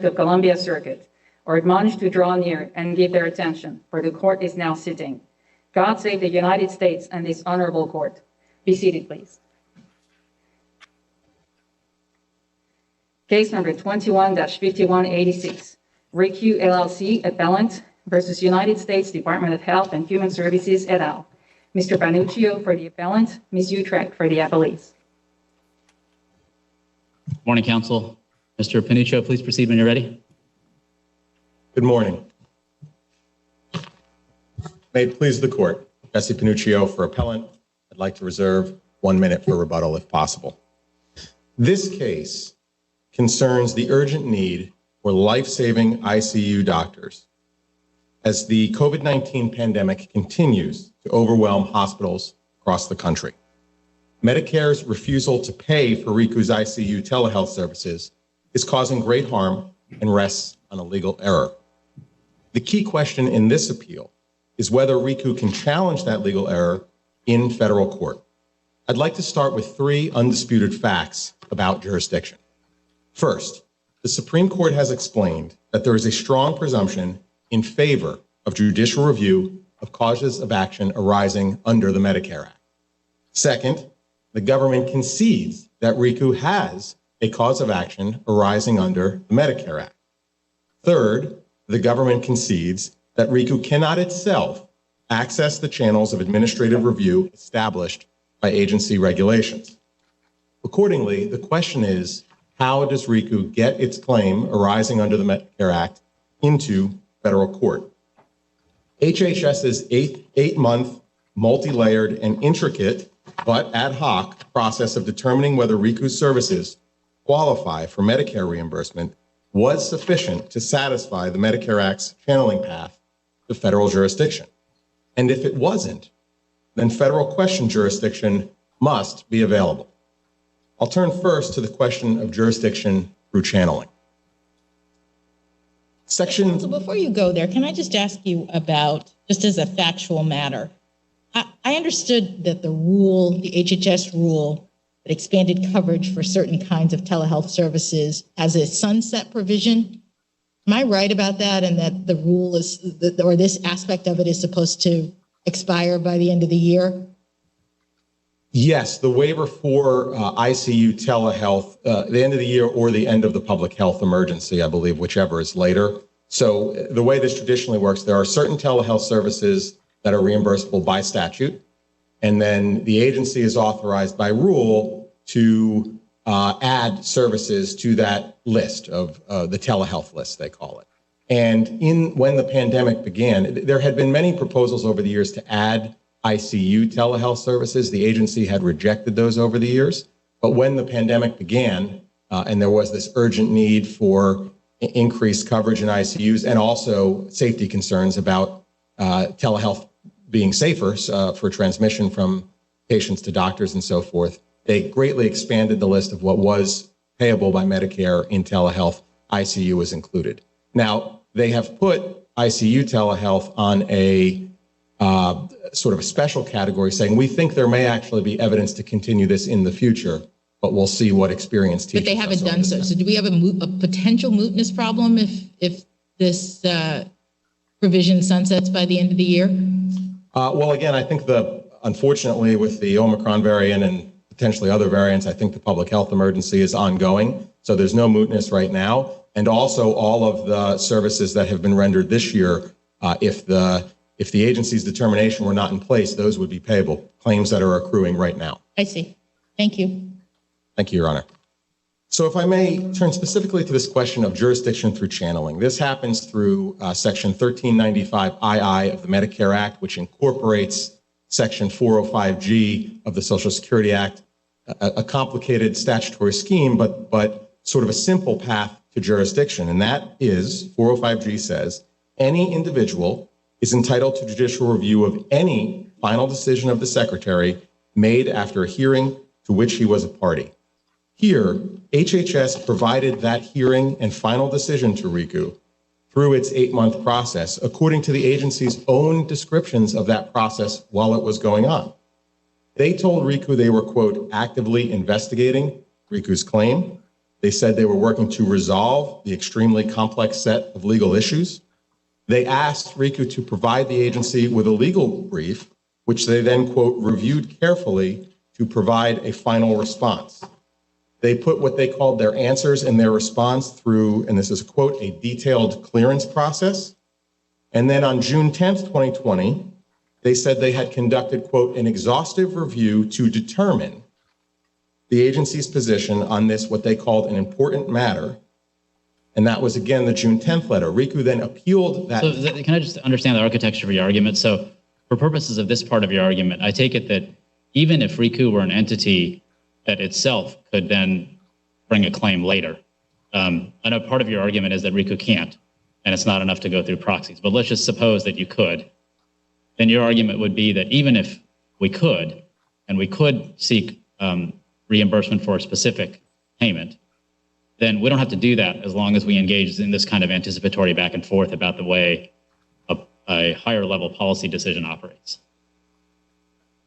the Columbia Circuit are admonished to draw near and give their attention, for the court is now sitting. God save the United States and this honorable court. Be seated, please. Case number 21-5186, RICU LLC Appellant versus United States Department of Health and Human Services et al. Mr. Panuccio for the appellant, Ms. Utrecht for the appellees. Morning, counsel. Mr. Panuccio, please proceed when you're ready. Good morning. May it please the court, Jesse Panuccio for appellant. I'd like to reserve 1 minute for rebuttal if possible. This case concerns the urgent need for life-saving ICU doctors as the COVID-19 pandemic continues to overwhelm hospitals across the country. Medicare's refusal to pay for RICU's ICU telehealth services is causing great harm and rests on a legal error. The key question in this appeal is whether RICU can challenge that legal error in federal court. I'd like to start with 3 undisputed facts about jurisdiction. First, the Supreme Court has explained that there is a strong presumption in favor of judicial review of causes of action arising under the Medicare Act. Second, the government concedes that RICU has a cause of action arising under the Medicare Act. Third, the government concedes that RICU cannot itself access the channels of administrative review established by agency regulations. Accordingly, the question is, how does RICU get its claim arising under the Medicare Act into federal court? HHS's 8-month, multi-layered, and intricate, but ad hoc process of determining whether RICU's services qualify for Medicare reimbursement was sufficient to satisfy the Medicare Act's channeling path to federal jurisdiction. And if it wasn't, then federal question jurisdiction must be available. I'll turn first to the question of jurisdiction through channeling. So before you go there, can I just ask you about, just as a factual matter, I understood that the HHS rule that expanded coverage for certain kinds of telehealth services as a sunset provision. Am I right about that? And that the rule is, or this aspect of it is supposed to expire by the end of the year? Yes, the waiver for ICU telehealth, the end of the year or the end of the public health emergency, I believe, whichever is later. So the way this traditionally works, there are certain telehealth services that are reimbursable by statute, and then the agency is authorized by rule to add services to that list of the telehealth list, they call it. And when the pandemic began, there had been many proposals over the years to add ICU telehealth services. The agency had rejected those over the years. But when the pandemic began, and there was this urgent need for increased coverage in ICUs and also safety concerns about telehealth being safer for transmission from patients to doctors and so forth, they greatly expanded the list of what was payable by Medicare in telehealth. ICU was included. Now, they have put ICU telehealth on a sort of a special category, saying we think there may actually be evidence to continue this in the future, but we'll see what experience teaches us. But they haven't done so. So do we have a potential mootness problem if this provision sunsets by the end of the year? Well, again, I think unfortunately with the Omicron variant and potentially other variants, I think the public health emergency is ongoing. So there's no mootness right now. And also all of the services that have been rendered this year, if the agency's determination were not in place, those would be payable, claims that are accruing right now. I see. Thank you. Thank you, Your Honor. So if I may turn specifically to this question of jurisdiction through channeling. This happens through Section 1395 II of the Medicare Act, which incorporates Section 405G of the Social Security Act, a complicated statutory scheme, but sort of a simple path to jurisdiction. And that is, 405G says, any individual is entitled to judicial review of any final decision of the Secretary made after a hearing to which he was a party. Here, HHS provided that hearing and final decision to RICU through its 8-month process, according to the agency's own descriptions of that process while it was going on. They told RICU they were, quote, actively investigating RICU's claim, They said they were working to resolve the extremely complex set of legal issues. They asked RICU to provide the agency with a legal brief, which they then, quote, reviewed carefully to provide a final response. They put what they called their answers and their response through, and this is a quote, a detailed clearance process. And then on June 10th, 2020, they said they had conducted, quote, an exhaustive review to determine the agency's position on this, what they called an important matter. And that was, again, the June 10th letter. RICU then appealed that. So can I just understand the architecture of your argument? So for purposes of this part of your argument, I take it that even if RICU were an entity that itself could then bring a claim later, I know part of your argument is that RICU can't, and it's not enough to go through proxies. But let's just suppose that you could. Then your argument would be that even if we could, and we could seek reimbursement for a specific payment, then we don't have to do that as long as we engage in this kind of anticipatory back and forth about the way a higher level policy decision operates.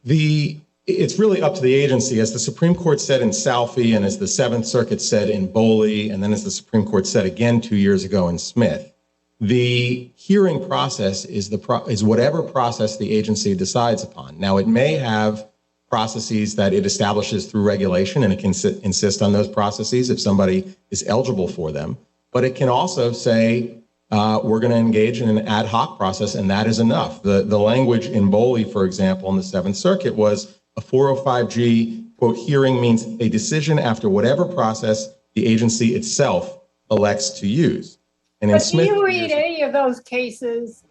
It's really up to the agency, as the Supreme Court said in Salphy, and as the Seventh Circuit said in Boley, and then as the Supreme Court said again 2 years ago in Smith. The hearing process is whatever process the agency decides upon. Now, it may have processes that it establishes through regulation, and it can insist on those processes if somebody is eligible for them. But it can also say, we're going to engage in an ad hoc process, and that is enough. The language in Boley, for example, in the Seventh Circuit was a 405G, quote, hearing means a decision after whatever process the agency itself elects to use. And in But Smith, do you read any of those cases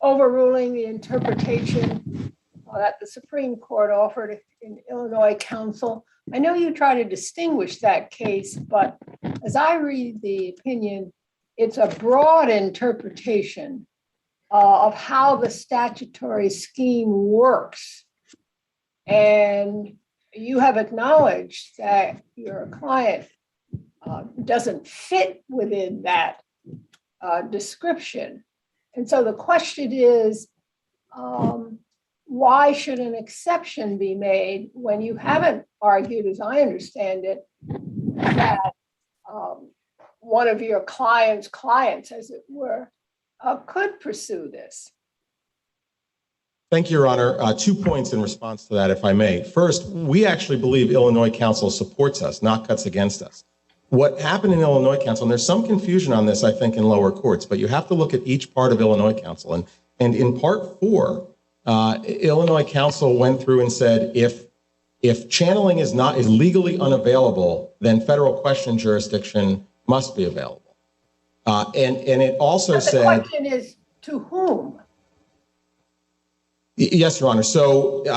overruling the interpretation that the Supreme Court offered in Illinois Council? I know you try to distinguish that case, but as I read the opinion, it's a broad interpretation of how the statutory scheme works. And you have acknowledged that your client doesn't fit within that description. And so the question is, why should an exception be made when you haven't argued, as I understand it, that one of your clients, as it were, could pursue this? Thank you, Your Honor. 2 points in response to that, if I may. First, we actually believe Illinois Council supports us, not cuts against us. What happened in Illinois Council, and there's some confusion on this, I think, in lower courts, but you have to look at each part of Illinois Council. And in Part 4, Illinois Council went through and said, if channeling is legally unavailable, then federal question jurisdiction must be available. And it also said— The question is, to whom? Yes, Your Honor. So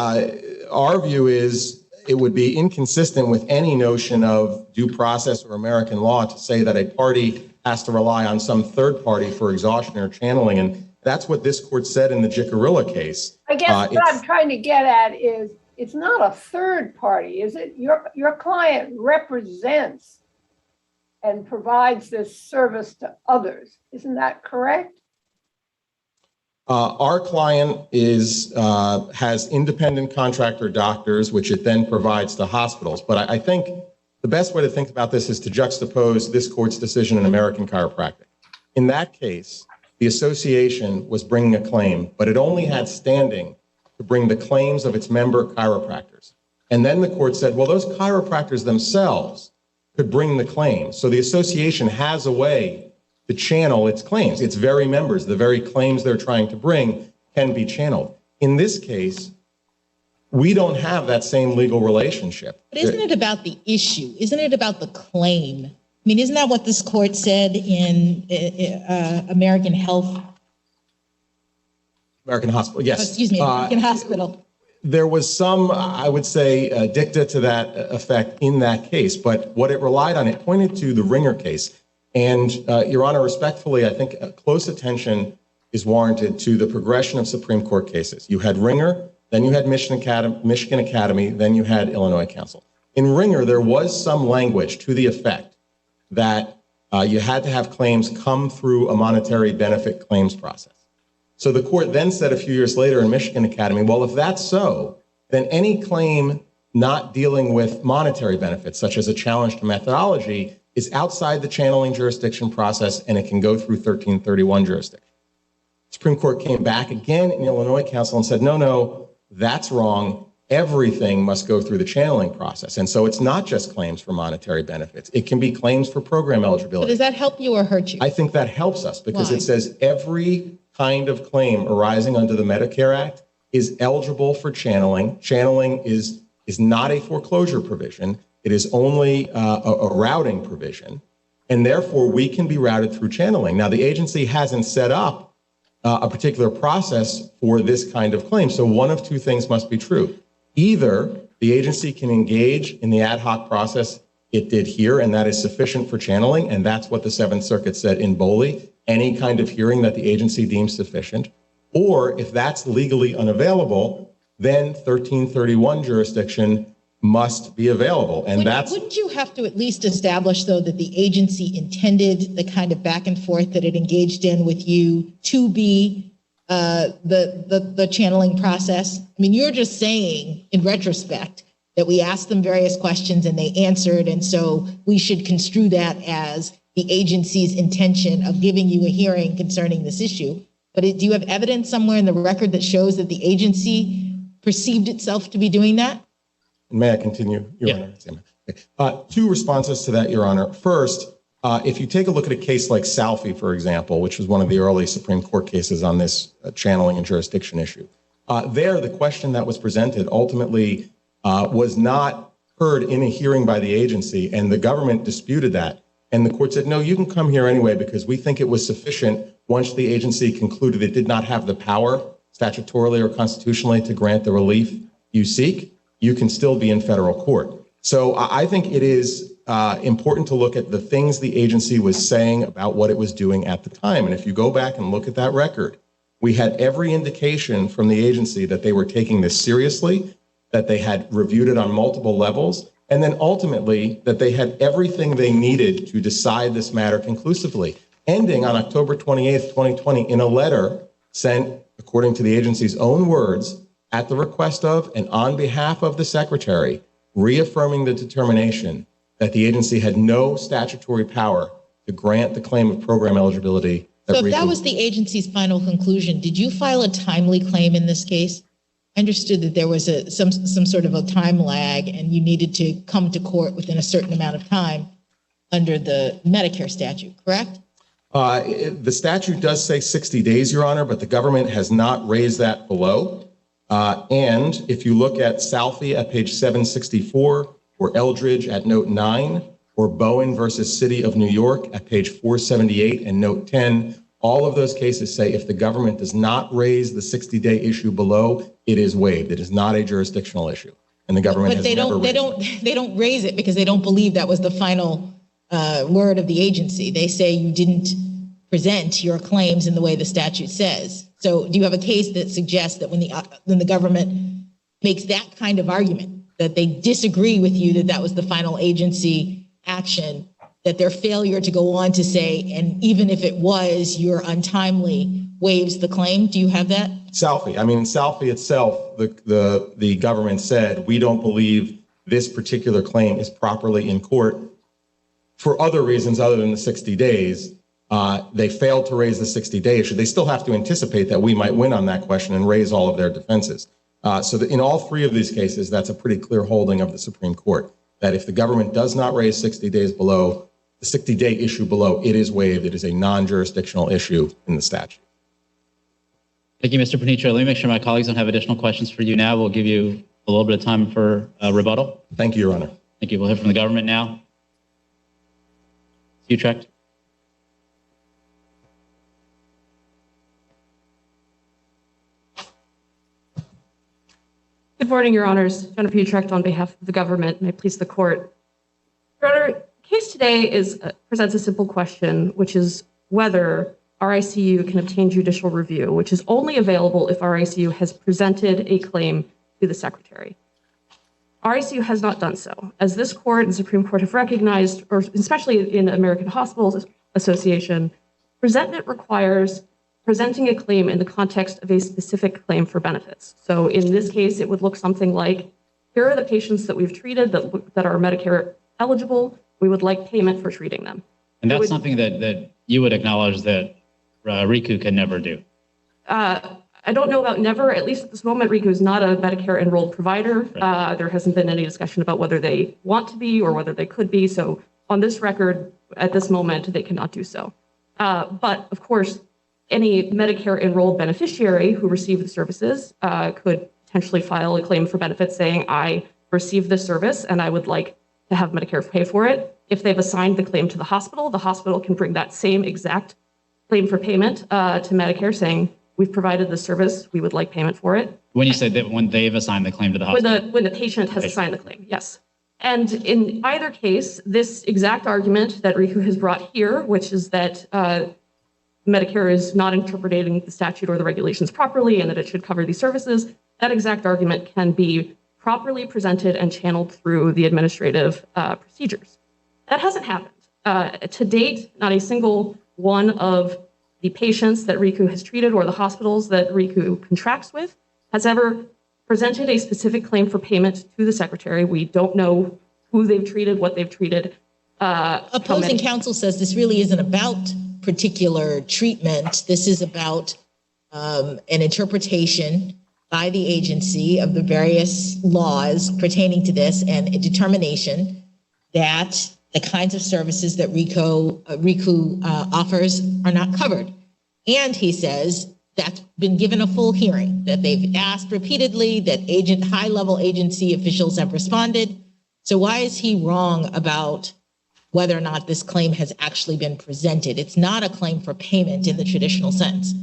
our view is it would be inconsistent with any notion of due process or American law to say that a party has to rely on some third party for exhaustion or channeling. And that's what this court said in the Jicarilla case. I guess what I'm trying to get at is, it's not a third party, is it? Your client represents and provides this service to others. Isn't that correct? Our client has independent contractor doctors, which it then provides to hospitals. But I think the best way to think about this is to juxtapose this court's decision in American Chiropractic. In that case, the association was bringing a claim, but it only had standing to bring the claims of its member chiropractors. And then the court said, well, those chiropractors themselves could bring the claim. So the association has a way to channel its claims. Its very members, the very claims they're trying to bring, can be channeled. In this case, we don't have that same legal relationship. But isn't it about the issue? Isn't it about the claim? I mean, isn't that what this court said in American Hospital? Yes. Excuse me, American Hospital. There was some, I would say, dicta to that effect in that case. But what it relied on, it pointed to the Ringer case. And Your Honor, respectfully, I think close attention is warranted to the progression of Supreme Court cases. You had Ringer, then you had Michigan Academy, then you had Illinois Council. In Ringer, there was some language to the effect that you had to have claims come through a monetary benefit claims process. So the court then said a few years later in Michigan Academy, well, if that's so, then any claim not dealing with monetary benefits, such as a challenge to methodology, is outside the channeling jurisdiction process, and it can go through 1331 jurisdiction. Supreme Court came back again in Illinois Council and said, no, that's wrong. Everything must go through the channeling process. And so it's not just claims for monetary benefits. It can be claims for program So eligibility. does that help you or hurt you? I think that helps us because Why? it says every kind of claim arising under the Medicare Act is eligible for channeling. Channeling is not a foreclosure provision. It is only a routing provision. And therefore, we can be routed through channeling. Now, the agency hasn't set up a particular process for this kind of claim. So one of two things must be true. Either the agency can engage in the ad hoc process it did here, and that is sufficient for channeling, and that's what the Seventh Circuit said in Boley, any kind of hearing that the agency deems sufficient. Or if that's legally unavailable, then 1331 jurisdiction must be available. And Wouldn't you have to at least establish, though, that the agency intended the kind of back and forth that it engaged in with you to be the channeling process? I mean, you're just saying, in retrospect, that we asked them various questions and they answered, and so we should construe that as the agency's intention of giving you a hearing concerning this issue. But do you have evidence somewhere in the record that shows that the agency perceived itself to be doing that? May I continue, Your Honor? Okay. Two responses to that, Your Honor. First, if you take a look at a case like Salfi, for example, which was one of the early Supreme Court cases on this channeling and jurisdiction issue, there the question that was presented ultimately was not heard in a hearing by the agency, and the government disputed that. And the court said, no, you can come here anyway because we think it was sufficient once the agency concluded it did not have the power statutorily or constitutionally to grant the relief you seek. You can still be in federal court. So I think it is important to look at the things the agency was saying about what it was doing at the time. And if you go back and look at that record, we had every indication from the agency that they were taking this seriously, that they had reviewed it on multiple levels, and then ultimately that they had everything they needed to decide this matter conclusively, ending on October 28th, 2020, in a letter sent, according to the agency's own words, at the request of and on behalf of the secretary, reaffirming the determination that the agency had no statutory power to grant the claim of program eligibility. So if that was the agency's final conclusion, did you file a timely claim in this case? I understood that there was some sort of a time lag and you needed to come to court within a certain amount of time under the Medicare statute, correct? The statute does say 60 days, Your Honor, but the government has not raised that below. And if you look at Salfi at page 764, or Eldridge at note 9, or Bowen versus City of New York at page 478 and note 10, all of those cases say if the government does not raise the 60-day issue below, it is waived. It is not a jurisdictional issue, and the government has never raised it. They don't raise it because they don't believe that was the final word of the agency. They say you didn't present your claims in the way the statute says. So do you have a case that suggests that when the government makes that kind of argument, that they disagree with you that that was the final agency action, that their failure to go on to say, and even if it was, you're untimely, waives the claim? Do you have that? Salfi. I mean, Salfi itself, the government said, we don't believe this particular claim is properly in court for other reasons other than the 60 days. They failed to raise the 60-day issue. They still have to anticipate that we might win on that question and raise all of their defenses. So that in all three of these cases, that's a pretty clear holding of the Supreme Court, that if the government does not raise 60 days below, the 60-day issue below, it is waived. It is a non-jurisdictional issue in the statute. Thank you, Mr. Paniccio. Let me make sure my colleagues don't have additional questions for you now. We'll give you a little bit of time for rebuttal. Thank you, Your Honor. Thank you. We'll hear from the government now. Utrecht. Good morning, Your Honors. Jennifer Utrecht on behalf of the government. May it please the court. Your Honor, the case today presents a simple question, which is whether RICU can obtain judicial review, which is only available if RICU has presented a claim to the Secretary. RICU has not done so. As this court and Supreme Court have recognized, or especially in the American Hospitals Association, presentment requires presenting a claim in the context of a specific claim for benefits. So in this case, it would look something like, here are the patients that we've treated that are Medicare eligible. We would like payment for treating them. And that's something that you would acknowledge that RICU can never do. I don't know about never, at least at this moment, RICU is not a Medicare enrolled provider. Right. There hasn't been any discussion about whether they want to be or whether they could be. So on this record, at this moment, they cannot do so. But of course, any Medicare enrolled beneficiary who received the services could potentially file a claim for benefits saying, I received this service and I would like to have Medicare pay for it. If they've assigned the claim to the hospital can bring that same exact claim for payment to Medicare saying, we've provided the service, we would like payment for it. When you say that when they've assigned the claim to the hospital? When the patient has assigned the claim, yes. And in either case, this exact argument that RICU has brought here, which is that Medicare is not interpreting the statute or the regulations properly and that it should cover these services, that exact argument can be properly presented and channeled through the administrative procedures. That hasn't happened. To date, not a single one of the patients that RICU has treated or the hospitals that RICU contracts with has ever presented a specific claim for payment to the secretary. We don't know who they've treated, what they've treated. Opposing counsel says this really isn't about particular treatment. This is about an interpretation by the agency of the various laws pertaining to this and a determination that the kinds of services that RICU offers are not covered. And he says that's been given a full hearing, that they've asked repeatedly, that high-level agency officials have responded. So why is he wrong about whether or not this claim has actually been presented? It's not a claim for payment in the traditional sense.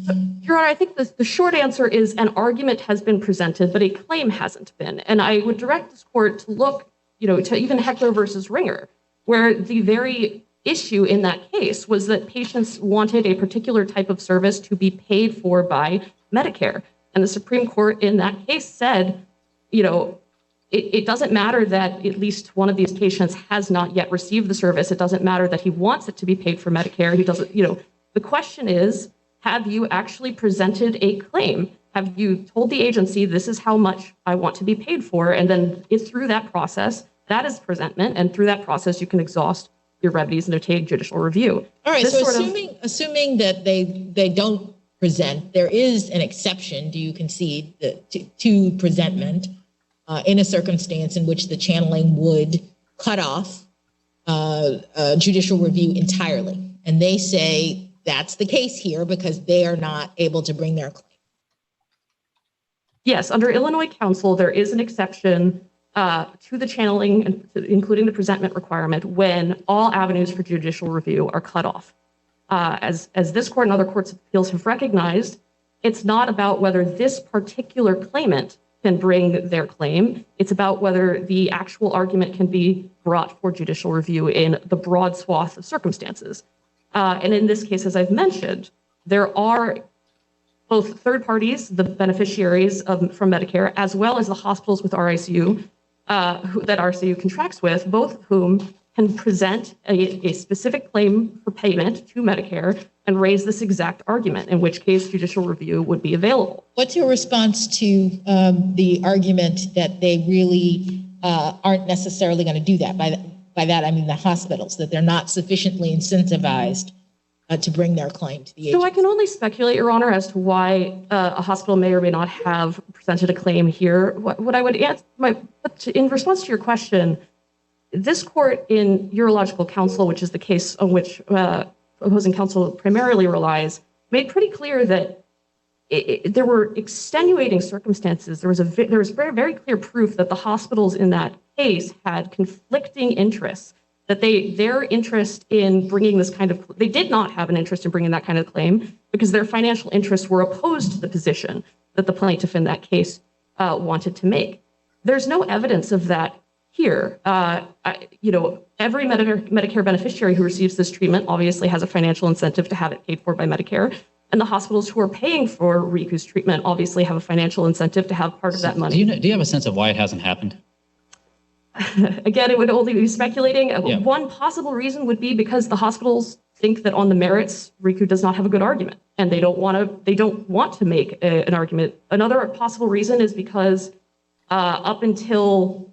Your Honor, I think the short answer is an argument has been presented, but a claim hasn't been. And I would direct this court to look, to even Heckler versus Ringer, where the very issue in that case was that patients wanted a particular type of service to be paid for by Medicare. And the Supreme Court in that case said, it doesn't matter that at least one of these patients has not yet received the service. It doesn't matter that he wants it to be paid for Medicare. He doesn't, the question is, have you actually presented a claim? Have you told the agency, this is how much I want to be paid for? And then it's through that process, that is presentment. And through that process, you can exhaust your remedies and obtain judicial review. All right, so assuming that they don't present, there is an exception, do you concede, to presentment in a circumstance in which the channeling would cut off judicial review entirely. And they say that's the case here because they are not able to bring their claim. Yes, under Illinois counsel, there is an exception to the channeling, including the presentment requirement, when all avenues for judicial review are cut off. As this court and other courts of appeals have recognized, it's not about whether this particular claimant can bring their claim. It's about whether the actual argument can be brought for judicial review in the broad swath of circumstances. And in this case, as I've mentioned, there are both third parties, the beneficiaries from Medicare, as well as the hospitals with RICU that RICU contracts with, both of whom can present a specific claim for payment to Medicare and raise this exact argument, in which case judicial review would be available. What's your response to the argument that they really aren't necessarily going to do that? By that, I mean the hospitals, that they're not sufficiently incentivized to bring their claim to the agency? So I can only speculate, Your Honor, as to why a hospital may or may not have presented a claim here. What I would answer, in response to your question, this court in Urological Counsel, which is the case on which opposing counsel primarily relies, made pretty clear that there were extenuating circumstances. There was very, very clear proof that the hospitals in that case had conflicting interests, that their interest in bringing this kind of, they did not have an interest in bringing that kind of claim because their financial interests were opposed to the position that the plaintiff in that case wanted to make. There's no evidence of that here. Every Medicare beneficiary who receives this treatment obviously has a financial incentive to have it paid for by Medicare. And the hospitals who are paying for RICU's treatment obviously have a financial incentive to have part of that money. Do you have a sense of why it hasn't happened? Again, it would only be speculating. Yeah. One possible reason would be because the hospitals think that on the merits, RICU does not have a good argument, and they don't want to make an argument. Another possible reason is because up until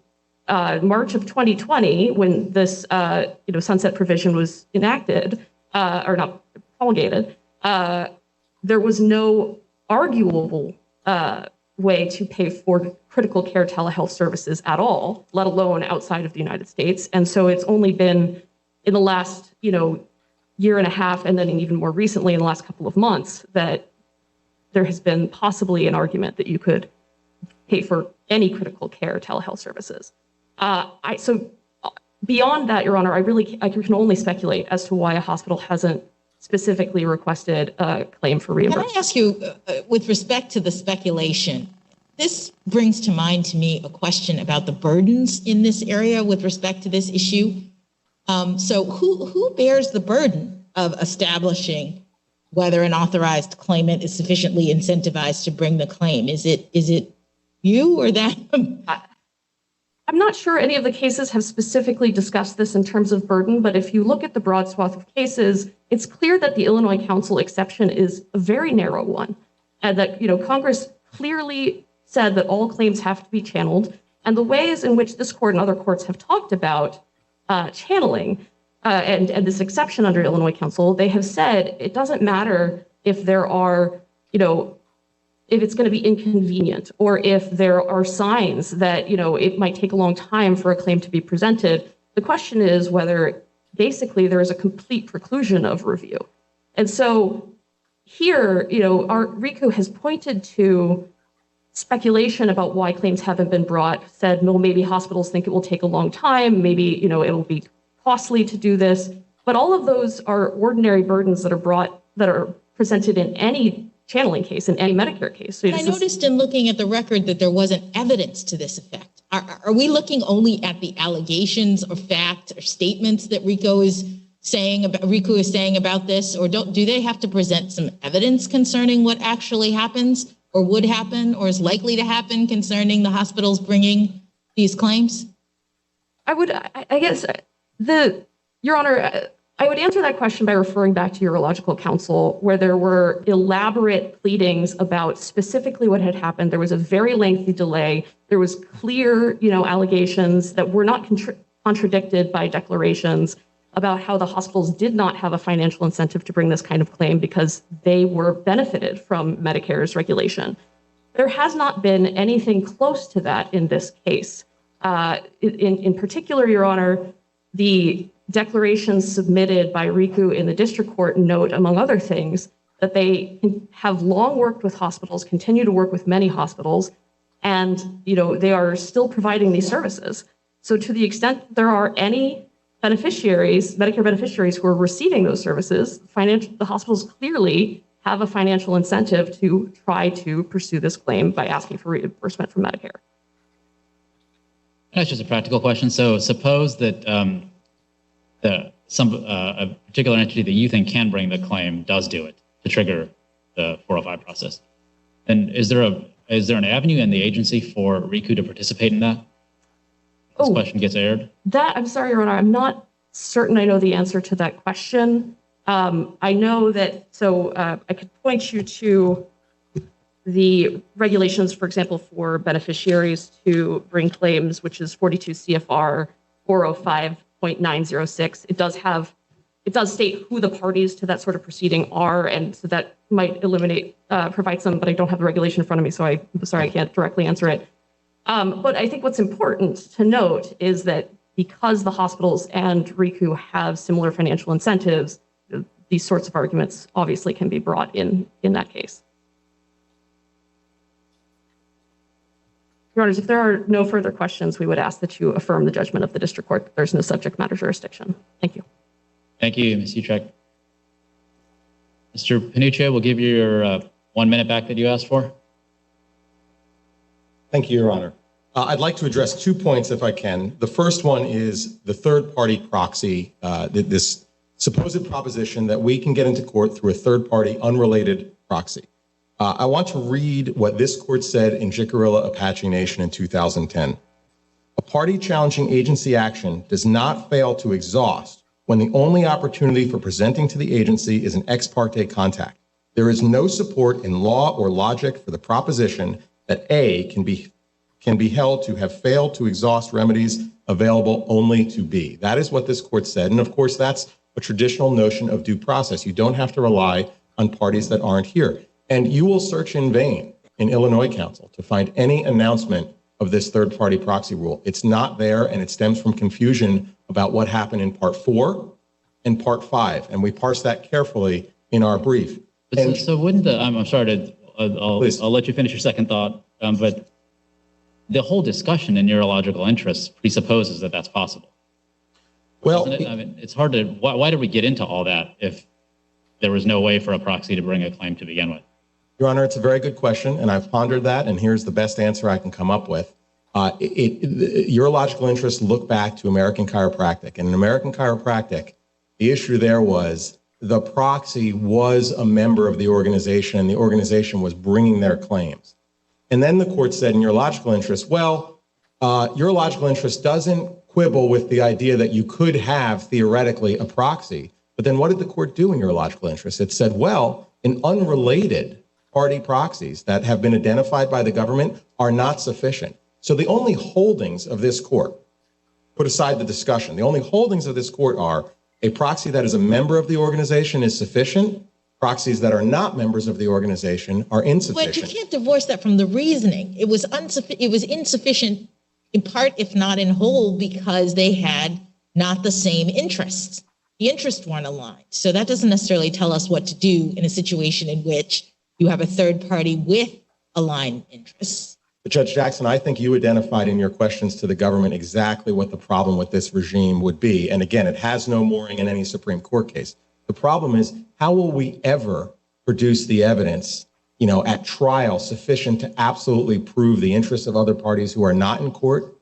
March of 2020, when this sunset provision was enacted or not promulgated, there was no arguable way to pay for critical care telehealth services at all, let alone outside of the United States. And so it's only been in the last, year and a half, and then even more recently in the last couple of months, that there has been possibly an argument that you could pay for any critical care telehealth services. So beyond that, Your Honor, I can only speculate as to why a hospital hasn't specifically requested a claim for reimbursement. Can I ask you, with respect to the speculation, this brings to mind to me a question about the burdens in this area with respect to this issue. So who bears the burden of establishing whether an authorized claimant is sufficiently incentivized to bring the claim? Is it you or them? I'm not sure any of the cases have specifically discussed this in terms of burden, but if you look at the broad swath of cases, it's clear that the Illinois Council exception is a very narrow one, and that Congress clearly said that all claims have to be channeled, and the ways in which this court and other courts have talked about channeling and this exception under Illinois Council, they have said it doesn't matter if there are, if it's going to be inconvenient, or if there are signs that, it might take a long time for a claim to be presented. The question is whether basically there is a complete preclusion of review. And so here, our RICU has pointed to speculation about why claims haven't been brought, said, no, maybe hospitals think it will take a long time, maybe, it'll be costly to do this. But all of those are ordinary burdens that are presented in any channeling case, in any Medicare case. So I noticed in looking at the record that there wasn't evidence to this effect. Are we looking only at the allegations or facts or statements that RICU is saying about this, or do they have to present some evidence concerning what actually happens or would happen or is likely to happen concerning the hospitals bringing these claims? Your Honor, I would answer that question by referring back to Urological Council, where there were elaborate pleadings about specifically what had happened. There was a very lengthy delay. There was clear, allegations that were not contradicted by declarations about how the hospitals did not have a financial incentive to bring this kind of claim because they were benefited from Medicare's regulation. There has not been anything close to that in this case. In particular, Your Honor, the declarations submitted by RICU in the district court note, among other things, that they have long worked with hospitals, continue to work with many hospitals, and they are still providing these services. So to the extent there are any beneficiaries, Medicare beneficiaries who are receiving those services, the hospitals clearly have a financial incentive to try to pursue this claim by asking for reimbursement from Medicare. That's just a practical question. So suppose that a particular entity that you think can bring the claim does do it to trigger the 405 process. And is there an avenue in the agency for RICU to participate in that? This question gets aired? I'm sorry, Your Honor, I'm not certain I know the answer to that question. I know that, I could point you to the regulations, for example, for beneficiaries to bring claims, which is 42 CFR 405.906. It does state who the parties to that sort of proceeding are, and so that might provide some, but I don't have the regulation in front of me, so I'm sorry, I can't directly answer it. But I think what's important to note is that because the hospitals and RICU have similar financial incentives, these sorts of arguments obviously can be brought in that case. Your Honors, if there are no further questions, we would ask that you affirm the judgment of the district court that there's no subject matter jurisdiction. Thank you. Thank you, Ms. Utrecht. Mr. Panuccio, we'll give you your 1 minute back that you asked for. Thank you, Your Honor. I'd like to address 2 points if I can. The first one is the third-party proxy, this supposed proposition that we can get into court through a third-party unrelated proxy. I want to read what this court said in Jicarilla Apache Nation in 2010. A party challenging agency action does not fail to exhaust when the only opportunity for presenting to the agency is an ex parte contact. There is no support in law or logic for the proposition that A can be can be held to have failed to exhaust remedies available only to B. That is what this court said. And of course, that's a traditional notion of due process. You don't have to rely on parties that aren't here. And you will search in vain in Illinois counsel to find any announcement of this third-party proxy rule. It's not there, and it stems from confusion about what happened in Part 4 and Part 5. And we parse that carefully in our brief. And So wouldn't the, I'm sorry to, I'll let you finish your second thought, but the whole discussion in neurological interests presupposes that that's possible. well, Isn't it? I mean, it's hard to, why did we get into all that if there was no way for a proxy to bring a claim to begin with? Your Honor, it's a very good question, and I've pondered that, and here's the best answer I can come up with. Urological interests look back to American chiropractic, and in American chiropractic, the issue there was the proxy was a member of the organization, and the organization was bringing their claims. And then the court said in urological interest, well, urological interest doesn't quibble with the idea that you could have theoretically a proxy. But then what did the court do in urological interest? It said, well, in unrelated party proxies that have been identified by the government are not sufficient. So the only holdings of this court, put aside the discussion, the only holdings of this court are a proxy that is a member of the organization is sufficient. Proxies that are not members of the organization are insufficient. But you can't divorce that from the reasoning. It was insufficient in part, if not in whole, because they had not the same interests. The interests weren't aligned. So that doesn't necessarily tell us what to do in a situation in which you have a third party with aligned interests. But Judge Jackson, I think you identified in your questions to the government exactly what the problem with this regime would be. And again, it has no mooring in any Supreme Court case. The problem is, how will we ever produce the evidence, at trial sufficient to absolutely prove the interests of other parties who are not in court,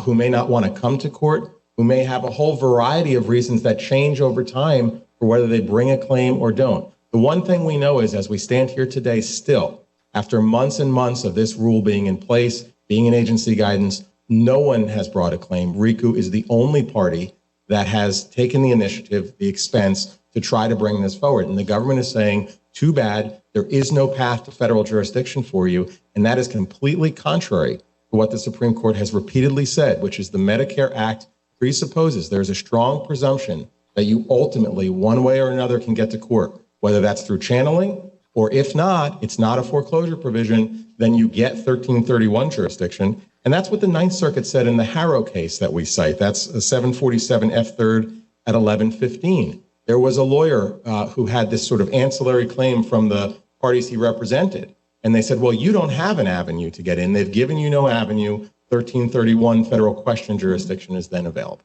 who may not want to come to court, who may have a whole variety of reasons that change over time for whether they bring a claim or don't. The one thing we know is, as we stand here today still, after months and months of this rule being in place, being in agency guidance, no one has brought a claim. RICU is the only party that has taken the initiative, the expense to try to bring this forward. And the government is saying, too bad, there is no path to federal jurisdiction for you. And that is completely contrary to what the Supreme Court has repeatedly said, which is the Medicare Act presupposes there's a strong presumption that you ultimately, one way or another, can get to court, whether that's through channeling, or if not, it's not a foreclosure provision, then you get 1331 jurisdiction. And that's what the Ninth Circuit said in the Harrow case that we cite. That's 747 F3rd at 1115. There was a lawyer who had this sort of ancillary claim from the parties he represented. And they said, well, you don't have an avenue to get in. They've given you no avenue. 1331 federal question jurisdiction is then available.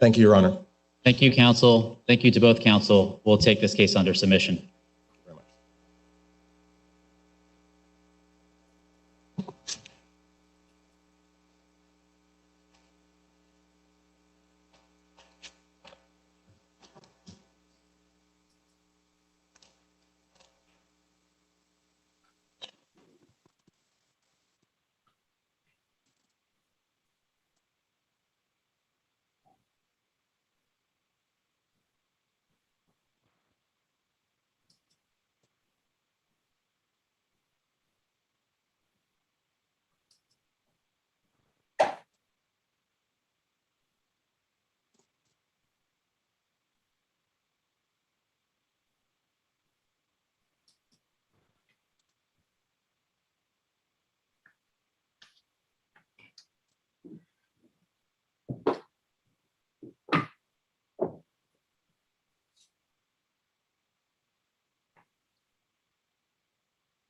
Thank you, Your Honor. Thank you, counsel. Thank you to both counsel. We'll take this case under submission.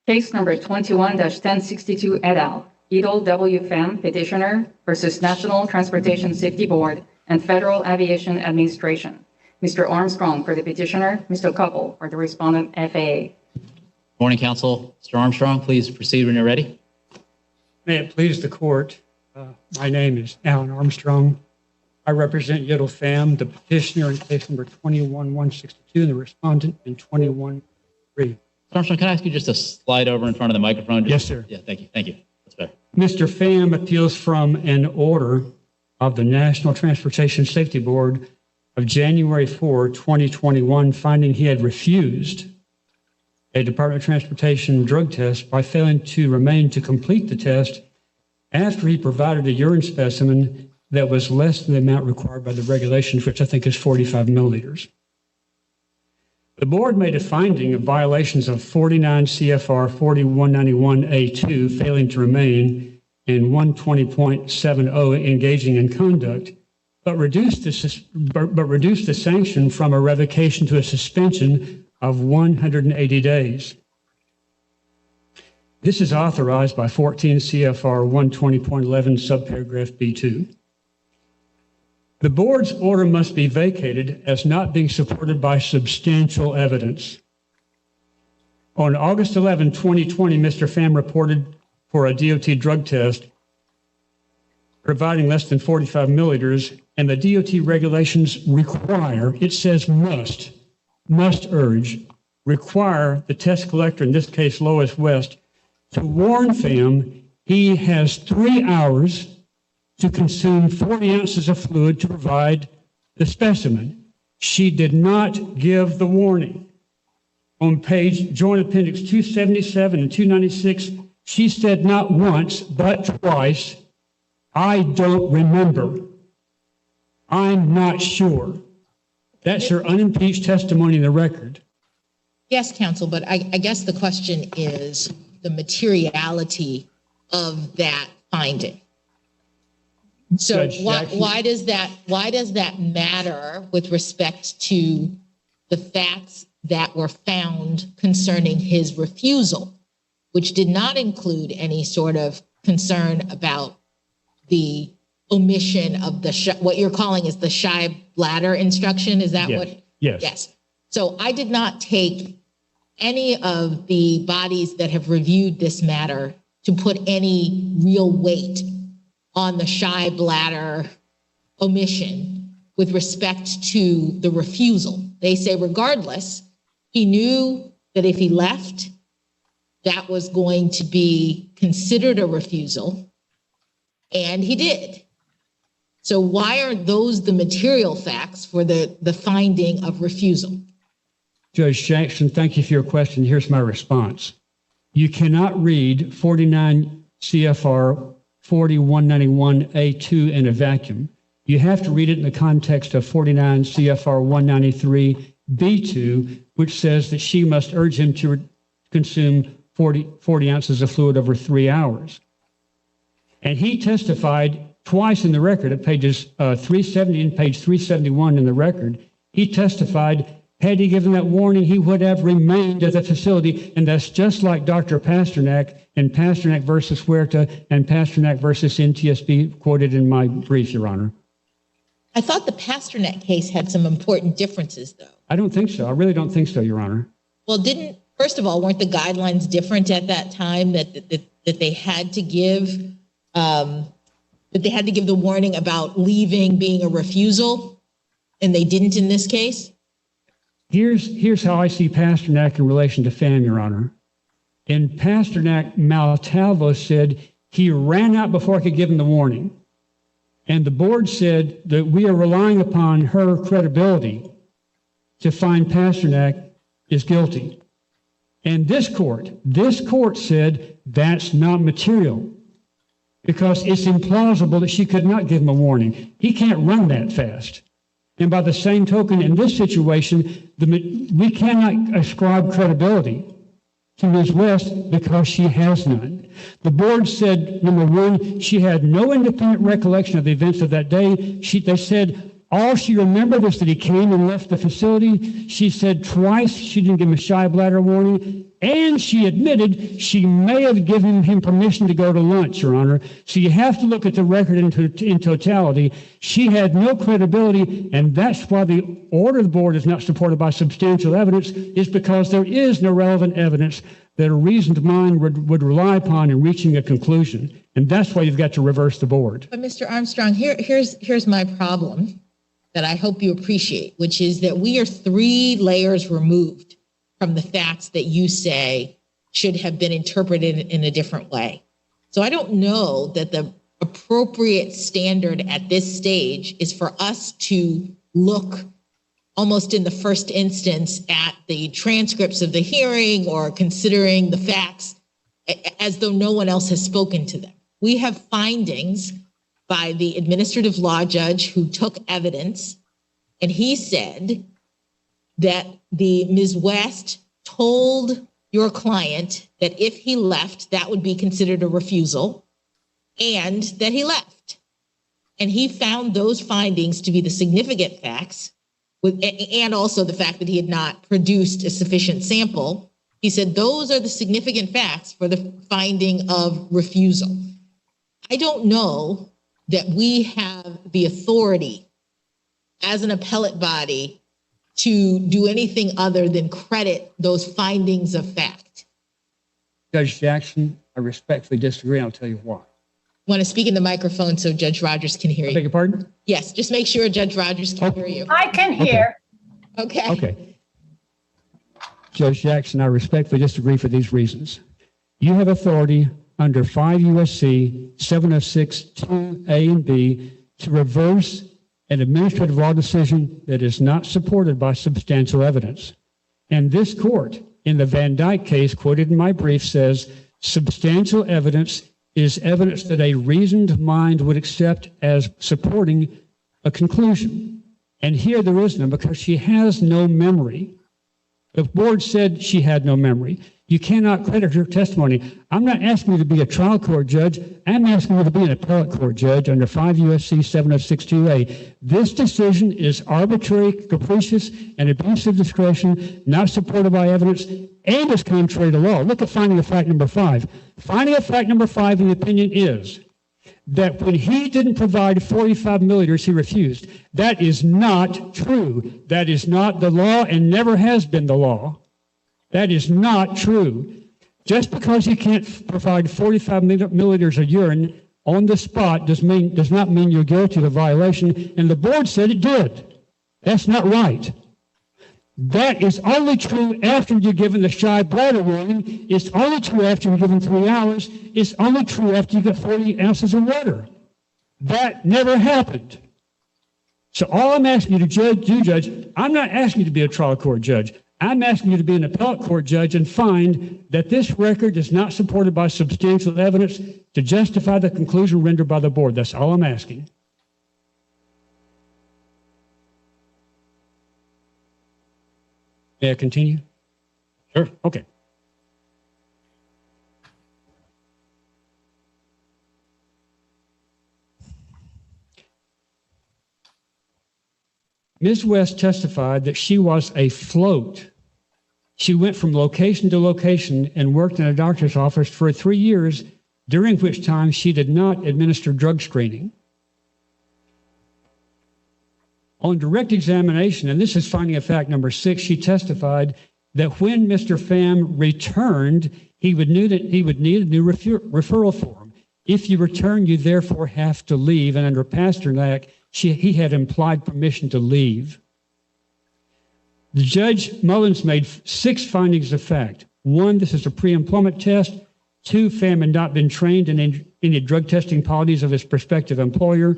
Case number 21-1062 et al. Ydil Pham petitioner versus National Transportation Safety Board and Federal Aviation Administration. Mr. Armstrong for the petitioner, Mr. Couple for the respondent FAA. Morning, counsel. Mr. Armstrong, please proceed when you're ready. May it please the court. My name is Alan Armstrong. I represent Ydil Pham, the petitioner in case number 21-162, and the respondent in 21-3. Armstrong, can I ask you just to slide over in front of the microphone? Yes, sir. Yeah, thank you. Thank you. That's better. Mr. Pham appeals from an order of the National Transportation Safety Board of January 4, 2021, finding he had refused a Department of Transportation drug test by failing to remain to complete the test after he provided a urine specimen that was less than the amount required by the regulations, which I think is 45 milliliters. The board made a finding of violations of 49 CFR 4191A2, failing to remain, and 120.70, engaging in conduct, but reduced the sanction from a revocation to a suspension of 180 days. This is authorized by 14 CFR 120.11, subparagraph B2. The board's order must be vacated as not being supported by substantial evidence. On August 11, 2020, Mr. Pham reported for a DOT drug test providing less than 45 milliliters, and the DOT regulations require, it says must urge, require the test collector, in this case Lois West, to warn Pham he has 3 hours to consume 40 ounces of fluid to provide the specimen. She did not give the warning. On page Joint Appendix 277 and 296, she said not once, but twice, "I don't remember. I'm not sure." That's her unimpeached testimony in the record. Yes, counsel, but I guess the question is the materiality of that finding. So why does that matter with respect to the facts that were found concerning his refusal, which did not include any sort of concern about the omission of the what you're calling is the shy bladder instruction? Is that what? Yes. Yes. So I did not take any of the bodies that have reviewed this matter to put any real weight on the shy bladder omission with respect to the refusal. They say regardless, he knew that if he left, that was going to be considered a refusal, and he did. So why aren't those the material facts for the finding of refusal? Judge Jackson, thank you for your question. Here's my response. You cannot read 49 CFR 4191A2 in a vacuum. You have to read it in the context of 49 CFR 193B2, which says that she must urge him to consume 40 ounces of fluid over 3 hours. And he testified twice in the record at pages 370 and page 371 in the record. He testified, had he given that warning, he would have remained at the facility. And that's just like Dr. Pasternak and Pasternak versus Huerta and Pasternak versus NTSB quoted in my brief, Your Honor. I thought the Pasternak case had some important differences, though. I don't think so. I really don't think so, Your Honor. Well, first of all, weren't the guidelines different at that time that they had to give the warning about leaving being a refusal, and they didn't in this case? Here's how I see Pasternak in relation to Pham, Your Honor. In Pasternak, Maltalvo said he ran out before I could give him the warning. And the board said that we are relying upon her credibility to find Pasternak is guilty. And this court said that's not material because it's implausible that she could not give him a warning. He can't run that fast. And by the same token, in this situation, we cannot ascribe credibility to Ms. West because she has none. The board said, number one, she had no independent recollection of the events of that day. They said all she remembered was that he came and left the facility. She said twice she didn't give him a shy bladder warning, and she admitted she may have given him permission to go to lunch, Your Honor. So you have to look at the record in totality. She had no credibility, and that's why the order of the board is not supported by substantial evidence, is because there is no relevant evidence that a reasoned mind would rely upon in reaching a conclusion. And that's why you've got to reverse the board. But Mr. Armstrong, here's my problem that I hope you appreciate, which is that we are 3 layers removed from the facts that you say should have been interpreted in a different way. So I don't know that the appropriate standard at this stage is for us to look almost in the first instance at the transcripts of the hearing or considering the facts as though no one else has spoken to them. We have findings by the administrative law judge who took evidence, and he said that Ms. West told your client that if he left, that would be considered a refusal, and that he left. And he found those findings to be the significant facts, and also the fact that he had not produced a sufficient sample. He said those are the significant facts for the finding of refusal. I don't know that we have the authority as an appellate body to do anything other than credit those findings of fact. Judge Jackson, I respectfully disagree. I'll tell you why. Want to speak in the microphone so Judge Rogers can hear I beg you. your pardon? Yes, just make sure Judge Rogers can hear you. I can hear. Okay. Okay. Judge Jackson, I respectfully disagree for these reasons. You have authority under 5 U.S.C. 706(2)(a) and B to reverse an administrative law decision that is not supported by substantial evidence. And this court, in the Van Dyke case quoted in my brief, says substantial evidence is evidence that a reasoned mind would accept as supporting a conclusion. And here there is none because she has no memory. The board said she had no memory. You cannot credit her testimony. I'm not asking you to be a trial court judge. I'm asking you to be an appellate court judge under 5 U.S.C. 706(2)(a). This decision is arbitrary, capricious, and abuse of discretion, not supported by evidence, and is contrary to law. Look at finding of fact number 5. Finding of fact number 5 in the opinion is that when he didn't provide 45 milliliters, he refused. That is not true. That is not the law and never has been the law. That is not true. Just because you can't provide 45 milliliters of urine on the spot does not mean you're guilty of a violation, and the board said it did. That's not right. That is only true after you're given the shy bladder warning. It's only true after you're given 3 hours. It's only true after you get 40 ounces of water. That never happened. So all I'm asking you to do, Judge, I'm not asking you to be a trial court judge. I'm asking you to be an appellate court judge and find that this record is not supported by substantial evidence to justify the conclusion rendered by the board. That's all I'm asking. May I continue? Sure. Okay. Ms. West testified that she was a float. She went from location to location and worked in a doctor's office for 3 years, during which time she did not administer drug screening. On direct examination, and this is finding of fact number 6, she testified that when Mr. Pham returned, he would need a new referral form. If you return, you therefore have to leave. And under Pasternak, he had implied permission to leave. The Judge Mullins made 6 findings of fact. 1, this is a pre-employment test. 2, Pham had not been trained in any drug testing policies of his prospective employer.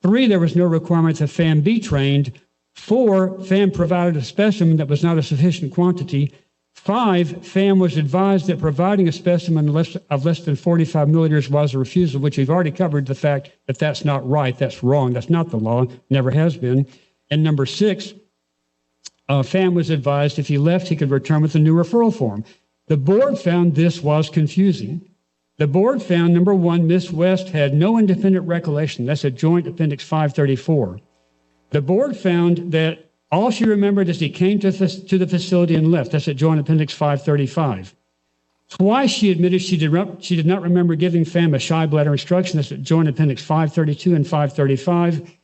3, there was no requirement that Pham be trained. 4, Pham provided a specimen that was not a sufficient quantity. 5, Pham was advised that providing a specimen of less than 45 milliliters was a refusal, which we've already covered the fact that that's not right, that's wrong, that's not the law, never has been. And number 6, Pham was advised if he left, he could return with a new referral form. The board found this was confusing. The board found, number 1, Ms. West had no independent recollection. That's at Joint Appendix 534. The board found that all she remembered is he came to the facility and left. That's at Joint Appendix 535. Twice she admitted she did not remember giving Pham a shy bladder instruction. That's at Joint Appendix 532 and 535.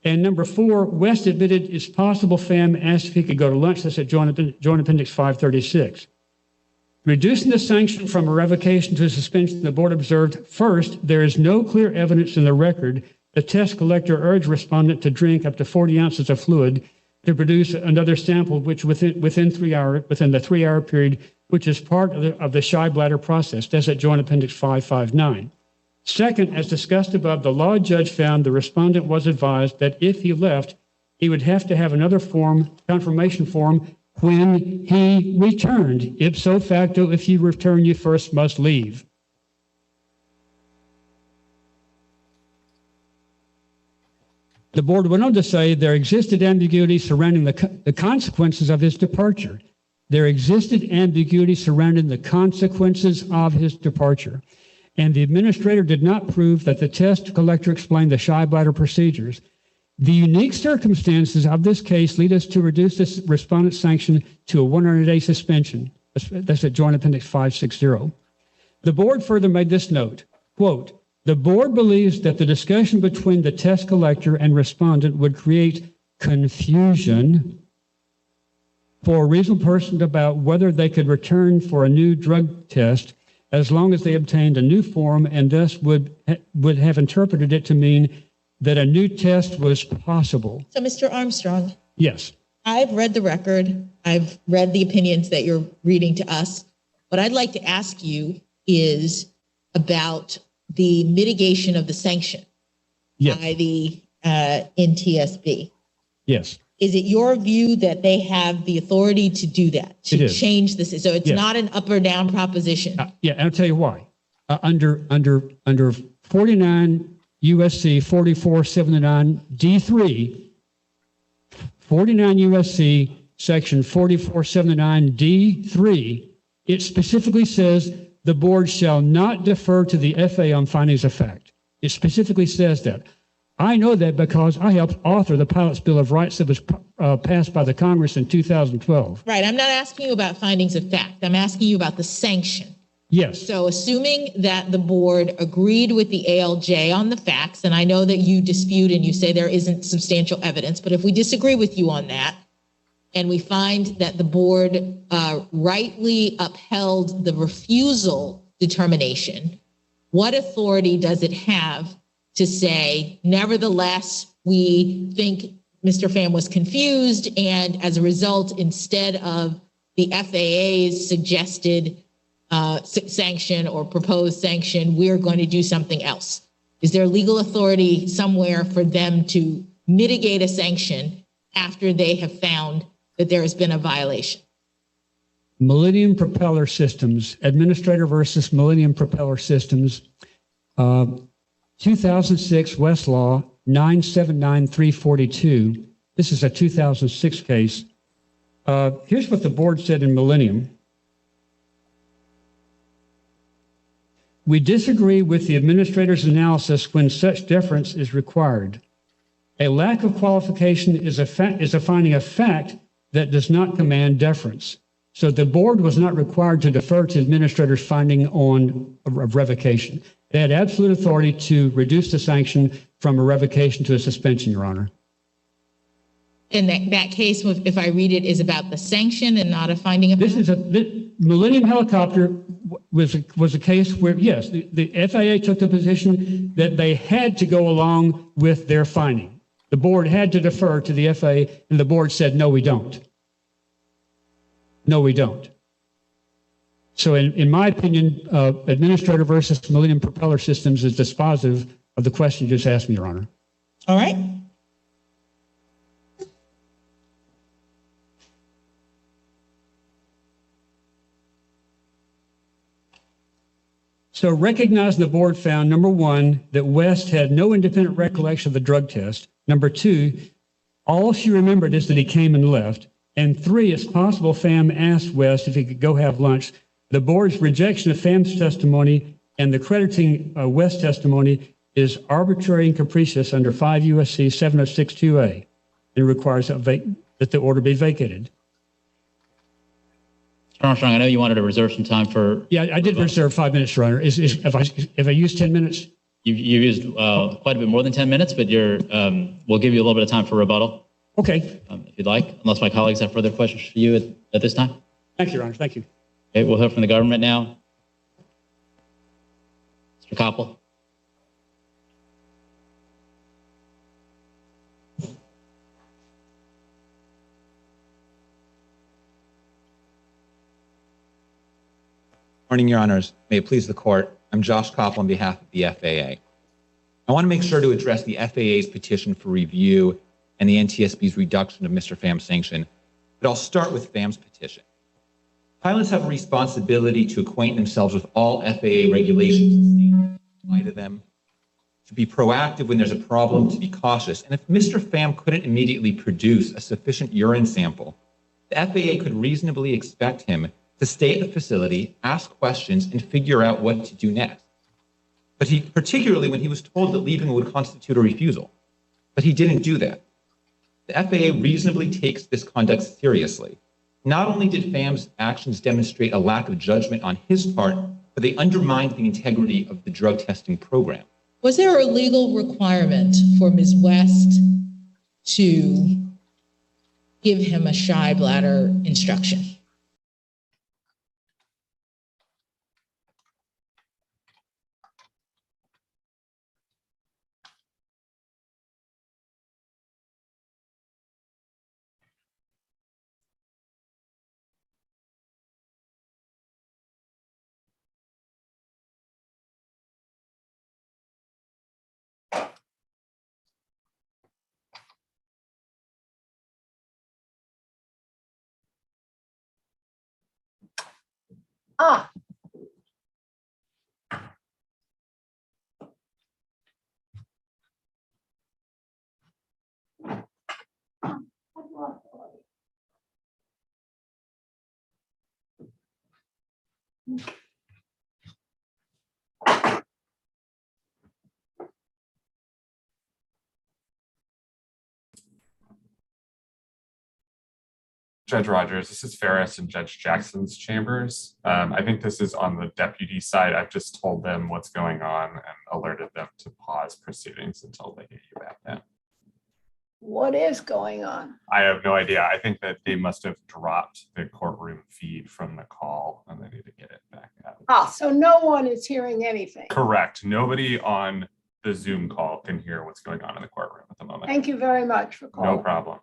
And number 4, West admitted it's possible Pham asked if he could go to lunch. That's at Joint Appendix 536. Reducing the sanction from a revocation to a suspension, the board observed, first, there is no clear evidence in the record the test collector urged respondent to drink up to 40 ounces of fluid to produce another sample, which within the 3-hour period, which is part of the shy bladder process. That's at Joint Appendix 559. Second, as discussed above, the law judge found the respondent was advised that if he left, he would have to have another form, confirmation form, when he returned. Ipso facto, if you return, you first must leave. The board went on to say there existed ambiguity surrounding the consequences of his departure. There existed ambiguity surrounding the consequences of his departure. And the administrator did not prove that the test collector explained the shy bladder procedures. The unique circumstances of this case lead us to reduce this respondent's sanction to a 100-day suspension. That's at Joint Appendix 560. The board further made this note, quote, the board believes that the discussion between the test collector and respondent would create confusion for a reasonable person about whether they could return for a new drug test as long as they obtained a new form, and thus would have interpreted it to mean that a new test was possible. So, Mr. Armstrong, Yes. I've read the record. I've read the opinions that you're reading to us. What I'd like to ask you is about the mitigation of the sanction by the NTSB. Yes. Is it your view that they have the authority to do that, to change this? So it's not an up or down proposition. Yeah, and I'll tell you why. Under 49 USC 4479 D3, 49 USC section 4479 D3, it specifically says the board shall not defer to the FA on findings of fact. It specifically says that. I know that because I helped author the Pilot's Bill of Rights that was passed by the Congress in 2012. Right. I'm not asking you about findings of fact. I'm asking you about the sanction. Yes. So assuming that the board agreed with the ALJ on the facts, and I know that you dispute and you say there isn't substantial evidence, but if we disagree with you on that, and we find that the board rightly upheld the refusal determination, what authority does it have to say, nevertheless, we think Mr. Pham was confused, and as a result, instead of the FAA's suggested sanction or proposed sanction, we're going to do something else? Is there legal authority somewhere for them to mitigate a sanction after they have found that there has been a violation? Millennium Propeller Systems, Administrator versus Millennium Propeller Systems, 2006 Westlaw 979342. This is a 2006 case. Here's what the board said in Millennium. We disagree with the administrator's analysis when such deference is required. A lack of qualification is a finding of fact that does not command deference. So the board was not required to defer to the administrator's finding on a revocation. They had absolute authority to reduce the sanction from a revocation to a suspension, Your Honor. And that case, if I read it, is about the sanction and not a finding of fact? Millennium Helicopter was a case where, yes, the FAA took the position that they had to go along with their finding. The board had to defer to the FAA, and the board said, no, we don't. No, we don't. So in my opinion, Administrator versus Millennium Propeller Systems is dispositive of the question you just asked me, Your Honor. All right. So recognizing the board found, number one, that West had no independent recollection of the drug test. Number two, all she remembered is that he came and left. And three, it's possible Pham asked West if he could go have lunch. The board's rejection of Pham's testimony and the crediting West's testimony is arbitrary and capricious under 5 U.S.C. 7062A. It requires that the order be vacated. Mr. Armstrong, I know you wanted to reserve some time for... Yeah, I did reserve 5 minutes, Your Honor. If I used 10 minutes? You used quite a bit more than 10 minutes, but we'll give you a little bit of time for rebuttal. Okay. If you'd like, unless my colleagues have further questions for you at this time. Thank you, Your Honor. Thank you. Okay, we'll hear from the government now. Mr. Koppel. Morning, Your Honors. May it please the Court. I'm Josh Koppel on behalf of the FAA. I want to make sure to address the FAA's petition for review and the NTSB's reduction of Mr. Pham's sanction. But I'll start with Pham's petition. Pilots have a responsibility to acquaint themselves with all FAA regulations and standards, apply to them, to be proactive when there's a problem, to be cautious. And if Mr. Pham couldn't immediately produce a sufficient urine sample, the FAA could reasonably expect him to stay at the facility, ask questions, and figure out what to do next. But particularly when he was told that leaving would constitute a refusal. But he didn't do that. The FAA reasonably takes this conduct seriously. Not only did Pham's actions demonstrate a lack of judgment on his part, but they undermined the integrity of the drug testing program. Was there a legal requirement for Ms. West to give him a shy bladder instruction? Ah, Judge Rogers, this is Ferris in Judge Jackson's chambers. I think this is on the deputy side. I've just told them what's going on and alerted them to pause proceedings until they get you back in. what is going on? I have no idea. I think that they must have dropped the courtroom feed from the call and they need to get it back out. Ah, so no one is hearing anything. Correct. Nobody on the Zoom call can hear what's going on in the courtroom at the moment. Thank you very much for calling. No problem.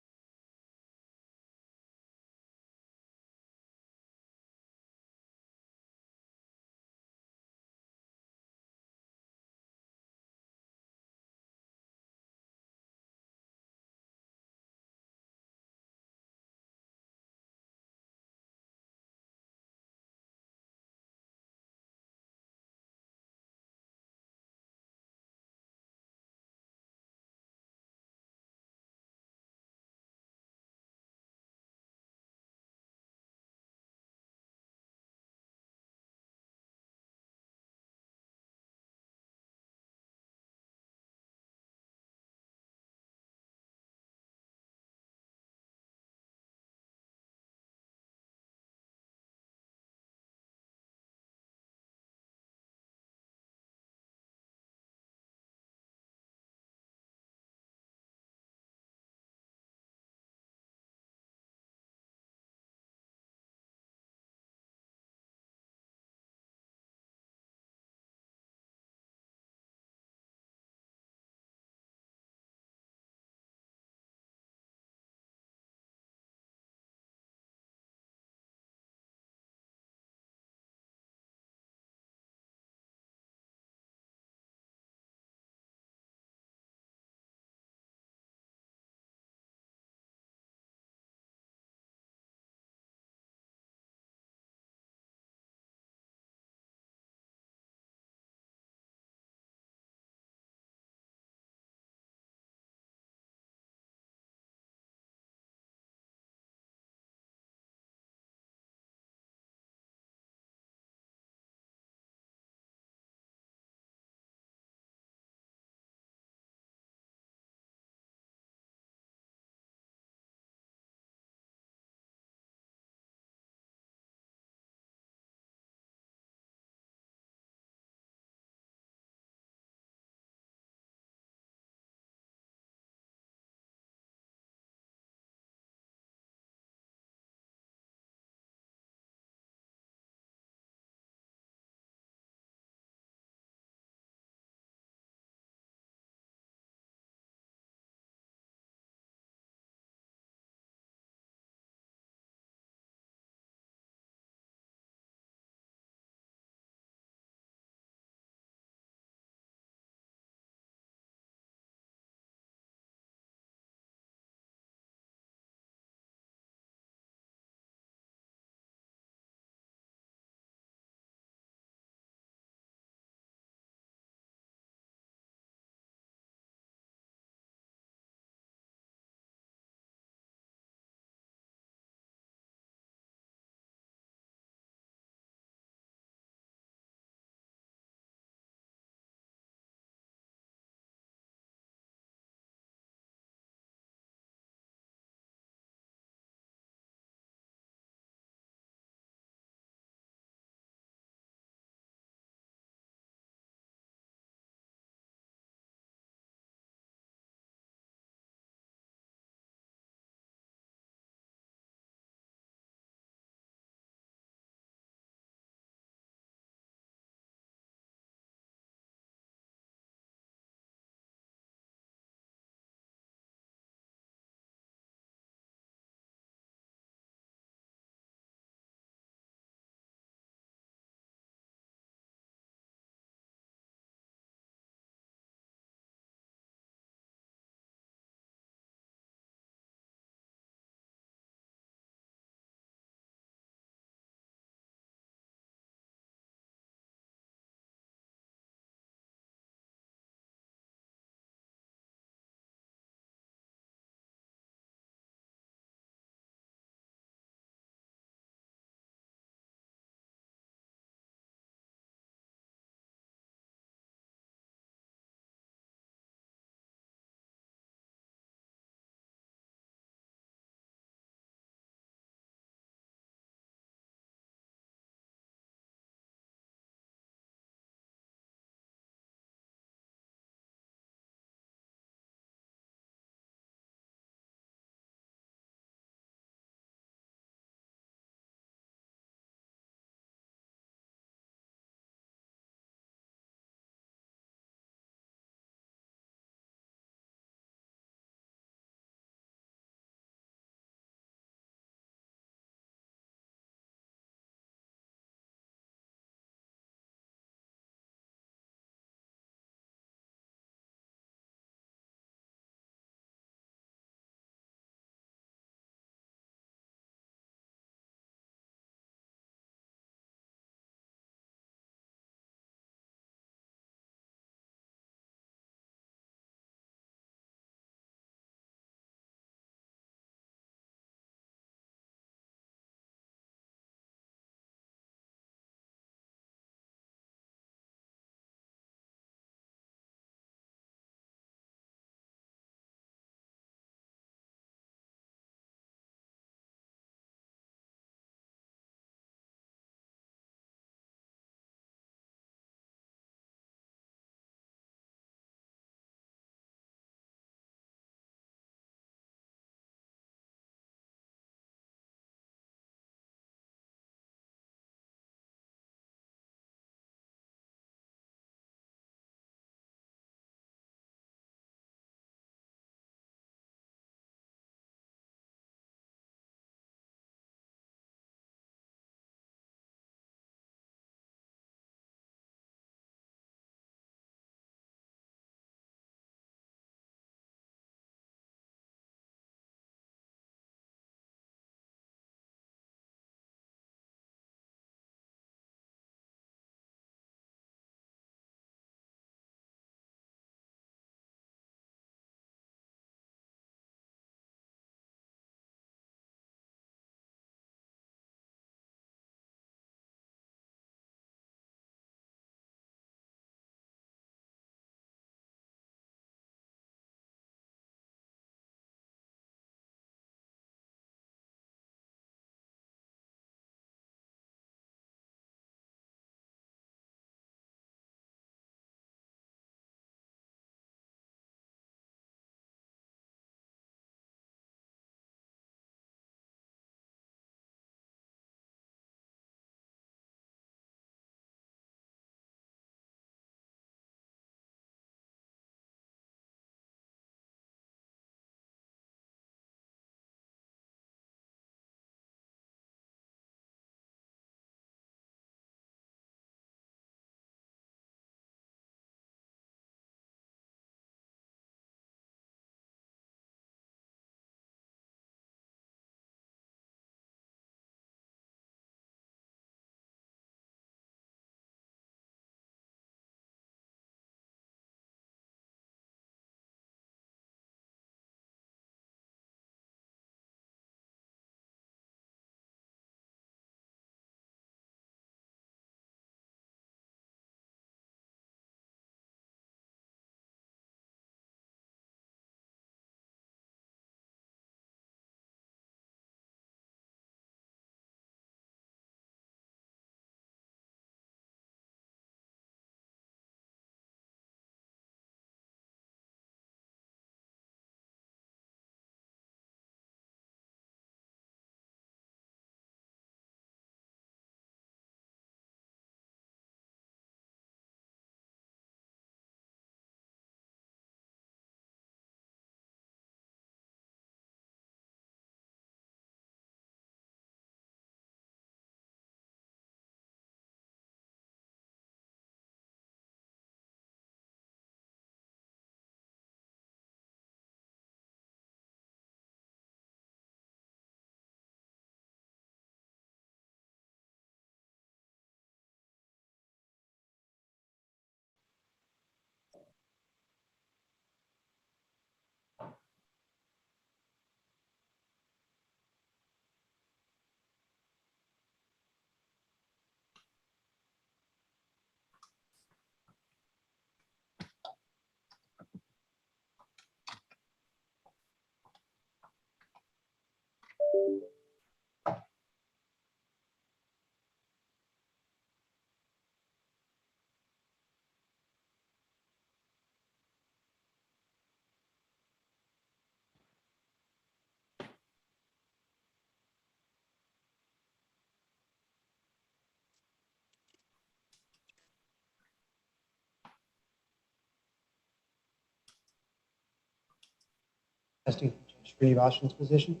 Testing from Judge Srinivasan's position.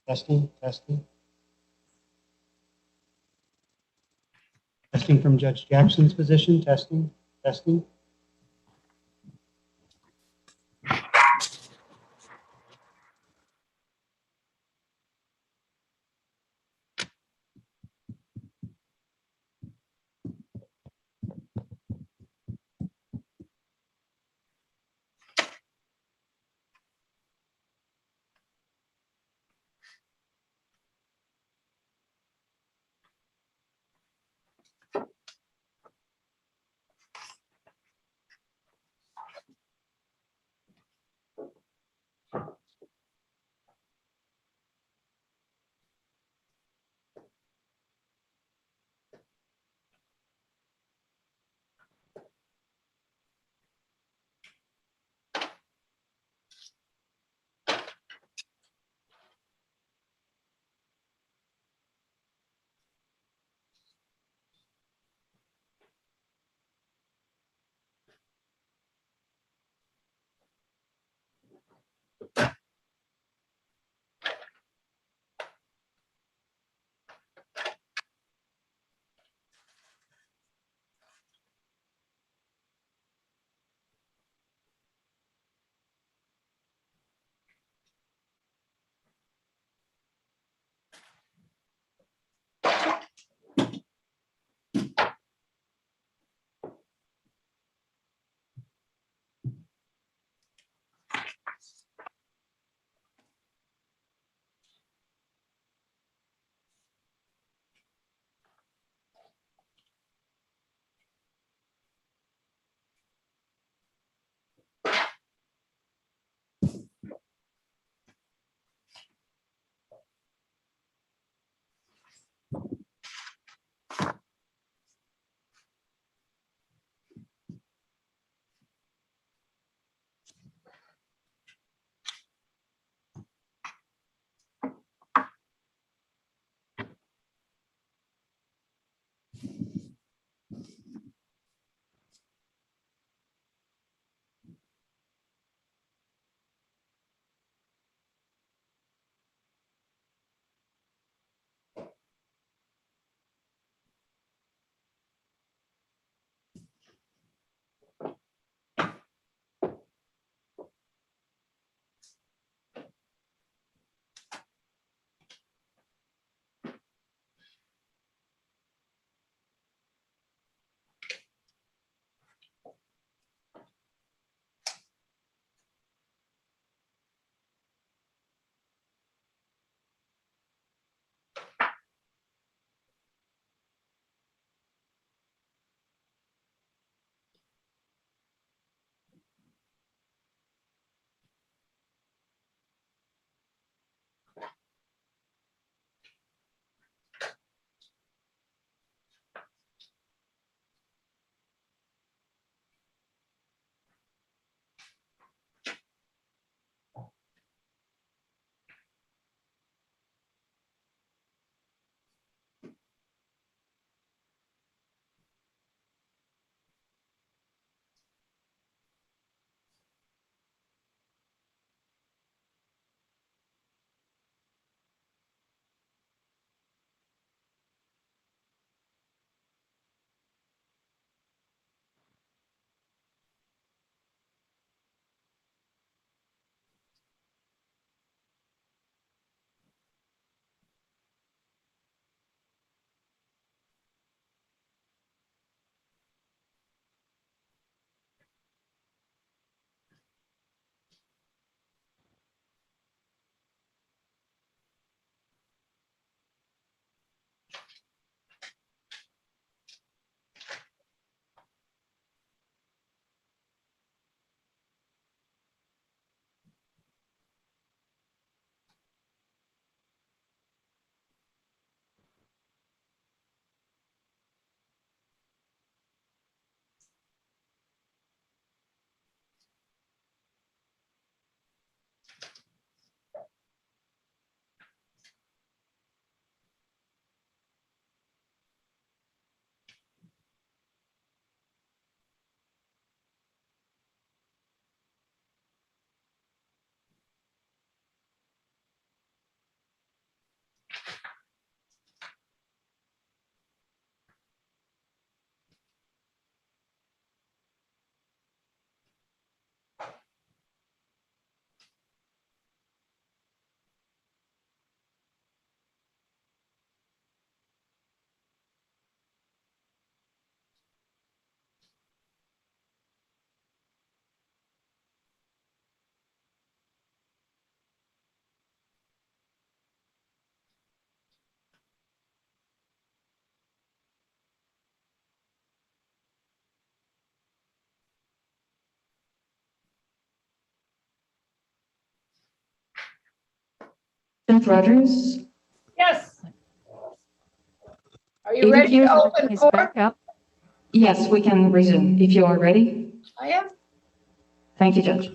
Testing, testing. Testing from Judge Jackson's position. Testing, testing. Judge Rogers? Yes. Are It you ready appears to that open it's court? back up. Yes, we can resume if you are ready. I am. Thank you, Judge.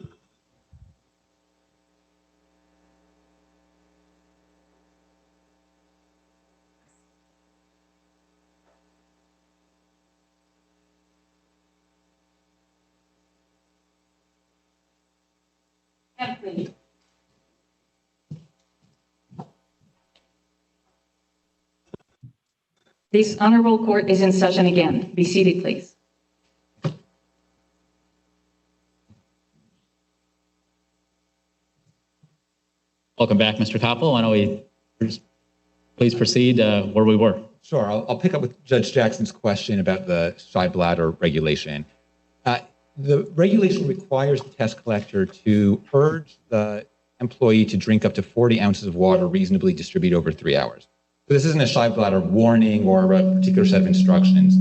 This honorable court is in session again. Be seated, please. Welcome back, Mr. Koppel. Why don't we please proceed where we were? Sure. I'll pick up with Judge Jackson's question about the shy bladder regulation. The regulation requires the test collector to urge the employee to drink up to 40 ounces of water reasonably distributed over 3 hours. So this isn't a shy bladder warning or a particular set of instructions.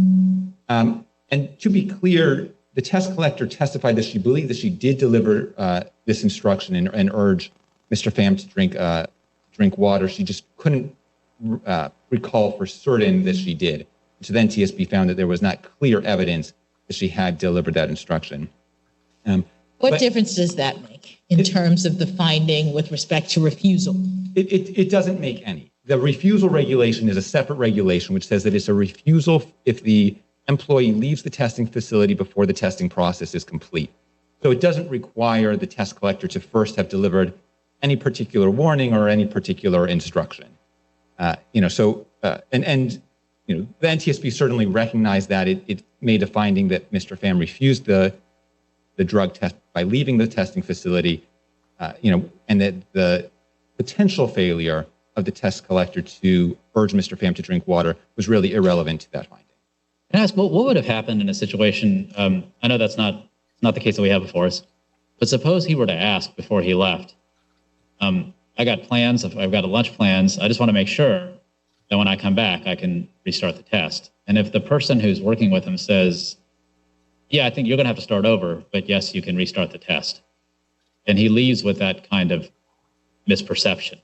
And to be clear, the test collector testified that she believed that she did deliver this instruction and urge Mr. Pham to drink water. She just couldn't recall for certain that she did. So then NTSB found that there was not clear evidence that she had delivered that instruction. What difference does that make in terms of the finding with respect to refusal? It doesn't make any. The refusal regulation is a separate regulation which says that it's a refusal if the employee leaves the testing facility before the testing process is complete. So it doesn't require the test collector to first have delivered any particular warning or any particular instruction. The NTSB certainly recognized that. It made a finding that Mr. Pham refused the drug test by leaving the testing facility, and that the potential failure of the test collector to urge Mr. Pham to drink water was really irrelevant to that finding. Can I ask, what would have happened in a situation, I know that's not the case that we have before us, but suppose he were to ask before he left, I got plans, I've got lunch plans, I just want to make sure that when I come back, I can restart the test. And if the person who's working with him says, yeah, I think you're going to have to start over, but yes, you can restart the test. And he leaves with that kind of misperception.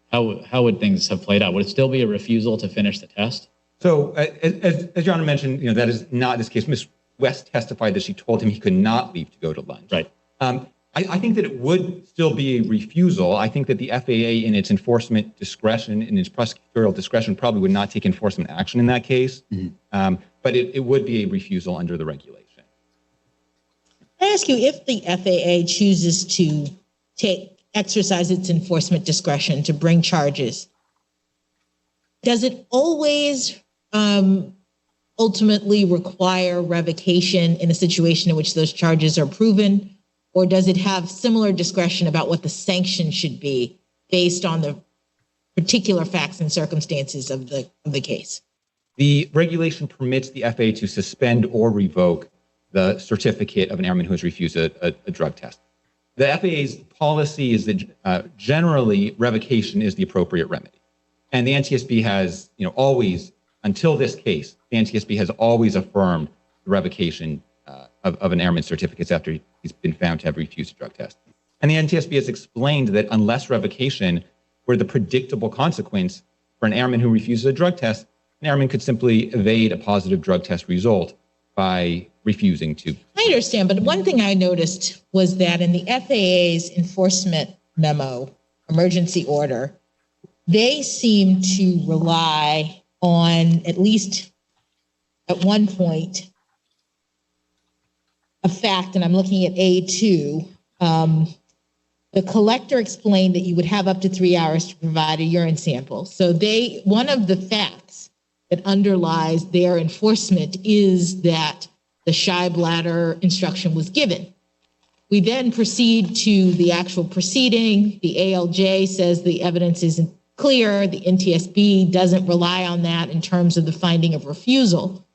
How would things have played out? Would it still be a refusal to finish the test? So as Your Honor mentioned, that is not this case. Ms. West testified that she told him he could not leave to go to lunch. Right. I think that it would still be a refusal. I think that the FAA in its enforcement discretion, in its prosecutorial discretion, probably would not take enforcement action in that case. Mm-hmm. But it would be a refusal under the regulation. I ask you, if the FAA chooses to exercise its enforcement discretion to bring charges, does it always ultimately require revocation in a situation in which those charges are proven? Or does it have similar discretion about what the sanction should be based on the particular facts and circumstances of the case? The regulation permits the FAA to suspend or revoke the certificate of an airman who has refused a drug test. The FAA's policy is that generally revocation is the appropriate remedy. And the NTSB has, always, until this case, the NTSB has always affirmed the revocation of an airman's certificates after he's been found to have refused a drug test. And the NTSB has explained that unless revocation were the predictable consequence for an airman who refuses a drug test, an airman could simply evade a positive drug test result by refusing to. I understand, but one thing I noticed was that in the FAA's enforcement memo, emergency order, they seem to rely on, at least at one point, a fact, and I'm looking at A2, the collector explained that you would have up to 3 hours to provide a urine sample. So one of the facts that underlies their enforcement is that the shy bladder instruction was given. We then proceed to the actual proceeding. The ALJ says the evidence isn't clear. The NTSB doesn't rely on that in terms of the finding of refusal.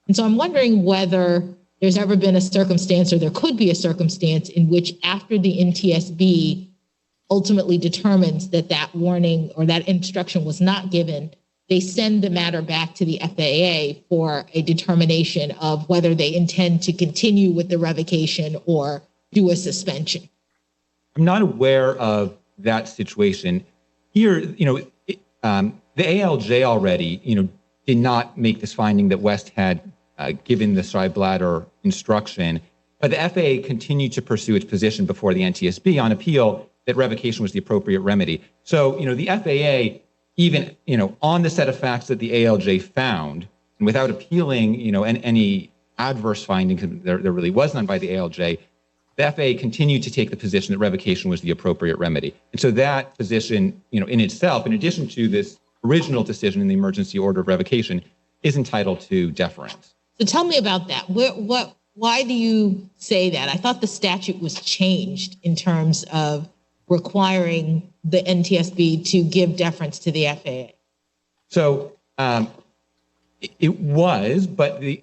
And so I'm wondering whether there's ever been a circumstance, or there could be a circumstance, in which after the NTSB ultimately determines that that warning or that instruction was not given, they send the matter back to the FAA for a determination of whether they intend to continue with the revocation or do a suspension. I'm not aware of that situation. Here, the ALJ already, did not make this finding that West had given the shy bladder instruction, but the FAA continued to pursue its position before the NTSB on appeal that revocation was the appropriate remedy. So, the FAA, even, on the set of facts that the ALJ found, and without appealing, any adverse findings, there really was none by the ALJ, the FAA continued to take the position that revocation was the appropriate remedy. And so that position, in itself, in addition to this original decision in the emergency order of revocation, is entitled to deference. So tell me about that. Why do you say that? I thought the statute was changed in terms of requiring the NTSB to give deference to the FAA. So it was, but the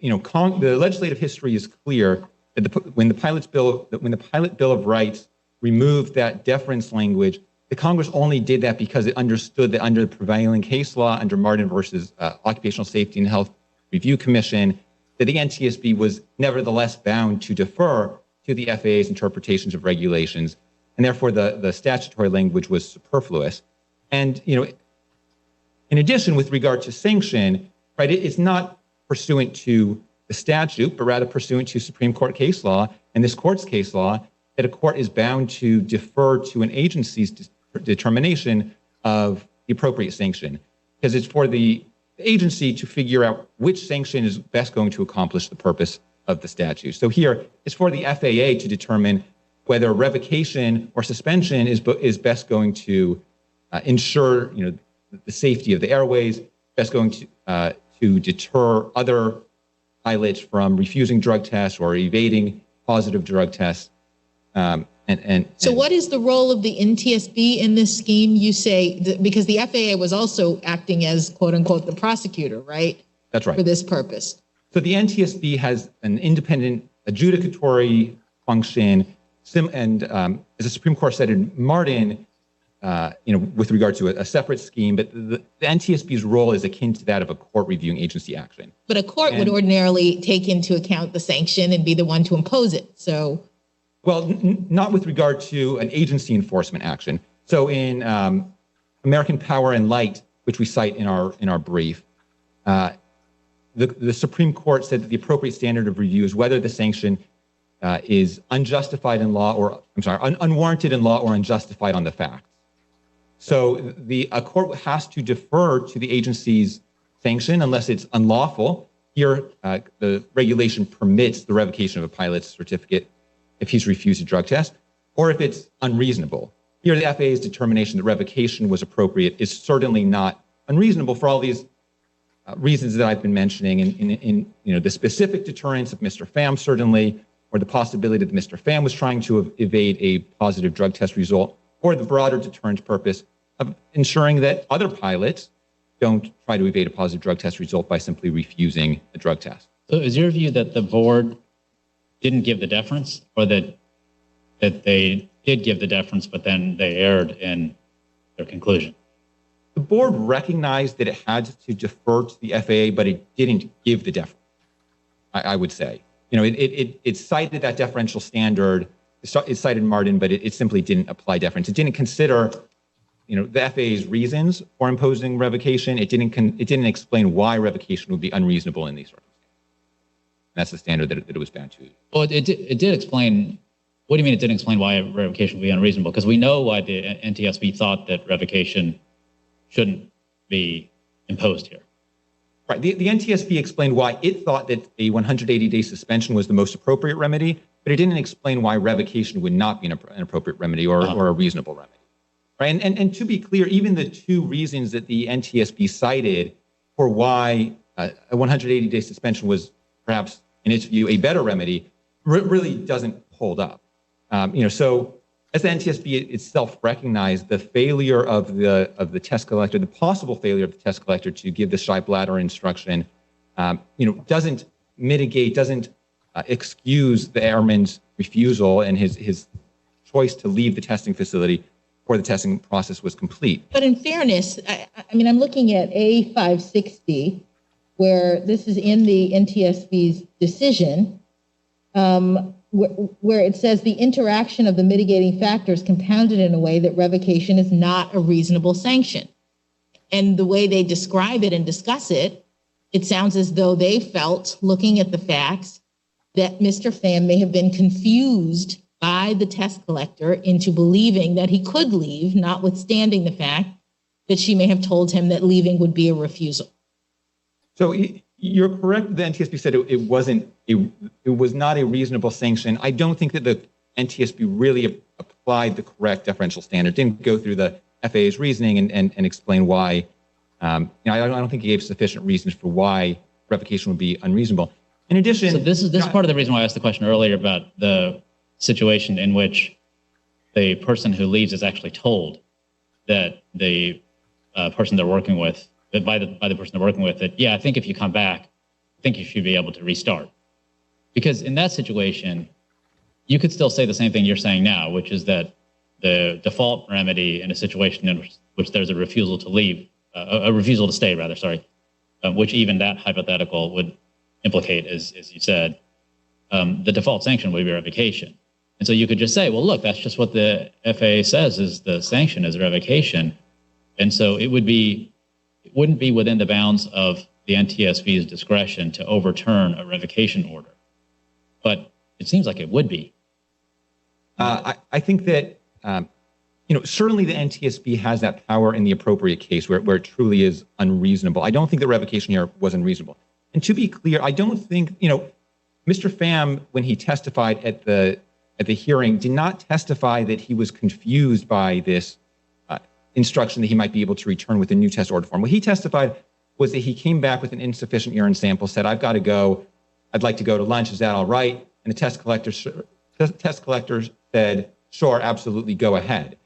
legislative history is clear that when the Pilot Bill of Rights removed that deference language, the Congress only did that because it understood that under the prevailing case law, under Martin versus Occupational Safety and Health Review Commission, that the NTSB was nevertheless bound to defer to the FAA's interpretations of regulations, and therefore the statutory language was superfluous. And in addition, with regard to sanction, right, it's not pursuant to the statute, but rather pursuant to Supreme Court case law and this court's case law, that a court is bound to defer to an agency's determination of the appropriate sanction, because it's for the agency to figure out which sanction is best going to accomplish the purpose of the statute. So here, it's for the FAA to determine whether revocation or suspension is best going to ensure the safety of the airways, best going to deter other pilots from refusing drug tests or evading positive drug tests. So what is the role of the NTSB in this scheme? You say, because the FAA was also acting as, quote unquote, the prosecutor, right? That's right. For this purpose. So the NTSB has an independent adjudicatory function, and as the Supreme Court said in Martin, with regard to a separate scheme, but the NTSB's role is akin to that of a court reviewing agency action. But a court would ordinarily take into account the sanction and be the one to impose it. So, well, not with regard to an agency enforcement action. So in American Power and Light, which we cite in our brief, the Supreme Court said that the appropriate standard of review is whether the sanction is unjustified in law, or unwarranted in law or unjustified on the facts. So a court has to defer to the agency's sanction unless it's unlawful. Here, the regulation permits the revocation of a pilot's certificate if he's refused a drug test, or if it's unreasonable. Here, the FAA's determination that revocation was appropriate is certainly not unreasonable for all these reasons that I've been mentioning. In the specific deterrence of Mr. Pham, certainly, or the possibility that Mr. Pham was trying to evade a positive drug test result, or the broader deterrence purpose of ensuring that other pilots don't try to evade a positive drug test result by simply refusing a drug test. So is your view that the board didn't give the deference, or that they did give the deference, but then they erred in their conclusion? The board recognized that it had to defer to the FAA, but it didn't give the deference, I would say. It cited that deferential standard. It cited Martin, but it simply didn't apply deference. It didn't consider, the FAA's reasons for imposing revocation. It didn't explain why revocation would be unreasonable in these circumstances. And that's the standard that it was bound to. Well, it did explain. What do you mean it didn't explain why revocation would be unreasonable? Because we know why the NTSB thought that revocation shouldn't be imposed here. Right. The NTSB explained why it thought that a 180-day suspension was the most appropriate remedy, but it didn't explain why revocation would not be an appropriate remedy or a reasonable remedy. Right. And to be clear, even the two reasons that the NTSB cited for why a 180-day suspension was perhaps, in its view, a better remedy, really doesn't hold up. So as the NTSB itself recognized, the failure of the test collector, the possible failure of the test collector to give the shy bladder instruction, doesn't mitigate, doesn't excuse the airman's refusal and his choice to leave the testing facility before the testing process was complete. But in fairness, I'm looking at A560, where this is in the NTSB's decision, where it says the interaction of the mitigating factors compounded in a way that revocation is not a reasonable sanction. And the way they describe it and discuss it, it sounds as though they felt, looking at the facts, that Mr. Pham may have been confused by the test collector into believing that he could leave, notwithstanding the fact that she may have told him that leaving would be a refusal. So you're correct. The NTSB said it was not a reasonable sanction. I don't think that the NTSB really applied the correct deferential standard. Didn't go through the FAA's reasoning and explain why. I don't think it gave sufficient reasons for why revocation would be unreasonable. In addition, so this is part of the reason why I asked the question earlier about the situation in which the person who leaves is actually told that the person they're working with, that by the person they're working with, that, yeah, I think if you come back, I think you should be able to restart. Because in that situation, you could still say the same thing you're saying now, which is that the default remedy in a situation in which there's a refusal to leave, a refusal to stay, rather, sorry, which even that hypothetical would implicate, as you said, the default sanction would be revocation. And so you could just say, well, look, that's just what the FAA says is the sanction is revocation. And so it wouldn't be within the bounds of the NTSB's discretion to overturn a revocation order. But it seems like it would be. I think that, certainly the NTSB has that power in the appropriate case where it truly is unreasonable. I don't think the revocation here was unreasonable. And to be clear, I don't think, Mr. Pham, when he testified at the hearing, did not testify that he was confused by this instruction that he might be able to return with a new test order form. What he testified was that he came back with an insufficient urine sample, said, I've got to go. I'd like to go to lunch. Is that all right? And the test collector said, sure, absolutely, go ahead.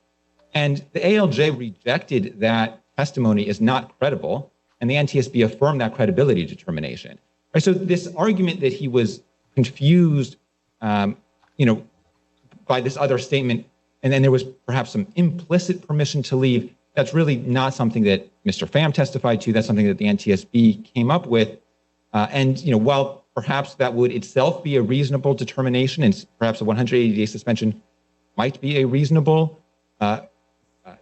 And the ALJ rejected that testimony as not credible, and the NTSB affirmed that credibility determination. Right, so this argument that he was confused, by this other statement, and then there was perhaps some implicit permission to leave, that's really not something that Mr. Pham testified to. That's something that the NTSB came up with. And while perhaps that would itself be a reasonable determination, and perhaps a 180-day suspension might be a reasonable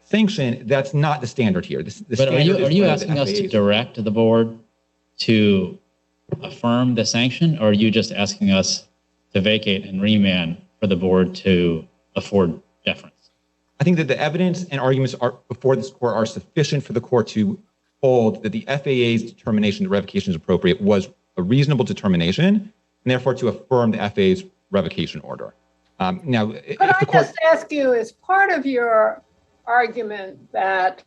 sanction, that's not the standard here. But are you asking us to direct the board to affirm the sanction, or are you just asking us to vacate and remand for the board to afford deference? I think that the evidence and arguments before this court are sufficient for the court to hold that the FAA's determination that revocation is appropriate was a reasonable determination, and therefore to affirm the FAA's revocation order. Now, could I just ask you, as part of your argument that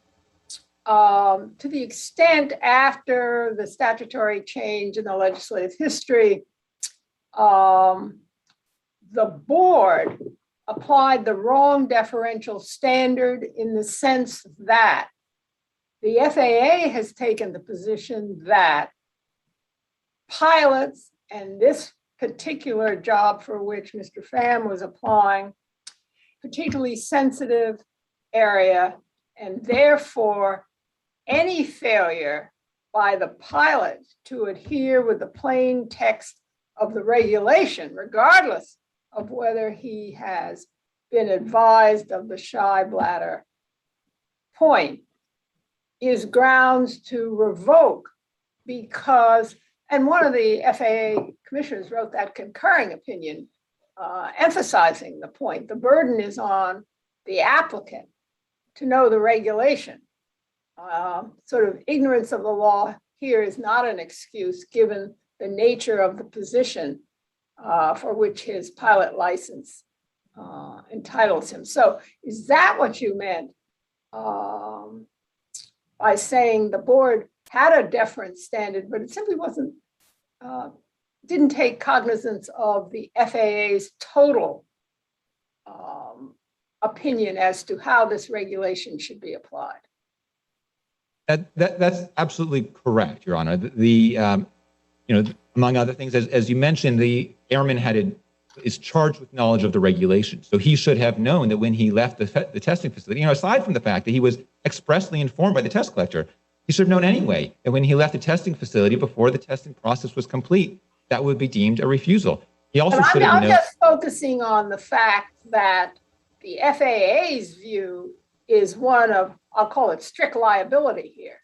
to the extent after the statutory change in the legislative history, the board applied the wrong deferential standard in the sense that the FAA has taken the position that pilots, and this particular job for which Mr. Pham was applying, particularly sensitive area, and therefore any failure by the pilot to adhere with the plain text of the regulation, regardless of whether he has been advised of the shy bladder point, is grounds to revoke because, and one of the FAA commissioners wrote that concurring opinion, emphasizing the point, the burden is on the applicant to know the regulation. Sort of ignorance of the law here is not an excuse given the nature of the position for which his pilot license entitles him. So is that what you meant by saying the board had a deference standard, but it simply wasn't, didn't take cognizance of the FAA's total opinion as to how this regulation should be applied? That's absolutely correct, Your Honor. Among other things, as you mentioned, the airman is charged with knowledge of the regulation. So he should have known that when he left the testing facility, aside from the fact that he was expressly informed by the test collector, he should have known anyway that when he left the testing facility before the testing process was complete, that would be deemed a refusal. He also But should have I'm known. just focusing on the fact that the FAA's view is one of, I'll call it strict liability here.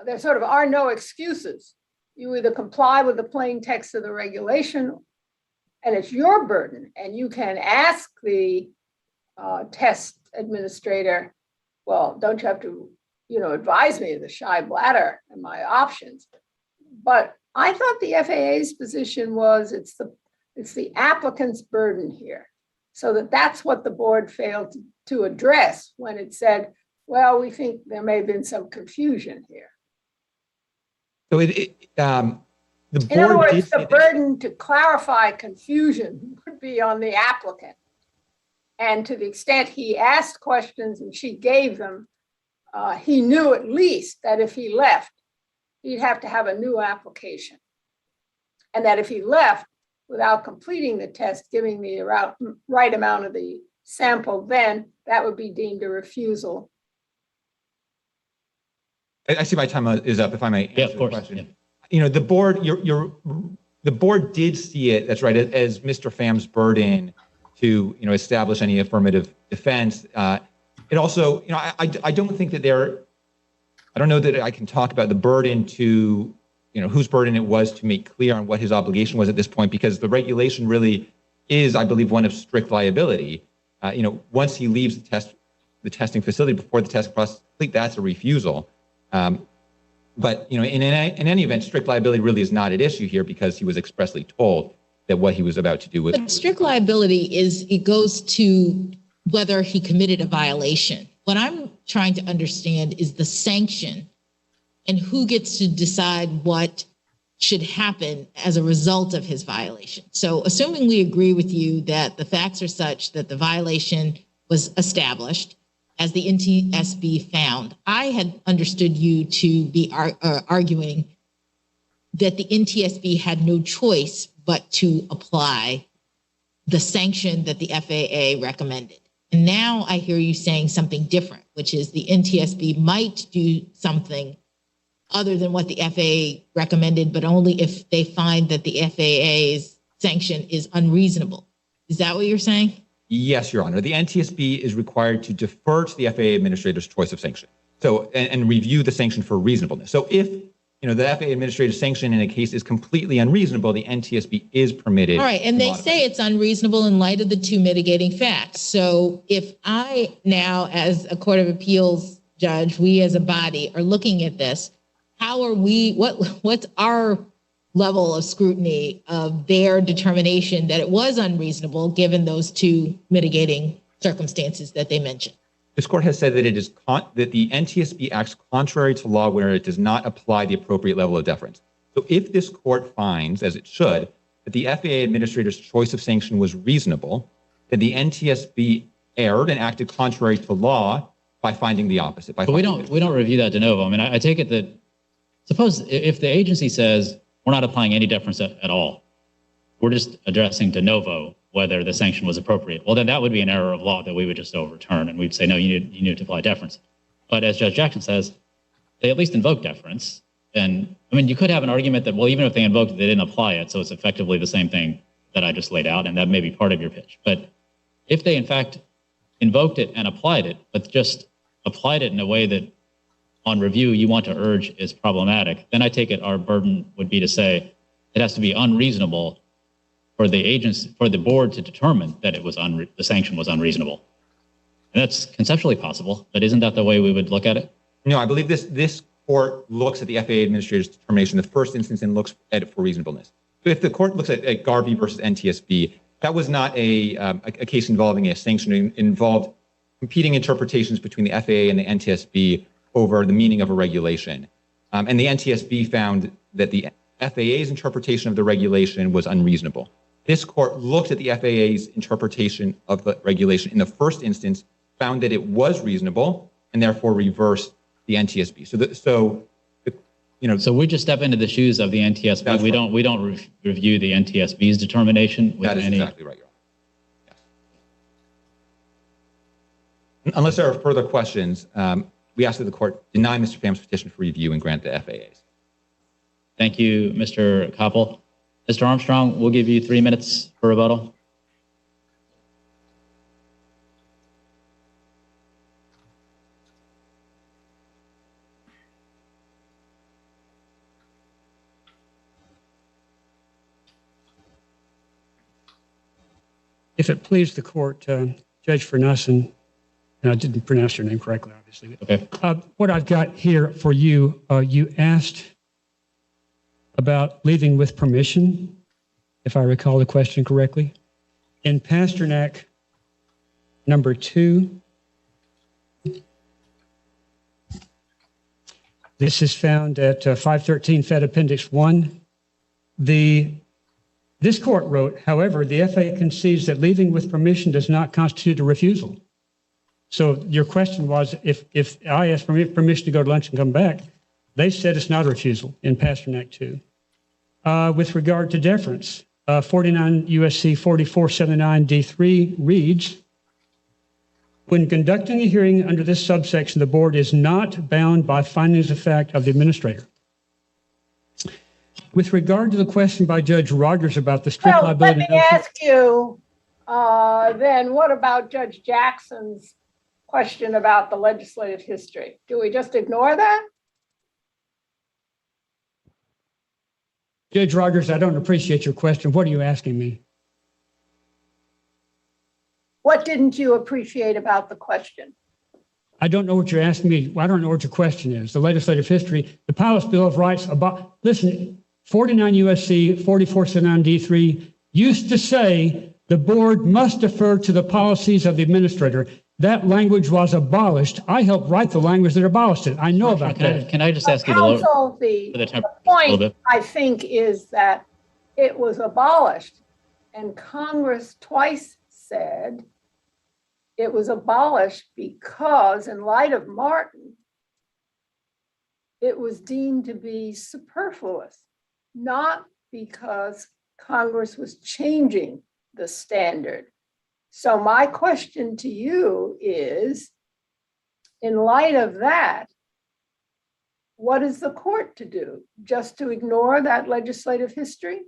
There sort of are no excuses. You either comply with the plain text of the regulation, and it's your burden, and you can ask the test administrator, well, don't you have to, advise me of the shy bladder and my options? But I thought the FAA's position was it's the applicant's burden here. So that's what the board failed to address when it said, well, we think there may have been some confusion here. So the In other board words, did the burden to clarify confusion would be on the applicant. And to the extent he asked questions and she gave them, he knew at least that if he left, he'd have to have a new application. And that if he left without completing the test, giving the right amount of the sample, then that would be deemed a refusal. I see my time is up, if I may answer the question. Yeah. The board, the board did see it, that's right, as Mr. Pham's burden to, establish any affirmative defense. It also, I don't think that I don't know that I can talk about the burden to, whose burden it was to make clear on what his obligation was at this point, because the regulation really is, I believe, one of strict liability. Once he leaves the testing facility before the test process is complete, that's a refusal. But in any event, strict liability really is not at issue here because he was expressly told that what he was about to do was. But strict liability it goes to whether he committed a violation. What I'm trying to understand is the sanction and who gets to decide what should happen as a result of his violation. So assuming we agree with you that the facts are such that the violation was established, as the NTSB found, I had understood you to be arguing that the NTSB had no choice but to apply the sanction that the FAA recommended. And now I hear you saying something different, which is the NTSB might do something other than what the FAA recommended, but only if they find that the FAA's sanction is unreasonable. Is that what you're saying? Yes, Your Honor. The NTSB is required to defer to the FAA administrator's choice of sanction. So, and review the sanction for reasonableness. So if, the FAA administrator's sanction in a case is completely unreasonable, the NTSB is permitted. All right. And they say it's unreasonable in light of the two mitigating facts. So if I now, as a Court of Appeals judge, we as a body are looking at this, how are we, what's our level of scrutiny of their determination that it was unreasonable given those two mitigating circumstances that they mentioned? This court has said that that the NTSB acts contrary to law where it does not apply the appropriate level of deference. So if this court finds, as it should, that the FAA administrator's choice of sanction was reasonable, then the NTSB erred and acted contrary to law by finding the opposite. But we don't review that de novo. I mean, I take it that suppose if the agency says we're not applying any deference at all, we're just addressing de novo whether the sanction was appropriate. Well, then that would be an error of law that we would just overturn, and we'd say, no, you need to apply deference. But as Judge Jackson says, they at least invoke deference. And I mean, you could have an argument that, well, even if they invoked it, they didn't apply it, so it's effectively the same thing that I just laid out, and that may be part of your pitch. But if they, in fact, invoked it and applied it, but just applied it in a way that on review you want to urge is problematic, then I take it our burden would be to say it has to be unreasonable for the agency, for the board to determine that it was the sanction was unreasonable. And that's conceptually possible, but isn't that the way we would look at it? No, I believe this court looks at the FAA administrator's determination in the first instance and looks at it for reasonableness. So if the court looks at Garvey versus NTSB, that was not a case involving a sanction. It involved competing interpretations between the FAA and the NTSB over the meaning of a regulation. And the NTSB found that the FAA's interpretation of the regulation was unreasonable. This court looked at the FAA's interpretation of the regulation in the first instance, found that it was reasonable, and therefore reversed the NTSB. So we just step into the shoes of the NTSB. We don't review the NTSB's determination. That is exactly right, Your Honor. Yes. Unless there are further questions, we ask that the court deny Mr. Pham's petition for review and grant the FAA's. Thank you, Mr. Koppel. Mr. Armstrong, we'll give you 3 minutes for rebuttal. If it please the court, Judge Srinivasan, and I didn't pronounce your name correctly, obviously. Okay. What I've got here for you, you asked about leaving with permission, if I recall the question correctly. In Pasternak number 2, this is found at 513 Fed Appendix 1. This court wrote, however, the FAA concedes that leaving with permission does not constitute a refusal. So your question was, if I asked permission to go to lunch and come back, they said it's not a refusal in Pasternak 2. With regard to deference, 49 USC 4479 D3 reads, when conducting a hearing under this subsection, the board is not bound by findings of fact of the administrator. With regard to the question by Judge Rogers about the strict Well, let liability. me ask you, then what about Judge Jackson's question about the legislative history? Do we just ignore that? Judge Rogers, I don't appreciate your question. What are you asking me? What didn't you appreciate about the question? I don't know what you're asking me. I don't know what your question is. The legislative history, the Pilot's Bill of Rights about, listen, 49 USC 4479 D3 used to say the board must defer to the policies of the administrator. That language was abolished. I helped write the language that abolished it. I know about that. Can I just ask you to Counsel, for the the point, I think, is that it was abolished, and Congress twice said it was abolished because, in light of Martin, it was deemed to be superfluous, not because Congress was changing the standard. So my question to you is, in light of that, what is the court to do? Just to ignore that legislative history?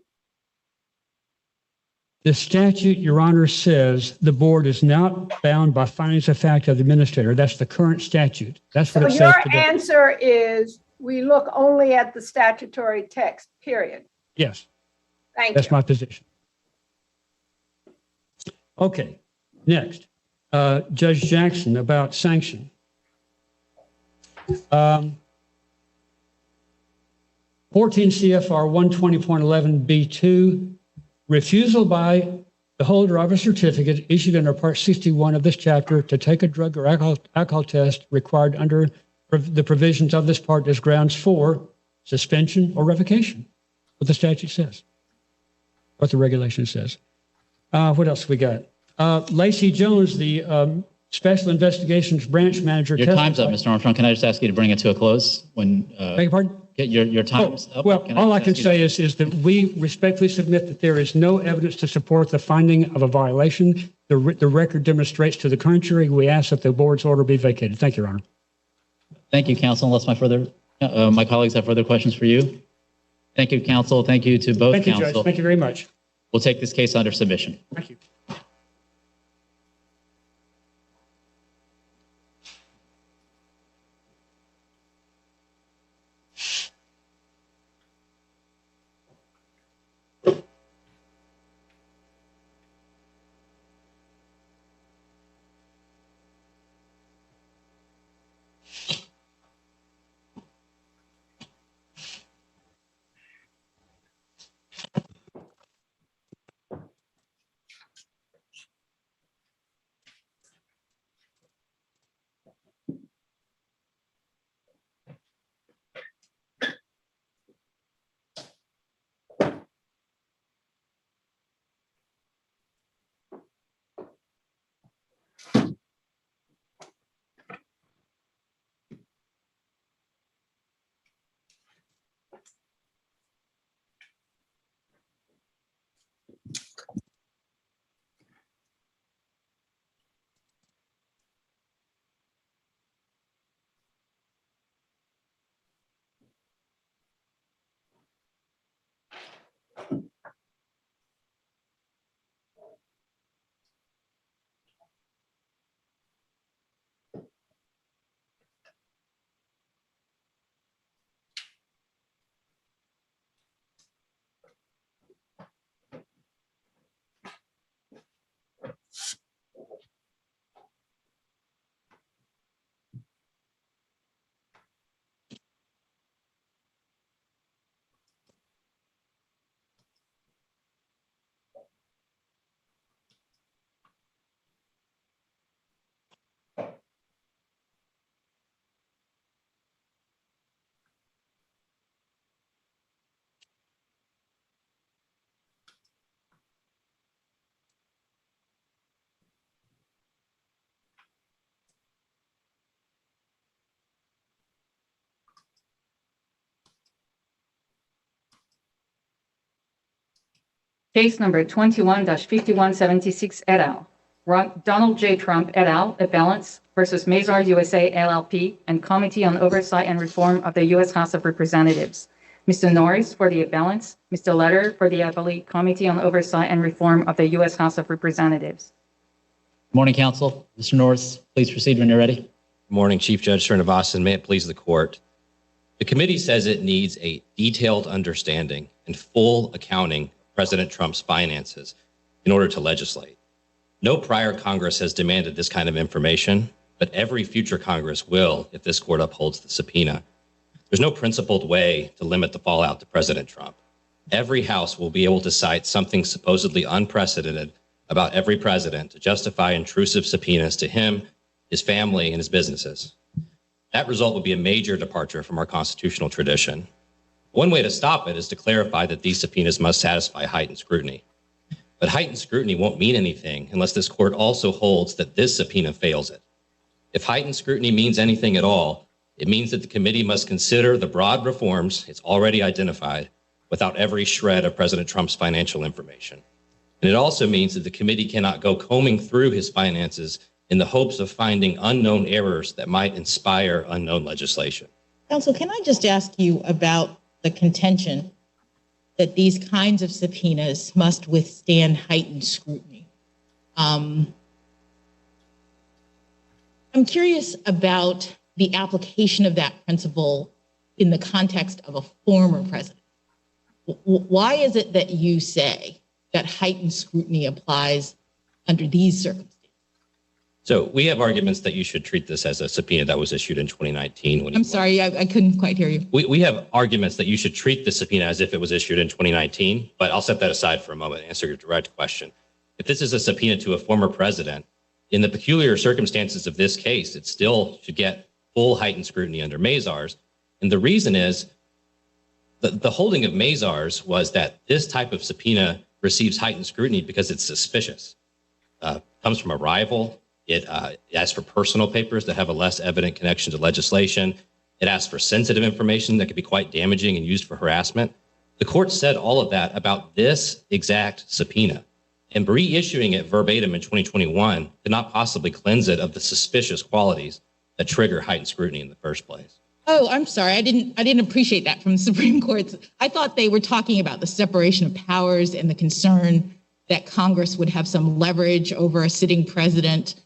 The statute, Your Honor, says the board is not bound by findings of fact of the administrator. That's the current statute. That's what So it says your today. answer is we look only at the statutory text, period. Yes, Thank that's you. my position. Okay, next, Judge Jackson about sanction. 14 CFR 120.11 B2, refusal by the holder of a certificate issued under Part 61 of this chapter to take a drug or alcohol test required under the provisions of this part is grounds for suspension or revocation. What the statute says, what the regulation says. What else we got? Lacey Jones, the Special Investigations Branch Manager. Your time's up, Mr. Armstrong. Can I just ask you to bring it to a close? When Beg your pardon? Get your time's up. Well, all I can say is that we respectfully submit that there is no evidence to support the finding of a violation. The record demonstrates to the contrary. We ask that the board's order be vacated. Thank you, Your Honor. Thank you, counsel. Unless my colleagues have further questions for you. Thank you, counsel. Thank you to both Thank you, counsel. Judge. Thank you very much. We'll take this case under submission. Thank you. Case number 21-5176 et al. Donald J. Trump et al. Appellants versus Mazars USA LLP and Committee on Oversight and Reform of the U.S. House of Representatives. Mr. Norris for the appellants, Mr. Letter for the appellate, Committee on Oversight and Reform of the U.S. House of Representatives. Morning, counsel. Mr. Norris, please proceed when you're ready. Good morning, Chief Judge Srinivasan. May it please the court. The committee says it needs a detailed understanding and full accounting of President Trump's finances in order to legislate. No prior Congress has demanded this kind of information, but every future Congress will if this court upholds the subpoena. There's no principled way to limit the fallout to President Trump. Every House will be able to cite something supposedly unprecedented about every president to justify intrusive subpoenas to him, his family, and his businesses. That result would be a major departure from our constitutional tradition. One way to stop it is to clarify that these subpoenas must satisfy heightened scrutiny. But heightened scrutiny won't mean anything unless this court also holds that this subpoena fails it. If heightened scrutiny means anything at all, it means that the committee must consider the broad reforms it's already identified without every shred of President Trump's financial information. And it also means that the committee cannot go combing through his finances in the hopes of finding unknown errors that might inspire unknown legislation. Counsel, can I just ask you about the contention that these kinds of subpoenas must withstand heightened scrutiny? I'm curious about the application of that principle in the context of a former president. Why is it that you say that heightened scrutiny applies under these circumstances? So we have arguments that you should treat this as a subpoena that was issued in 2019. I'm sorry, I couldn't quite hear you. We have arguments that you should treat the subpoena as if it was issued in 2019, but I'll set that aside for a moment and answer your direct question. If this is a subpoena to a former president, in the peculiar circumstances of this case, it still should get full heightened scrutiny under Mazars. And the reason is the holding of Mazars was that this type of subpoena receives heightened scrutiny because it's suspicious. Comes from a rival. It asks for personal papers that have a less evident connection to legislation. It asks for sensitive information that could be quite damaging and used for harassment. The court said all of that about this exact subpoena. And reissuing it verbatim in 2021 could not possibly cleanse it of the suspicious qualities that trigger heightened scrutiny in the first place. Oh, I'm sorry. I didn't appreciate that from the Supreme Court. I thought they were talking about the separation of powers and the concern that Congress would have some leverage over a sitting president,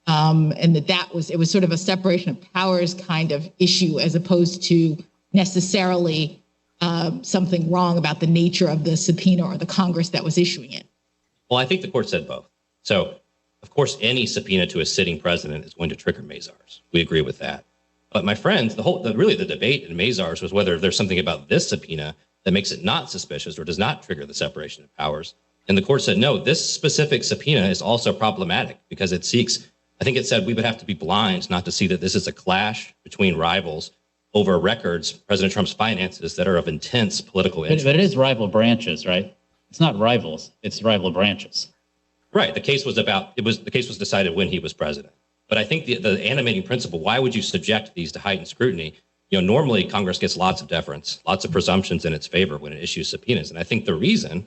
and it was sort of a separation of powers kind of issue as opposed to necessarily something wrong about the nature of the subpoena or the Congress that was issuing it. Well, I think the court said both. So, of course, any subpoena to a sitting president is going to trigger Mazars. We agree with that. But my friends, the debate in Mazars was whether there's something about this subpoena that makes it not suspicious or does not trigger the separation of powers. And the court said, no, this specific subpoena is also problematic because it seeks, I think it said we would have to be blind not to see that this is a clash between rivals over records, President Trump's finances that are of intense political interest. But it is rival branches, right? It's not rivals, it's rival branches. Right. The case was decided when he was president. But I think the animating principle, why would you subject these to heightened scrutiny? You know, normally Congress gets lots of deference, lots of presumptions in its favor when it issues subpoenas. And I think the reason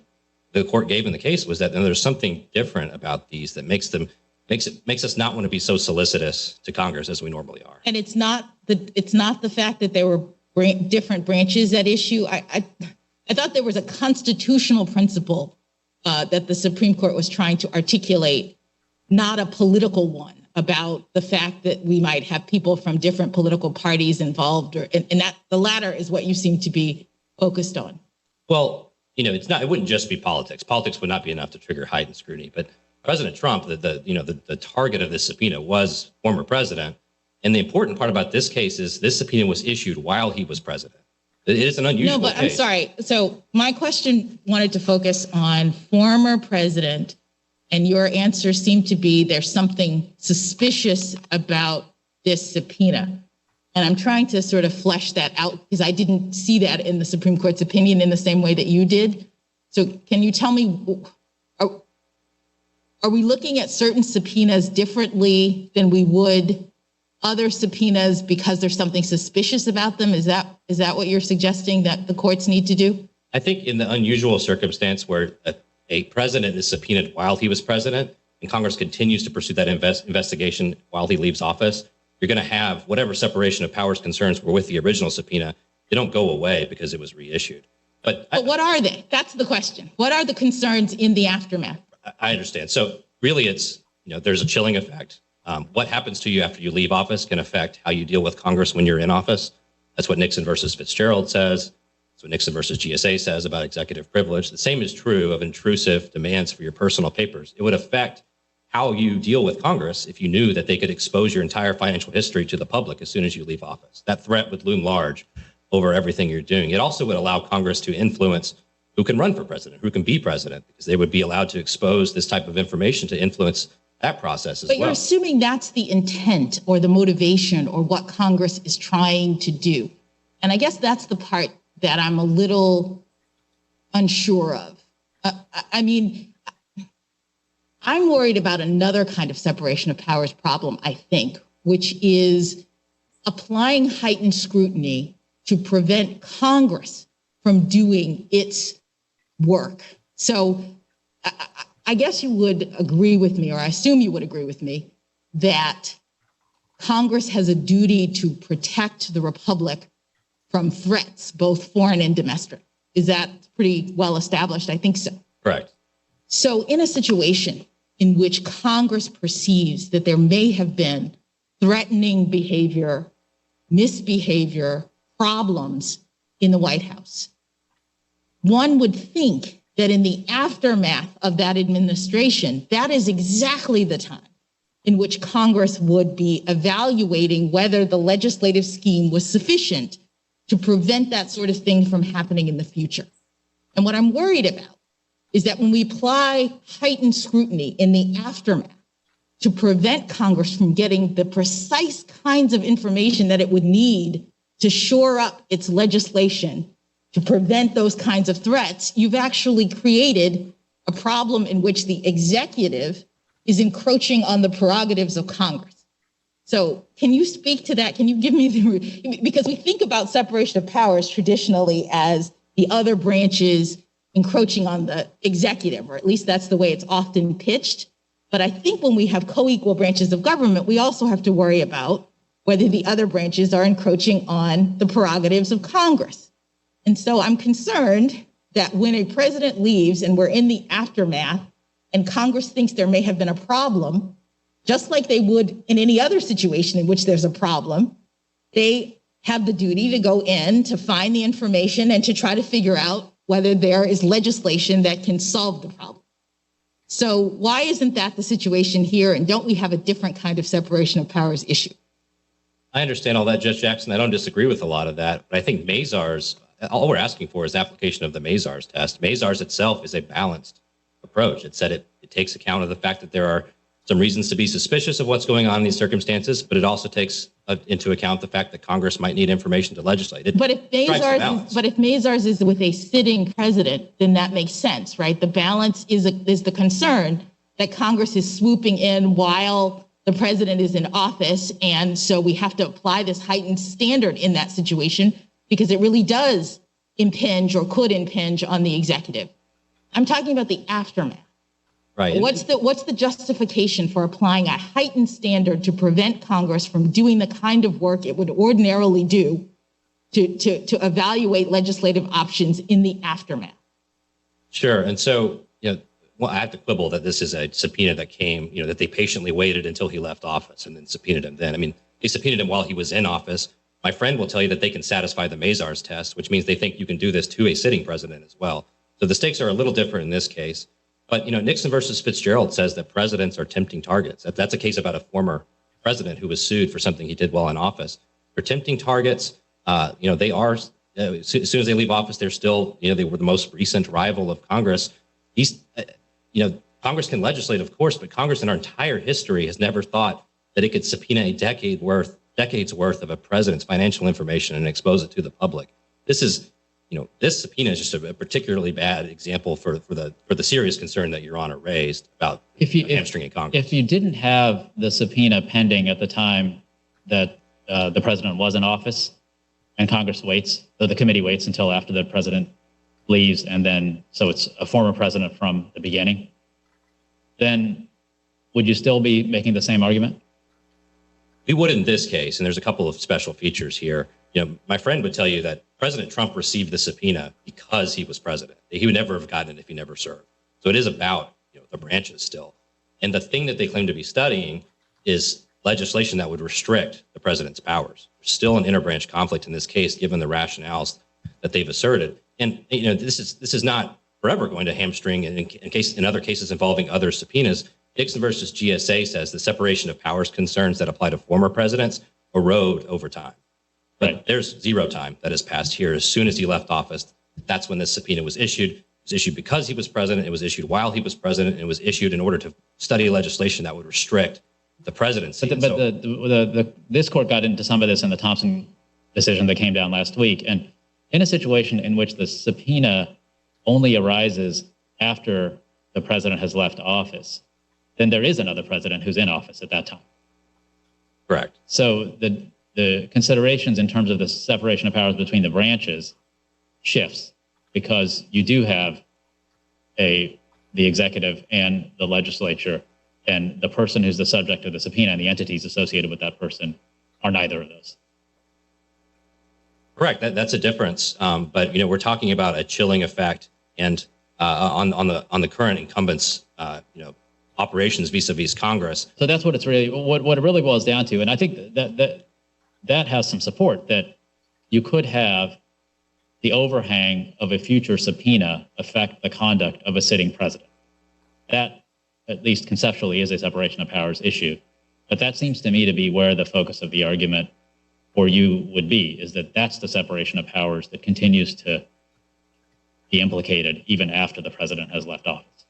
the court gave in the case was that there's something different about these that makes us not want to be so solicitous to Congress as we normally are. And it's not the fact that there were different branches at issue. I thought there was a constitutional principle that the Supreme Court was trying to articulate, not a political one, about the fact that we might have people from different political parties involved, and that the latter is what you seem to be focused on. Well, you know, it wouldn't just be politics. Politics would not be enough to trigger heightened scrutiny. But President Trump, the target of this subpoena was former president. And the important part about this case is this subpoena was issued while he was president. It is an unusual case. I'm sorry. So my question wanted to focus on former president, and your answer seemed to be there's something suspicious about this subpoena. And I'm trying to sort of flesh that out because I didn't see that in the Supreme Court's opinion in the same way that you did. So can you tell me, are we looking at certain subpoenas differently than we would other subpoenas because there's something suspicious about them? Is that what you're suggesting that the courts need to do? I think in the unusual circumstance where a president is subpoenaed while he was president, and Congress continues to pursue that investigation while he leaves office, you're going to have whatever separation of powers concerns were with the original subpoena. They don't go away because it was reissued. But what are they? That's the question. What are the concerns in the aftermath? I understand. So really it's, there's a chilling effect. What happens to you after you leave office can affect how you deal with Congress when you're in office. That's what Nixon versus Fitzgerald says. That's what Nixon versus GSA says about executive privilege. The same is true of intrusive demands for your personal papers. It would affect how you deal with Congress if you knew that they could expose your entire financial history to the public as soon as you leave office. That threat would loom large over everything you're doing. It also would allow Congress to influence who can run for president, who can be president, because they would be allowed to expose this type of information to influence that process as well. But you're assuming that's the intent or the motivation or what Congress is trying to do. And I guess that's the part that I'm a little unsure of. I'm worried about another kind of separation of powers problem, I think, which is applying heightened scrutiny to prevent Congress from doing its work. So I guess you would agree with me, or I assume you would agree with me, that Congress has a duty to protect the Republic from threats, both foreign and domestic. Is that pretty well established? I think so. Correct. So in a situation in which Congress perceives that there may have been threatening behavior, misbehavior, problems in the White House, one would think that in the aftermath of that administration, that is exactly the time in which Congress would be evaluating whether the legislative scheme was sufficient to prevent that sort of thing from happening in the future. And what I'm worried about is that when we apply heightened scrutiny in the aftermath to prevent Congress from getting the precise kinds of information that it would need to shore up its legislation to prevent those kinds of threats, you've actually created a problem in which the executive is encroaching on the prerogatives of Congress. So can you speak to that? Can you give me because we think about separation of powers traditionally as the other branches encroaching on the executive, or at least that's the way it's often pitched. But I think when we have co-equal branches of government, we also have to worry about whether the other branches are encroaching on the prerogatives of Congress. And so I'm concerned that when a president leaves and we're in the aftermath and Congress thinks there may have been a problem, just like they would in any other situation in which there's a problem, they have the duty to go in to find the information and to try to figure out whether there is legislation that can solve the problem. So why isn't that the situation here? And don't we have a different kind of separation of powers issue? I understand all that, Judge Jackson. I don't disagree with a lot of that. But I think Mazars, all we're asking for is application of the Mazars test. Mazars itself is a balanced approach. It said it takes account of the fact that there are some reasons to be suspicious of what's going on in these circumstances, but it also takes into account the fact that Congress might need information to legislate. But if Mazars is with a sitting president, then that makes sense, right? The balance is the concern that Congress is swooping in while the president is in office, and so we have to apply this heightened standard in that situation because it really does impinge or could impinge on the executive. I'm talking about the aftermath. Right. What's the justification for applying a heightened standard to prevent Congress from doing the kind of work it would ordinarily do to evaluate legislative options in the aftermath? Sure. And so, I have to quibble that this is a subpoena that came, that they patiently waited until he left office and then subpoenaed him then. I mean, they subpoenaed him while he was in office. My friend will tell you that they can satisfy the Mazars test, which means they think you can do this to a sitting president as well. So the stakes are a little different in this case. But, Nixon versus Fitzgerald says that presidents are tempting targets. That's a case about a former president who was sued for something he did while in office. They're tempting targets. They are, as soon as they leave office, they're still, they were the most recent rival of Congress. Congress can legislate, of course, but Congress in our entire history has never thought that it could subpoena a decades worth of a president's financial information and expose it to the public. This subpoena is just a particularly bad example for the serious concern that Your Honor raised about hamstringing Congress. If you didn't have the subpoena pending at the time that the president was in office, and Congress waits, or the committee waits until after the president leaves, and then, so it's a former president from the beginning, then would you still be making the same argument? We would in this case, and there's a couple of special features here. You know, my friend would tell you that President Trump received the subpoena because he was president. He would never have gotten it if he never served. So it is about, you know, the branches still. And the thing that they claim to be studying is legislation that would restrict the president's powers. There's still an interbranch conflict in this case, given the rationales that they've asserted. And, you know, this is not forever going to hamstring in other cases involving other subpoenas. Nixon versus GSA says the separation of powers concerns that apply to former presidents erode over time. But Right. there's zero time that has passed here. As soon as he left office, that's when this subpoena was issued. It was issued because he was president. It was issued while he was president. And it was issued in order to study legislation that would restrict the presidency. But this court got into some of this in the Thompson decision that came down last week. And in a situation in which the subpoena only arises after the president has left office, then there is another president who's in office at that time. Correct. So the considerations in terms of the separation of powers between the branches shifts, because you do have the executive and the legislature, and the person who's the subject of the subpoena and the entities associated with that person are neither of those. Correct. That's a difference. But, you know, we're talking about a chilling effect and on the current incumbents, you know, operations vis-a-vis Congress. So that's what it's really, what it really boils down to. And I think that has some support, that you could have the overhang of a future subpoena affect the conduct of a sitting president. That, at least conceptually, is a separation of powers issue. But that seems to me to be where the focus of the argument for you would be, is that that's the separation of powers that continues to be implicated even after the president has left office.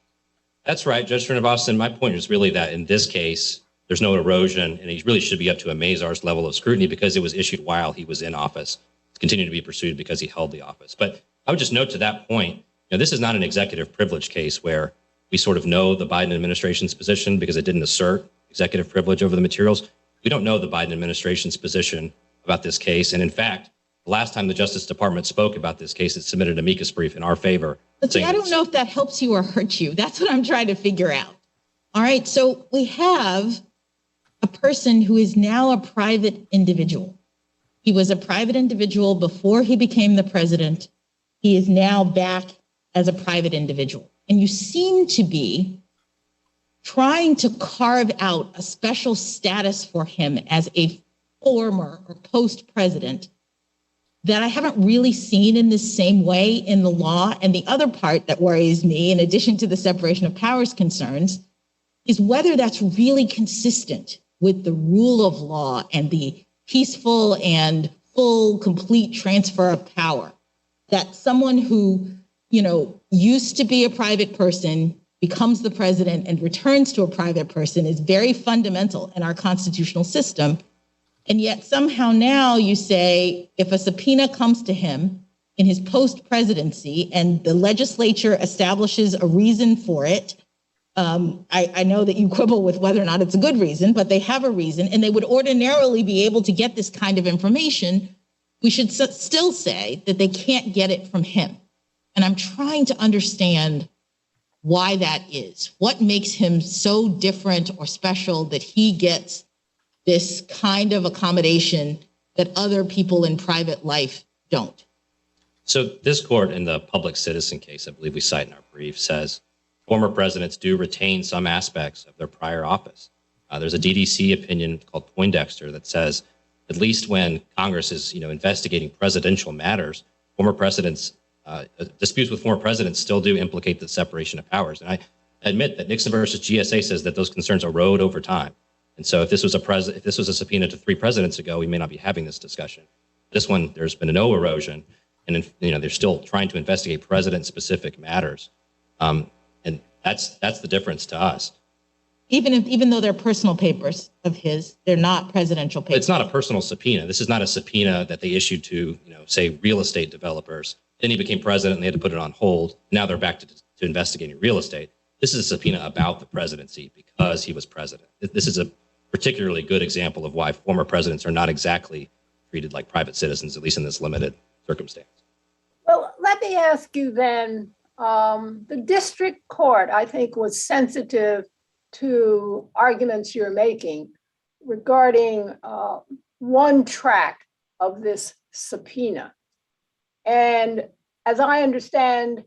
That's right, Judge Srinivasan. My point is really that in this case, there's no erosion, and he really should be up to a Mazars level of scrutiny because it was issued while he was in office. It's continued to be pursued because he held the office. But I would just note to that point, you know, this is not an executive privilege case where we sort of know the Biden administration's position because it didn't assert executive privilege over the materials. We don't know the Biden administration's position about this case. And in fact, the last time the Justice Department spoke about this case, it submitted an amicus brief in our favor. But see, I don't know if that helps you or hurts you. That's what I'm trying to figure out. All right, so we have a person who is now a private individual. He was a private individual before he became the president. He is now back as a private individual. And you seem to be trying to carve out a special status for him as a former or post-president that I haven't really seen in this same way in the law. And the other part that worries me, in addition to the separation of powers concerns, is whether that's really consistent with the rule of law and the peaceful and full, complete transfer of power. That someone who, you know, used to be a private person becomes the president and returns to a private person is very fundamental in our constitutional system. And yet somehow now you say, if a subpoena comes to him in his post-presidency and the legislature establishes a reason for it, I know that you quibble with whether or not it's a good reason, but they have a reason, and they would ordinarily be able to get this kind of information. We should still say that they can't get it from him. And I'm trying to understand why that is. What makes him so different or special that he gets this kind of accommodation that other people in private life don't? So this court in the public citizen case, I believe we cite in our brief, says former presidents do retain some aspects of their prior office. There's a DDC opinion called Poindexter that says, at least when Congress is, you know, investigating presidential matters, former presidents, disputes with former presidents still do implicate the separation of powers. And I admit that Nixon versus GSA says that those concerns erode over time. And so if this was a subpoena to 3 presidents ago, we may not be having this discussion. This one, there's been no erosion, and you know they're still trying to investigate president-specific matters, and that's the difference to us. Even though they're personal papers of his, they're not presidential papers. It's not a personal subpoena. This is not a subpoena that they issued to, you know, say real estate developers. Then he became president, and they had to put it on hold. Now they're back to investigating real estate. This is a subpoena about the presidency because he was president. This is a particularly good example of why former presidents are not exactly treated like private citizens, at least in this limited circumstance. Well, let's let me ask you then, the district court, I think, was sensitive to arguments you're making regarding one track of this subpoena. And as I understand,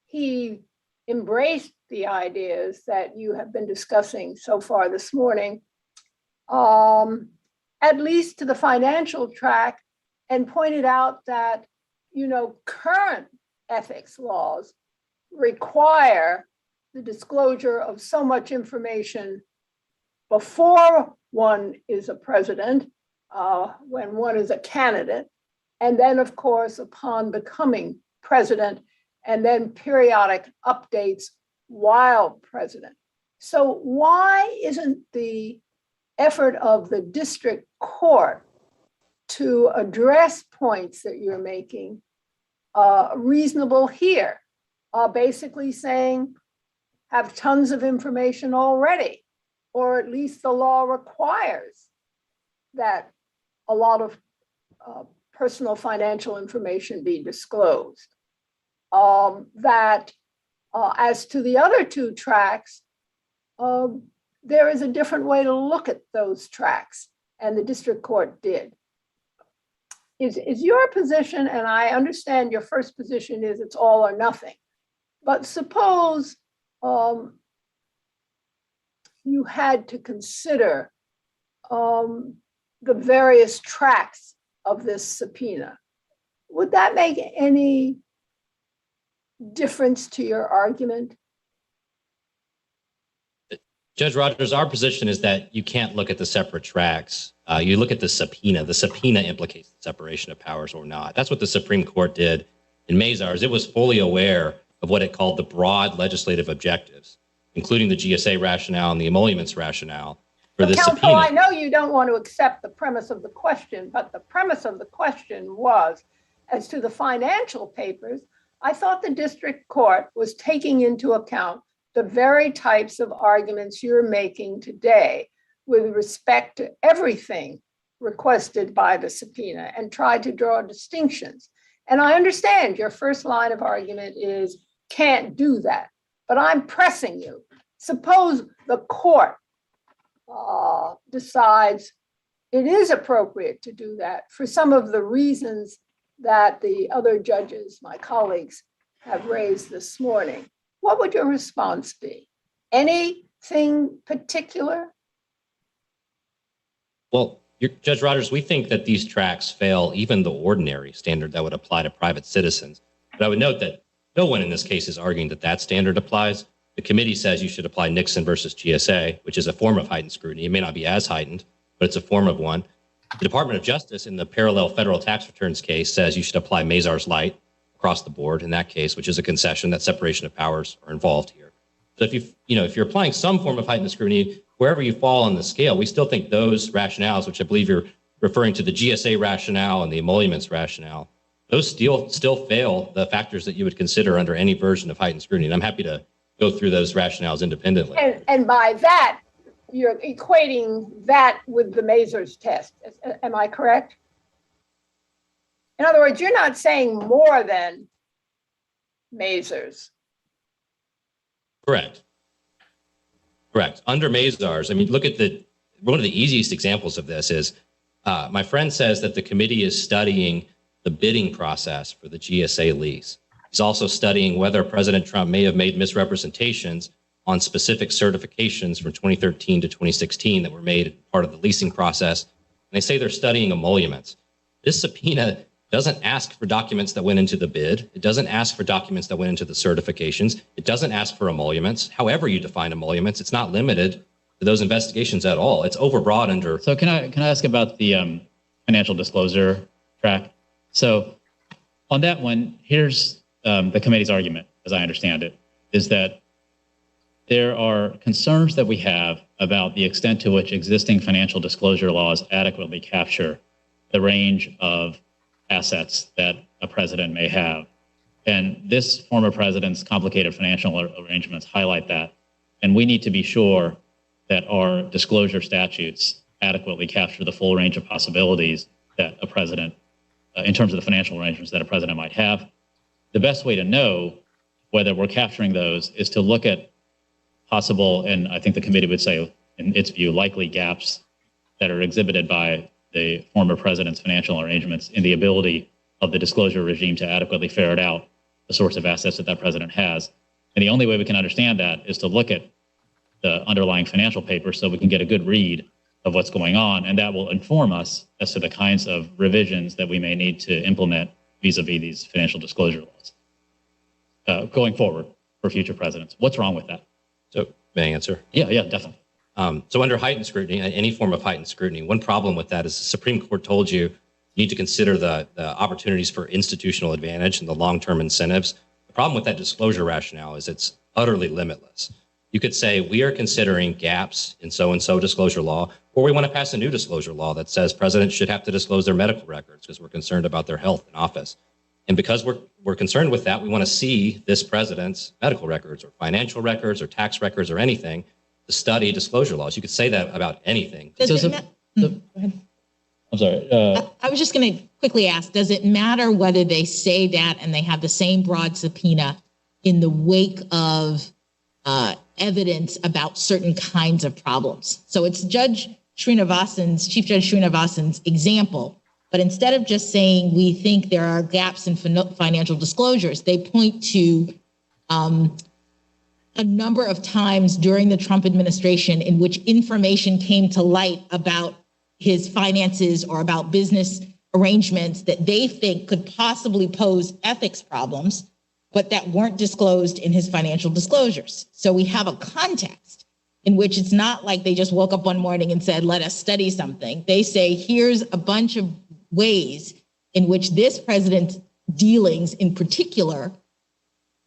he embraced the ideas that you have been discussing so far this morning, at least to the financial track, and pointed out that, current ethics laws require the disclosure of so much information before one is a president, when one is a candidate, and then, of course, upon becoming president, and then periodic updates while president. So why isn't the effort of the district court to address points that you're making reasonable here? Basically saying, have tons of information already, or at least the law requires that a lot of personal financial information be disclosed. As to the other two tracks, there is a different way to look at those tracks, and the district court did. Is your position, and I understand your first position is it's all or nothing, but suppose you had to consider the various tracks of this subpoena, would that make any difference to your argument? Judge Rogers, our position is that you can't look at the separate tracks. You look at the subpoena. The subpoena implicates the separation of powers or not. That's what the Supreme Court did in Mazars. It was fully aware of what it called the broad legislative objectives, including the GSA rationale and the emoluments rationale for the Counsel, subpoena. I know you don't want to accept the premise of the question, but the premise of the question was, as to the financial papers, I thought the district court was taking into account the very types of arguments you're making today with respect to everything requested by the subpoena and tried to draw distinctions. And I understand your first line of argument is can't do that, but I'm pressing you. Suppose the court decides it is appropriate to do that for some of the reasons that the other judges, my colleagues, have raised this morning. What would your response be? Anything particular? Well, Judge Rogers, we think that these tracks fail even the ordinary standard that would apply to private citizens. But I would note that no one in this case is arguing that that standard applies. The committee says you should apply Nixon versus GSA, which is a form of heightened scrutiny. It may not be as heightened, but it's a form of one. The Department of Justice in the parallel federal tax returns case says you should apply Mazars light across the board in that case, which is a concession that separation of powers are involved here. So if you're applying some form of heightened scrutiny, wherever you fall on the scale, we still think those rationales, which I believe you're referring to the GSA rationale and the emoluments rationale, those still fail the factors that you would consider under any version of heightened scrutiny. And I'm happy to go through those rationales independently. And by that, you're equating that with the Mazars test. Am I correct? In other words, you're not saying more than Mazars. Correct. Under Mazars, I mean, look at one of the easiest examples of this is my friend says that the committee is studying the bidding process for the GSA lease. He's also studying whether President Trump may have made misrepresentations on specific certifications from 2013 to 2016 that were made part of the leasing process. And they say they're studying emoluments. This subpoena doesn't ask for documents that went into the bid. It doesn't ask for documents that went into the certifications. It doesn't ask for emoluments. However you define emoluments, it's not limited to those investigations at all. It's overbroad under. So can I ask about the financial disclosure track? So on that one, here's the committee's argument, as I understand it, is that there are concerns that we have about the extent to which existing financial disclosure laws adequately capture the range of assets that a president may have. And this former president's complicated financial arrangements highlight that. And we need to be sure that our disclosure statutes adequately capture the full range of possibilities that a president, in terms of the financial arrangements that a president might have. the best way to know whether we're capturing those is to look at possible, and I think the committee would say, in its view, likely gaps that are exhibited by the former president's financial arrangements in the ability of the disclosure regime to adequately ferret out the sorts of assets that that president has. And the only way we can understand that is to look at the underlying financial papers so we can get a good read of what's going on, and that will inform us as to the kinds of revisions that we may need to implement vis-a-vis these financial disclosure laws going forward for future presidents. What's wrong with that? So may I answer? Yeah, definitely. So under heightened scrutiny, any form of heightened scrutiny, one problem with that is the Supreme Court told you need to consider the opportunities for institutional advantage and the long-term incentives. The problem with that disclosure rationale is it's utterly limitless. You could say we are considering gaps in so-and-so disclosure law, or we want to pass a new disclosure law that says presidents should have to disclose their medical records because we're concerned about their health in office. And because we're concerned with that, we want to see this president's medical records or financial records or tax records or anything to study disclosure laws. You could say that about anything. Go ahead. I'm sorry. I was just going to quickly ask, does it matter whether they say that and they have the same broad subpoena in the wake of evidence about certain kinds of problems? So it's Chief Judge Srinivasan's example, but instead of just saying we think there are gaps in financial disclosures, they point to a number of times during the Trump administration in which information came to light about his finances or about business arrangements that they think could possibly pose ethics problems, but that weren't disclosed in his financial disclosures. So we have a context in which it's not like they just woke up one morning and said, let us study something. They say, here's a bunch of ways in which this president's dealings in particular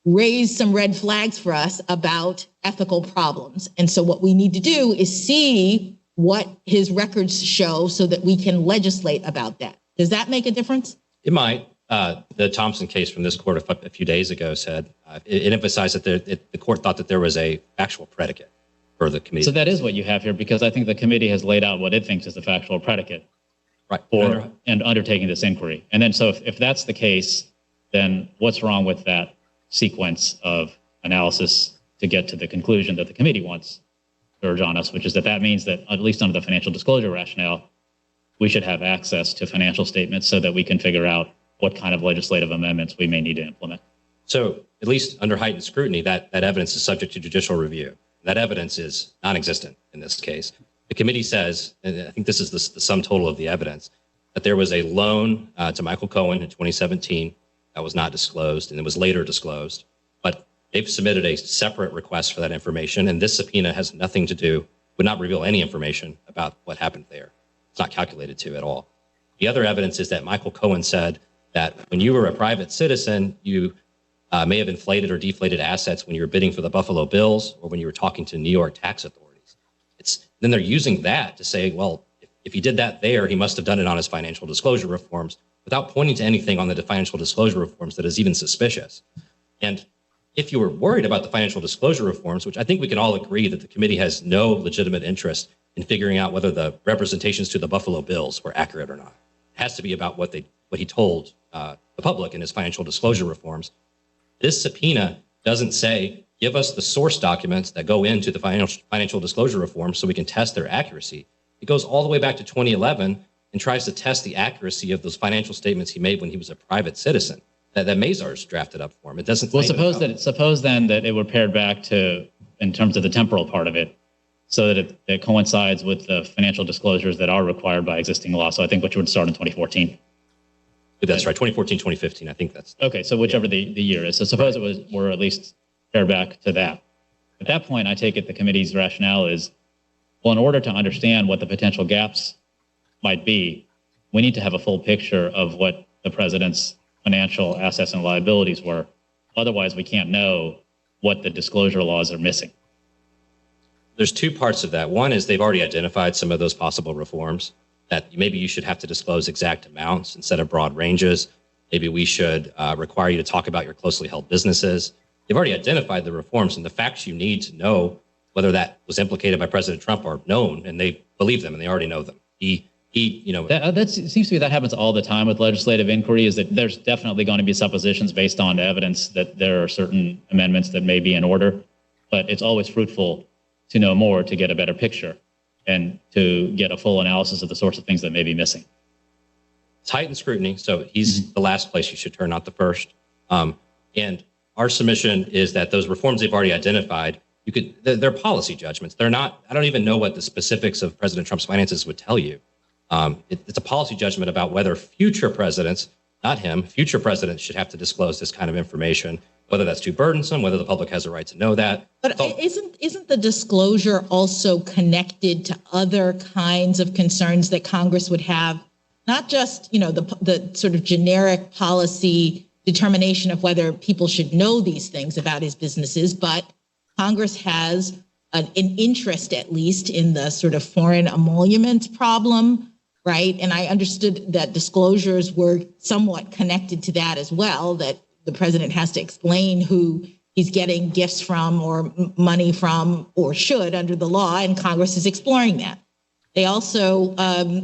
raised some red flags for us about ethical problems. And so what we need to do is see what his records show so that we can legislate about that. Does that make a difference? It might. The Thompson case from this court a few days ago said, it emphasized that the court thought that there was a factual predicate for the committee. So that is what you have here, because I think the committee has laid out what it thinks is the factual predicate for and undertaking this inquiry. And then so if that's the case, then what's wrong with that sequence of analysis to get to the conclusion that the committee wants to urge on us, which is that means that, at least under the financial disclosure rationale, we should have access to financial statements so that we can figure out what kind of legislative amendments we may need to implement. So at least under heightened scrutiny, that evidence is subject to judicial review. That evidence is non-existent in this case. The committee says, and I think this is the sum total of the evidence, that there was a loan to Michael Cohen in 2017 that was not disclosed, and it was later disclosed. But they've submitted a separate request for that information, and this subpoena has nothing to do, would not reveal any information about what happened there. It's not calculated to at all. The other evidence is that Michael Cohen said that when you were a private citizen, you may have inflated or deflated assets when you were bidding for the Buffalo Bills or when you were talking to New York tax authorities. Then they're using that to say, well, if he did that there, he must have done it on his financial disclosure reforms without pointing to anything on the financial disclosure reforms that is even suspicious. And if you were worried about the financial disclosure reforms, which I think we can all agree that the committee has no legitimate interest in figuring out whether the representations to the Buffalo Bills were accurate or not. It has to be about what he told the public in his financial disclosure reforms. This subpoena doesn't say, give us the source documents that go into the financial disclosure reforms so we can test their accuracy. It goes all the way back to 2011 and tries to test the accuracy of those financial statements he made when he was a private citizen that Mazars drafted up for him. It doesn't. Well, suppose then that it were paired back to, in terms of the temporal part of it, so that it coincides with the financial disclosures that are required by existing law. So I think which would start in 2014. That's right, 2014, 2015. I think that's okay. So whichever the year is. So suppose we're at least paired back to that. At that point, I take it the committee's rationale is, well, in order to understand what the potential gaps might be, we need to have a full picture of what the president's financial assets and liabilities were. Otherwise, we can't know what the disclosure laws are missing. There's two parts of that. One is they've already identified some of those possible reforms, that maybe you should have to disclose exact amounts instead of broad ranges. Maybe we should require you to talk about your closely held businesses. They've already identified the reforms and the facts you need to know whether that was implicated by President Trump are known, and they believe them and they already know them. He That seems to me that happens all the time with legislative inquiry, is that there's definitely going to be suppositions based on evidence that there are certain amendments that may be in order, but it's always fruitful to know more to get a better picture and to get a full analysis of the sorts of things that may be missing. It's heightened scrutiny, so he's the last place you should turn, not the first. And our submission is that those reforms they've already identified, they're policy judgments. They're not, I don't even know what the specifics of President Trump's finances would tell you. It's a policy judgment about whether future presidents, not him, future presidents should have to disclose this kind of information, whether that's too burdensome, whether the public has a right to know that. But isn't the disclosure also connected to other kinds of concerns that Congress would have? Not just, the sort of generic policy determination of whether people should know these things about his businesses, but Congress has an interest, at least, in the sort of foreign emolument problem, right? And I understood that disclosures were somewhat connected to that as well, that the president has to explain who he's getting gifts from or money from, or should under the law, and Congress is exploring that. They also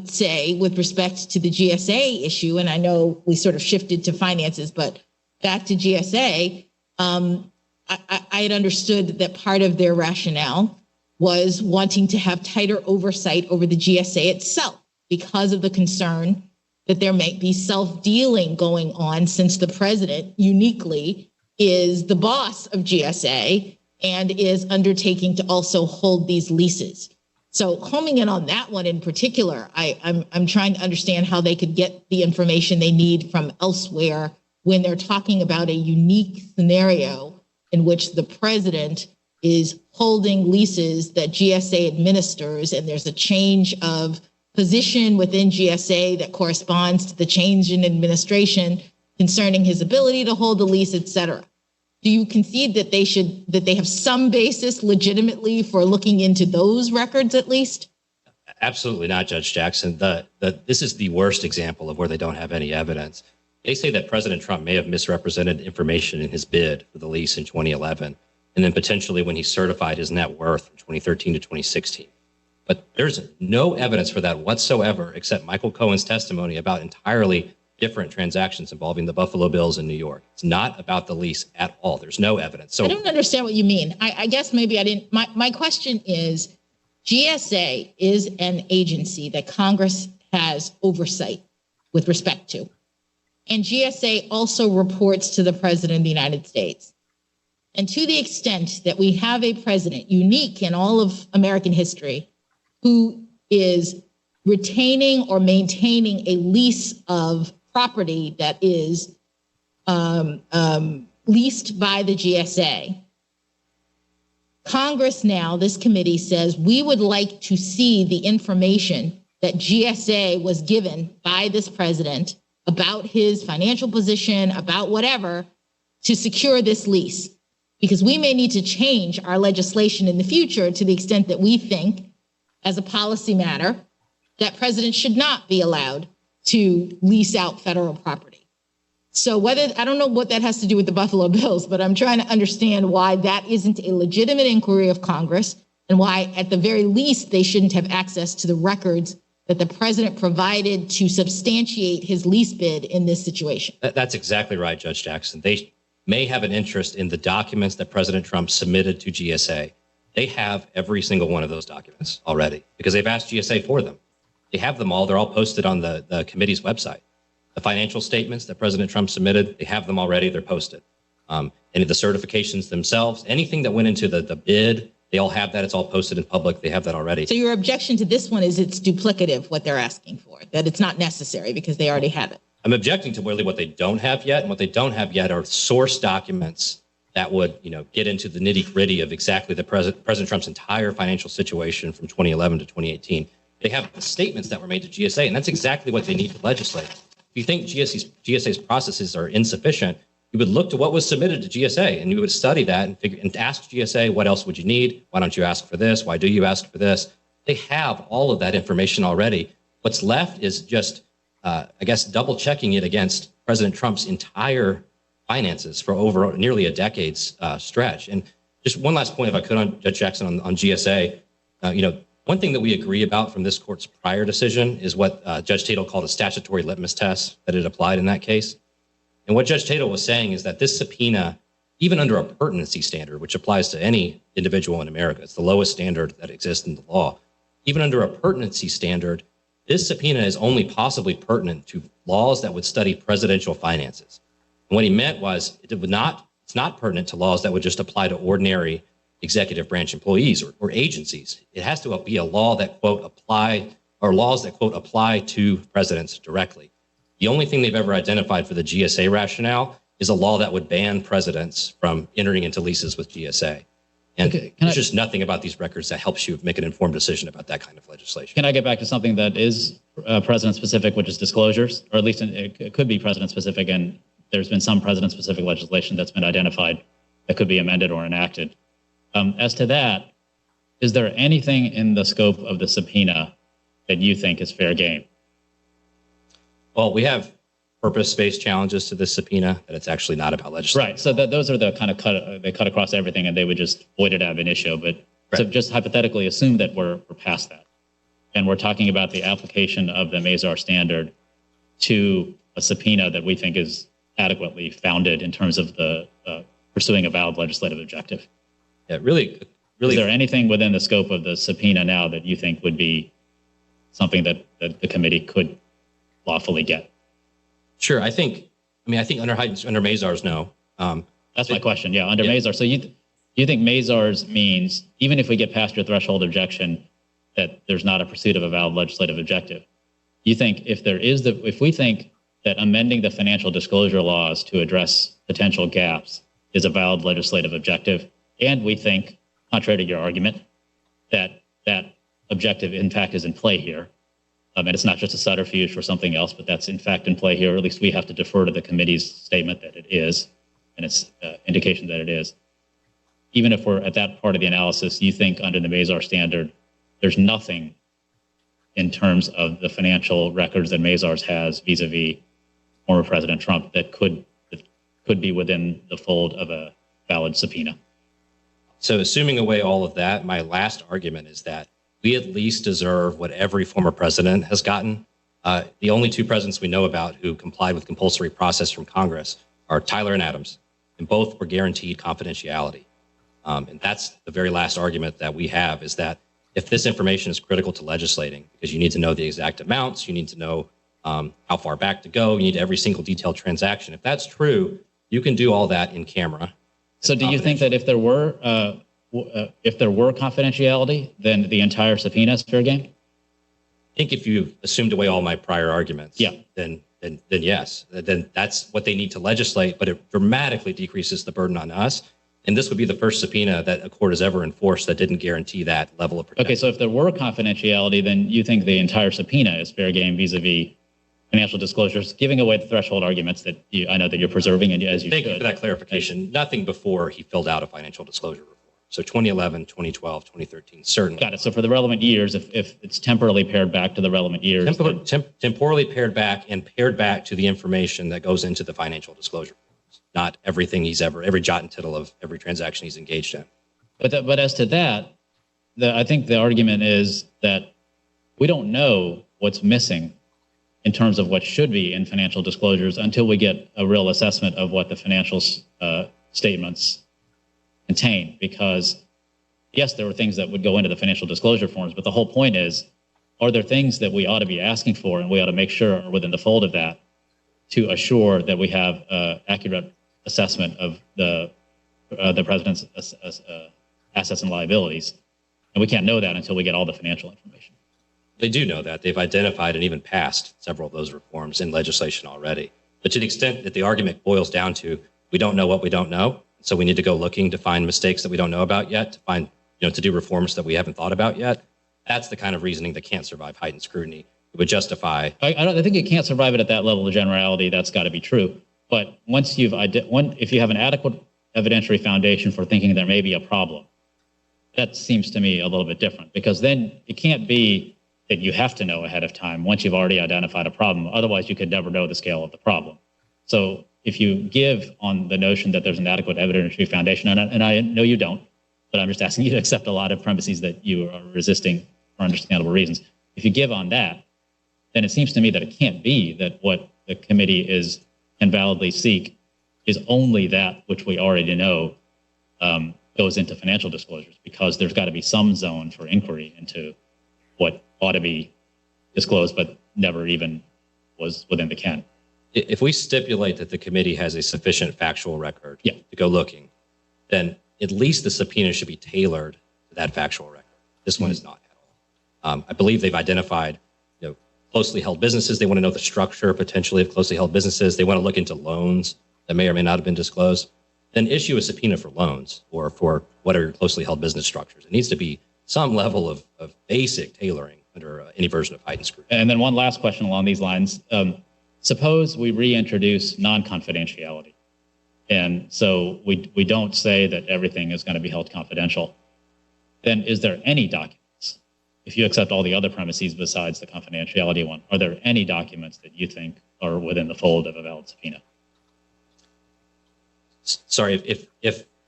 say, with respect to the GSA issue, and I know we sort of shifted to finances, but back to GSA, I had understood that part of their rationale was wanting to have tighter oversight over the GSA itself because of the concern that there might be self-dealing going on, since the president uniquely is the boss of GSA and is undertaking to also hold these leases. So homing in on that one in particular, I'm trying to understand how they could get the information they need from elsewhere when they're talking about a unique scenario in which the president is holding leases that GSA administers, and there's a change of position within GSA that corresponds to the change in administration concerning his ability to hold the lease, et cetera. Do you concede that they have some basis legitimately for looking into those records at least? Absolutely not, Judge Jackson. This is the worst example of where they don't have any evidence. They say that President Trump may have misrepresented information in his bid for the lease in 2011, and then potentially when he certified his net worth from 2013 to 2016. But there's no evidence for that whatsoever, except Michael Cohen's testimony about entirely different transactions involving the Buffalo Bills in New York. It's not about the lease at all. There's no evidence. So I don't understand what you mean. I guess maybe I didn't. My question is, GSA is an agency that Congress has oversight with respect to. And GSA also reports to the President of the United States. And to the extent that we have a president unique in all of American history who is retaining or maintaining a lease of property that is leased by the GSA, Congress now, this committee says, we would like to see the information that GSA was given by this president about his financial position, about whatever, to secure this lease. Because we may need to change our legislation in the future to the extent that we think, as a policy matter, that presidents should not be allowed to lease out federal property. So I don't know what that has to do with the Buffalo Bills, but I'm trying to understand why that isn't a legitimate inquiry of Congress, and why, at the very least, they shouldn't have access to the records that the president provided to substantiate his lease bid in this situation. That's exactly right, Judge Jackson. They may have an interest in the documents that President Trump submitted to GSA. They have every single one of those documents already because they've asked GSA for them. They have them all. They're all posted on the committee's website. The financial statements that President Trump submitted, they have them already. They're posted. And the certifications themselves, anything that went into the bid, they all have that. It's all posted in public. They have that already. So your objection to this one is it's duplicative, what they're asking for, that it's not necessary because they already have it. I'm objecting to really what they don't have yet. And what they don't have yet are source documents that would, get into the nitty-gritty of exactly the President Trump's entire financial situation from 2011 to 2018. They have the statements that were made to GSA, and that's exactly what they need to legislate. If you think GSA's processes are insufficient, you would look to what was submitted to GSA, and you would study that and ask GSA, what else would you need? Why don't you ask for this? Why do you ask for this? They have all of that information already. What's left is just, double checking it against President Trump's entire finances for over nearly a decade's stretch. And just one last point, if I could, on Judge Jackson on GSA. One thing that we agree about from this court's prior decision is what Judge Tatel called a statutory litmus test that it applied in that case. And what Judge Tatel was saying is that this subpoena, even under a pertinency standard, which applies to any individual in America, it's the lowest standard that exists in the law. Even under a pertinency standard, this subpoena is only possibly pertinent to laws that would study presidential finances. And what he meant was it's not pertinent to laws that would just apply to ordinary executive branch employees or agencies. It has to be a law that, quote, laws that, quote, apply to presidents directly. The only thing they've ever identified for the GSA rationale is a law that would ban presidents from entering into leases with GSA. And there's just nothing about these records that helps you make an informed decision about that kind of legislation. Can I get back to something that is president-specific, which is disclosures, or at least it could be president-specific, and there's been some president-specific legislation that's been identified that could be amended or enacted. As to that, is there anything in the scope of the subpoena that you think is fair game? Well, we have purpose-based challenges to this subpoena that it's actually not about legislation. Right. So those are the kind of they cut across everything, and they would just void it ab initio. But so just hypothetically assume that we're past that, and we're talking about the application of the Mazars standard to a subpoena that we think is adequately founded in terms of the pursuing a valid legislative objective. Yeah, really. Is there anything within the scope of the subpoena now that you think would be something that the committee could lawfully get? Sure. I think under Mazars, no. That's my question. Yeah, under Mazars. So you think Mazars means, even if we get past your threshold objection, that there's not a pursuit of a valid legislative objective? You think if we think that amending the financial disclosure laws to address potential gaps is a valid legislative objective, and we think, contrary to your argument, that that objective in fact is in play here, and it's not just a subterfuge for something else, but that's in fact in play here, or at least we have to defer to the committee's statement that it is, and its indication that it is. Even if we're at that part of the analysis, you think under the Mazars standard, there's nothing in terms of the financial records that Mazars has vis-a-vis former President Trump that could be within the fold of a valid subpoena? So assuming away all of that, my last argument is that we at least deserve what every former president has gotten. The only two presidents we know about who complied with compulsory process from Congress are Tyler and Adams, and both were guaranteed confidentiality. And that's the very last argument that we have, is that if this information is critical to legislating, because you need to know the exact amounts, you need to know how far back to go, you need every single detailed transaction. If that's true, you can do all that in camera. So do you think that if there were confidentiality, then the entire subpoena is fair game? I think if you've assumed away all my prior arguments, then yes, then that's what they need to legislate, but it dramatically decreases the burden on us. And this would be the first subpoena that a court has ever enforced that didn't guarantee that level of protection. Okay, so if there were confidentiality, then you think the entire subpoena is fair game vis-a-vis financial disclosures, giving away the threshold arguments that I know that you're preserving, and as you Thank should. you for that clarification. Nothing before he filled out a financial disclosure report. So 2011, 2012, 2013, certainly. Got it. So for the relevant years, if it's temporally paired back to the relevant years. Temporally paired back and paired back to the information that goes into the financial disclosure reports, not everything every jot and tittle of every transaction he's engaged in. But as to that, I think the argument is that we don't know what's missing in terms of what should be in financial disclosures until we get a real assessment of what the financial statements contain. Because yes, there were things that would go into the financial disclosure forms, but the whole point is, are there things that we ought to be asking for and we ought to make sure are within the fold of that to assure that we have accurate assessment of the president's assets and liabilities? And we can't know that until we get all the financial information. They do know that. They've identified and even passed several of those reforms in legislation already. But to the extent that the argument boils down to, we don't know what we don't know, so we need to go looking to find mistakes that we don't know about yet, to do reforms that we haven't thought about yet, that's the kind of reasoning that can't survive heightened scrutiny. It would justify. I think it can't survive it at that level of generality. That's got to be true. But if you have an adequate evidentiary foundation for thinking there may be a problem, that seems to me a little bit different, because then it can't be that you have to know ahead of time once you've already identified a problem. Otherwise, you could never know the scale of the problem. So if you give on the notion that there's an adequate evidentiary foundation, and I know you don't, but I'm just asking you to accept a lot of premises that you are resisting for understandable reasons. If you give on that, then it seems to me that it can't be that what the committee can validly seek is only that which we already know goes into financial disclosures, because there's got to be some zone for inquiry into what ought to be disclosed but never even was within the ken. If we stipulate that the committee has a sufficient factual record Yeah. to go looking, then at least the subpoena should be tailored to that factual record. This one is not at all. I believe they've identified, closely held businesses. They want to know the structure potentially of closely held businesses. They want to look into loans that may or may not have been disclosed. Then issue a subpoena for loans or for what are closely held business structures. It needs to be some level of basic tailoring under any version of heightened scrutiny. And then one last question along these lines. Suppose we reintroduce non-confidentiality. And so we don't say that everything is going to be held confidential. Then is there any documents, if you accept all the other premises besides the confidentiality one, are there any documents that you think are within the fold of a valid subpoena? Sorry,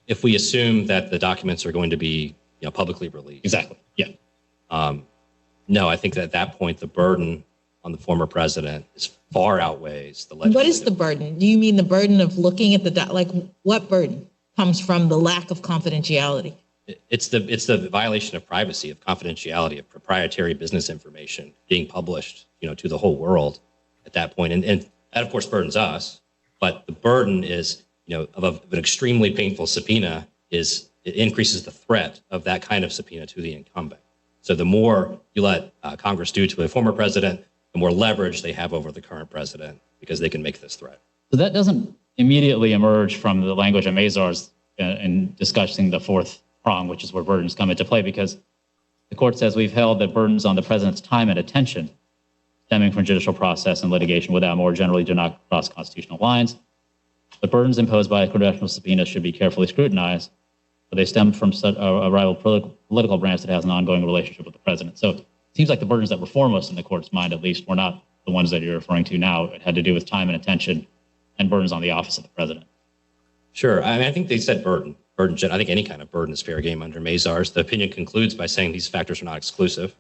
if we assume that the documents are going to be publicly released. Exactly. Yeah. No, I think that at that point the burden on the former president is far outweighs the legislative. What is the burden? Do you mean the burden of looking at what burden comes from the lack of confidentiality? It's the violation of privacy, of confidentiality, of proprietary business information being published, to the whole world at that point. And that of course burdens us, but the burden is, of an extremely painful subpoena it increases the threat of that kind of subpoena to the incumbent. So the more you let Congress do to a former president, the more leverage they have over the current president because they can make this threat. So that doesn't immediately emerge from the language of Mazars in discussing the fourth prong, which is where burdens come into play, because the court says we've held that burdens on the president's time and attention stemming from judicial process and litigation without more generally do not cross constitutional lines. The burdens imposed by a congressional subpoena should be carefully scrutinized, but they stem from a rival political branch that has an ongoing relationship with the president. So it seems like the burdens that were foremost in the court's mind, at least, were not the ones that you're referring to now. It had to do with time and attention and burdens on the office of the president. Sure. I think they said burden. I think any kind of burden is fair game under Mazars. The opinion concludes by saying these factors are not exclusive.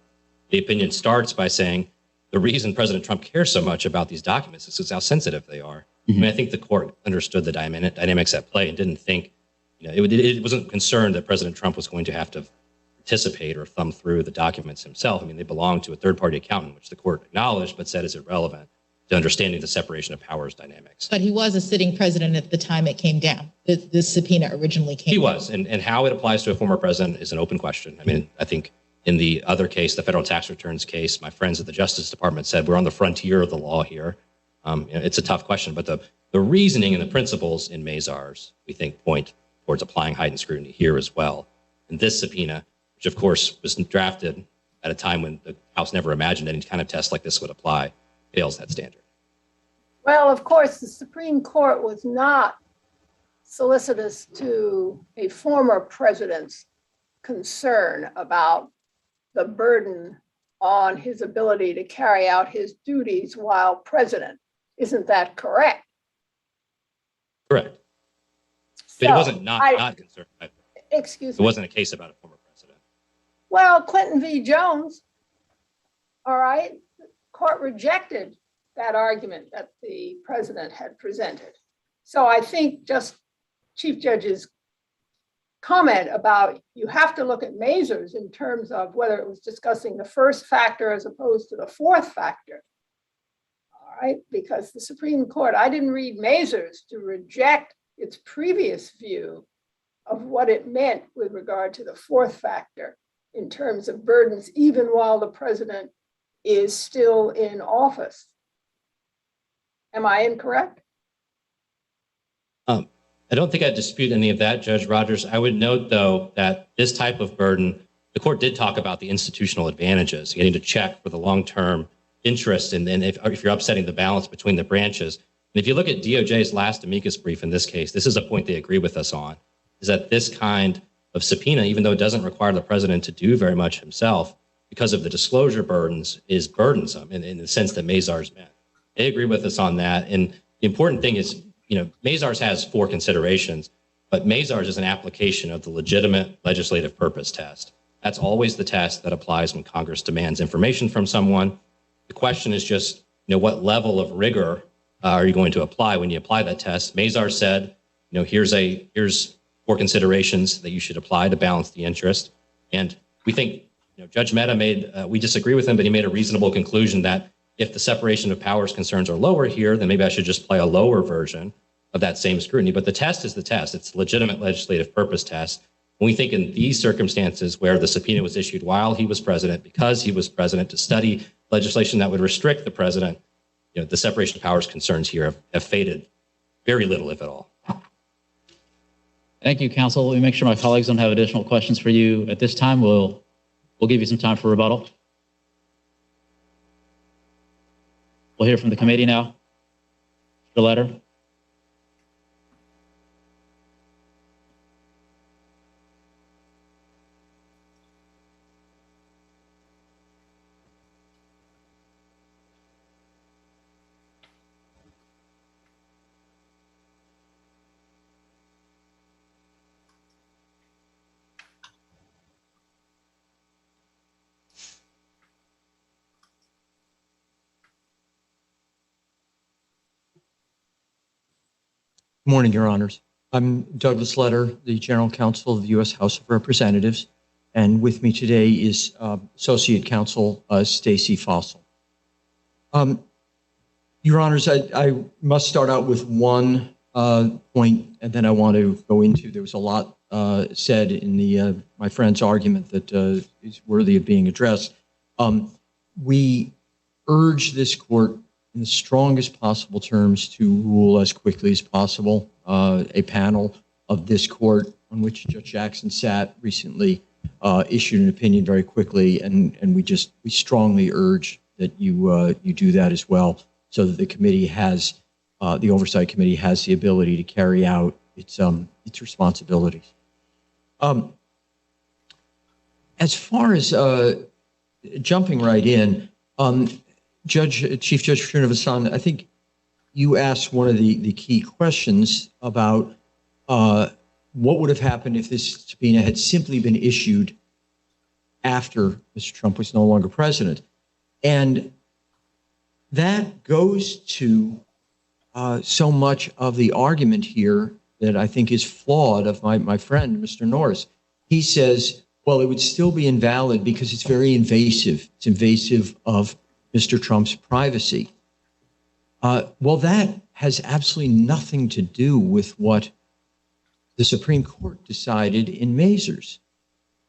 The opinion starts by saying the reason President Trump cares so much about these documents is how sensitive they are. I think the court understood the dynamics at play and didn't think, it wasn't concerned that President Trump was going to have to participate or thumb through the documents himself. They belong to a third-party accountant, which the court acknowledged but said is irrelevant to understanding the separation of powers dynamics. But he was a sitting president at the time it came down. The subpoena originally came down. He was, and how it applies to a former president is an open question. I think in the other case, the federal tax returns case, my friends at the Justice Department said we're on the frontier of the law here. It's a tough question, but the reasoning and the principles in Mazars, we think, point towards applying heightened scrutiny here as well. And this subpoena, which of course was drafted at a time when the House never imagined any kind of test like this would apply, fails that standard. Well, of course, the Supreme Court was not solicitous to a former president's concern about the burden on his ability to carry out his duties while president. Isn't that correct? Correct. But it wasn't not concerned. Excuse me. It wasn't a case about a former president. Well, Clinton v. Jones, all right, the court rejected that argument that the president had presented. So I think just Chief Judge's comment about you have to look at Mazars in terms of whether it was discussing the first factor as opposed to the fourth factor. All right, because the Supreme Court, I didn't read Mazars to reject its previous view of what it meant with regard to the fourth factor in terms of burdens, even while the president is still in office. Am I incorrect? I don't think I dispute any of that, Judge Rogers. I would note, though, that this type of burden, the court did talk about the institutional advantages, getting to check for the long-term interest, and then if you're upsetting the balance between the branches. And if you look at DOJ's last amicus brief in this case, this is a point they agree with us on, is that this kind of subpoena, even though it doesn't require the president to do very much himself, because of the disclosure burdens, is burdensome in the sense that Mazars meant. They agree with us on that. And the important thing is, Mazars has four considerations, but Mazars is an application of the legitimate legislative purpose test. That's always the test that applies when Congress demands information from someone. The question is just, what level of rigor are you going to apply when you apply that test? Mazars said, here's 4 considerations that you should apply to balance the interest. And we think, Judge Mehta we disagree with him, but he made a reasonable conclusion that if the separation of powers concerns are lower here, then maybe I should just play a lower version of that same scrutiny. But the test is the test. It's a legitimate legislative purpose test. When we think in these circumstances where the subpoena was issued while he was president, because he was president, to study legislation that would restrict the president, the separation of powers concerns here have faded very little, if at all. Thank you, counsel. Let me make sure my colleagues don't have additional questions for you. At this time, we'll give you some time for rebuttal. We'll hear from the committee now. Mr. Letter. Good morning, Your Honors. I'm Douglas Letter, the General Counsel of the U.S. House of Representatives, and with me today is Associate Counsel Stacey Fossil. Your Honors, I must start out with one point, and then I want to go into, there was a lot said in my friend's argument that is worthy of being addressed. We urge this court in the strongest possible terms to rule as quickly as possible. A panel of this court on which Judge Jackson sat recently issued an opinion very quickly, and we strongly urge that you do that as well, so that the committee has, the Oversight Committee has the ability to carry out its responsibilities. As far as jumping right in, Chief Judge Srinivasan, I think you asked one of the key questions about what would have happened if this subpoena had simply been issued after Mr. Trump was no longer president. And that goes to so much of the argument here that I think is flawed of my friend, Mr. Norris. He says, well, it would still be invalid because it's very invasive. It's invasive of Mr. Trump's privacy. Well, that has absolutely nothing to do with what the Supreme Court decided in Mazars.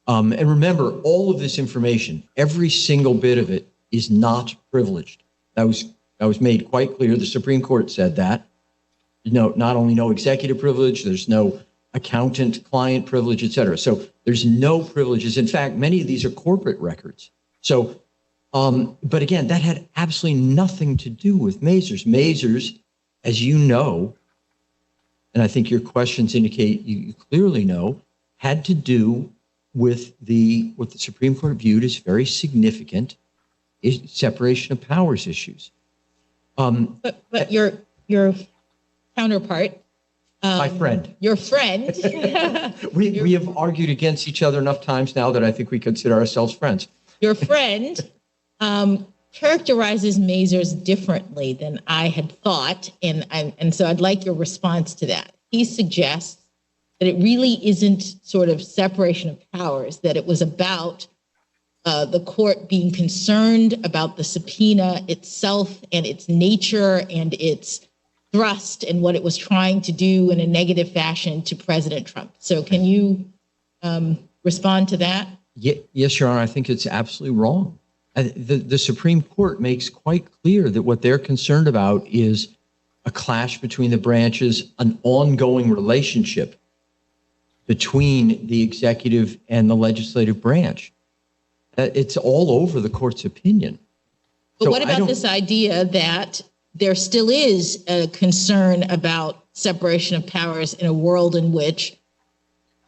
And remember, all of this information, every single bit of it, is not privileged. That was made quite clear. The Supreme Court said that. Not only no executive privilege, there's no accountant-client privilege, et cetera. So there's no privileges. In fact, many of these are corporate records. So but again, that had absolutely nothing to do with Mazars. Mazars, as you know, and I think your questions indicate you clearly know, had to do with what the Supreme Court viewed as very significant separation of powers issues. But your counterpart, my friend, your friend, we have argued against each other enough times now that I think we consider ourselves friends. Your friend characterizes Mazars differently than I had thought, and so I'd like your response to that. He suggests that it really isn't sort of separation of powers, that it was about the court being concerned about the subpoena itself and its nature and its thrust and what it was trying to do in a negative fashion to President Trump. So can you respond to that? Yes, Your Honor, I think it's absolutely wrong. The Supreme Court makes quite clear that what they're concerned about is a clash between the branches, an ongoing relationship between the executive and the legislative branch. It's all over the court's opinion. But what about this idea that there still is a concern about separation of powers in a world in which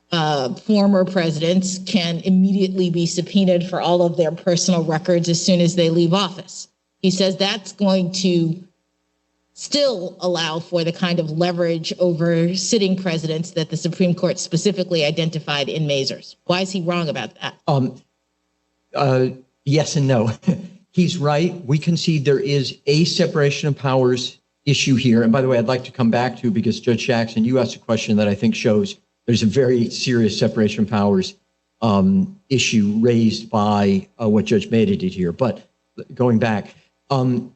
former presidents can immediately be subpoenaed for all of their personal records as soon as they leave office? He says that's going to still allow for the kind of leverage over sitting presidents that the Supreme Court specifically identified in Mazars? Why is he wrong about that? Yes and no. He's right. We concede there is a separation of powers issue here. And by the way, I'd like to come back to, because Judge Jackson, you asked a question that I think shows there's a very serious separation of powers issue raised by what Judge Maida did here. But going back,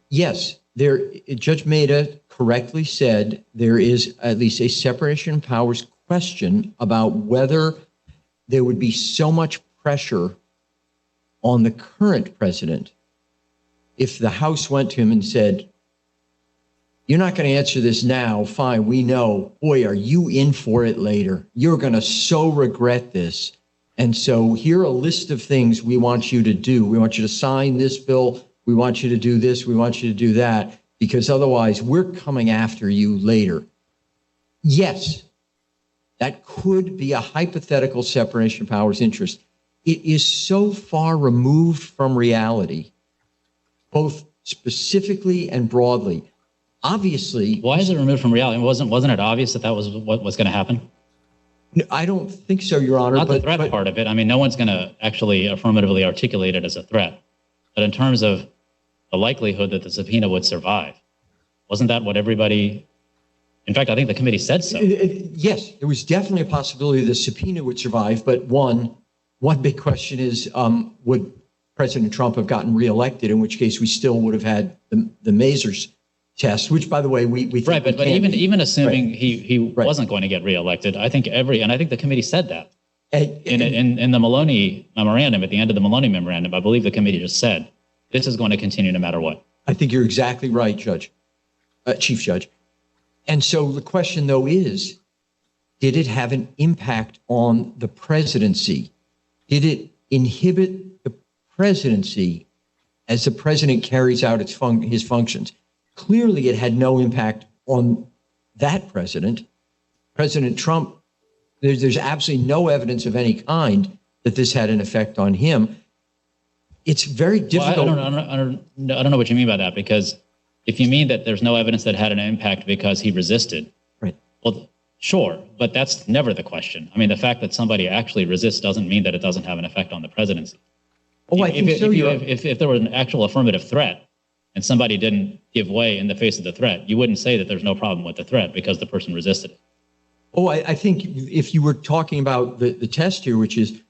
yes, Judge Maida correctly said there is at least a separation of powers question about whether there would be so much pressure on the current president if the House went to him and said, you're not going to answer this now, fine, we know, boy, are you in for it later. You're going to so regret this. And so here are a list of things we want you to do. We want you to sign this bill. We want you to do this. We want you to do that, because otherwise we're coming after you later. Yes, that could be a hypothetical separation of powers interest. It is so far removed from reality, both specifically and broadly. Obviously, why is it removed from reality? Wasn't it obvious that was what was going to happen? No, I don't think so, Your Honor. Not the threat part of it. I mean, no one's going to actually affirmatively articulate it as a threat. But in terms of the likelihood that the subpoena would survive, wasn't that what everybody? In fact, I think the committee said so. Yes, there was definitely a possibility the subpoena would survive. But one big question is, would President Trump have gotten reelected? In which case, we still would have had the Mazars test, which, by the way, we think right. But even assuming right. he right. wasn't going to get reelected, I think the committee said that in the Maloney memorandum, at the end of the Maloney memorandum, I believe the committee just said this is going to continue no matter what. I think you're exactly right, Chief Judge. And so the question, though, is, did it have an impact on the presidency? Did it inhibit the presidency as the president carries out his functions? Clearly, it had no impact on that president. President Trump, there's absolutely no evidence of any kind that this had an effect on him. It's very difficult. Well, I don't know what you mean by that, because if you mean that there's no evidence that had an impact because he resisted, right? Well, sure, but that's never the question. I mean, the fact that somebody actually resists doesn't mean that it doesn't have an effect on the presidency. Oh, I think so. If there was an actual affirmative threat and somebody didn't give way in the face of the threat, you wouldn't say that there's no problem with the threat because the person resisted it. Oh, I think if you were talking about the test here, which is,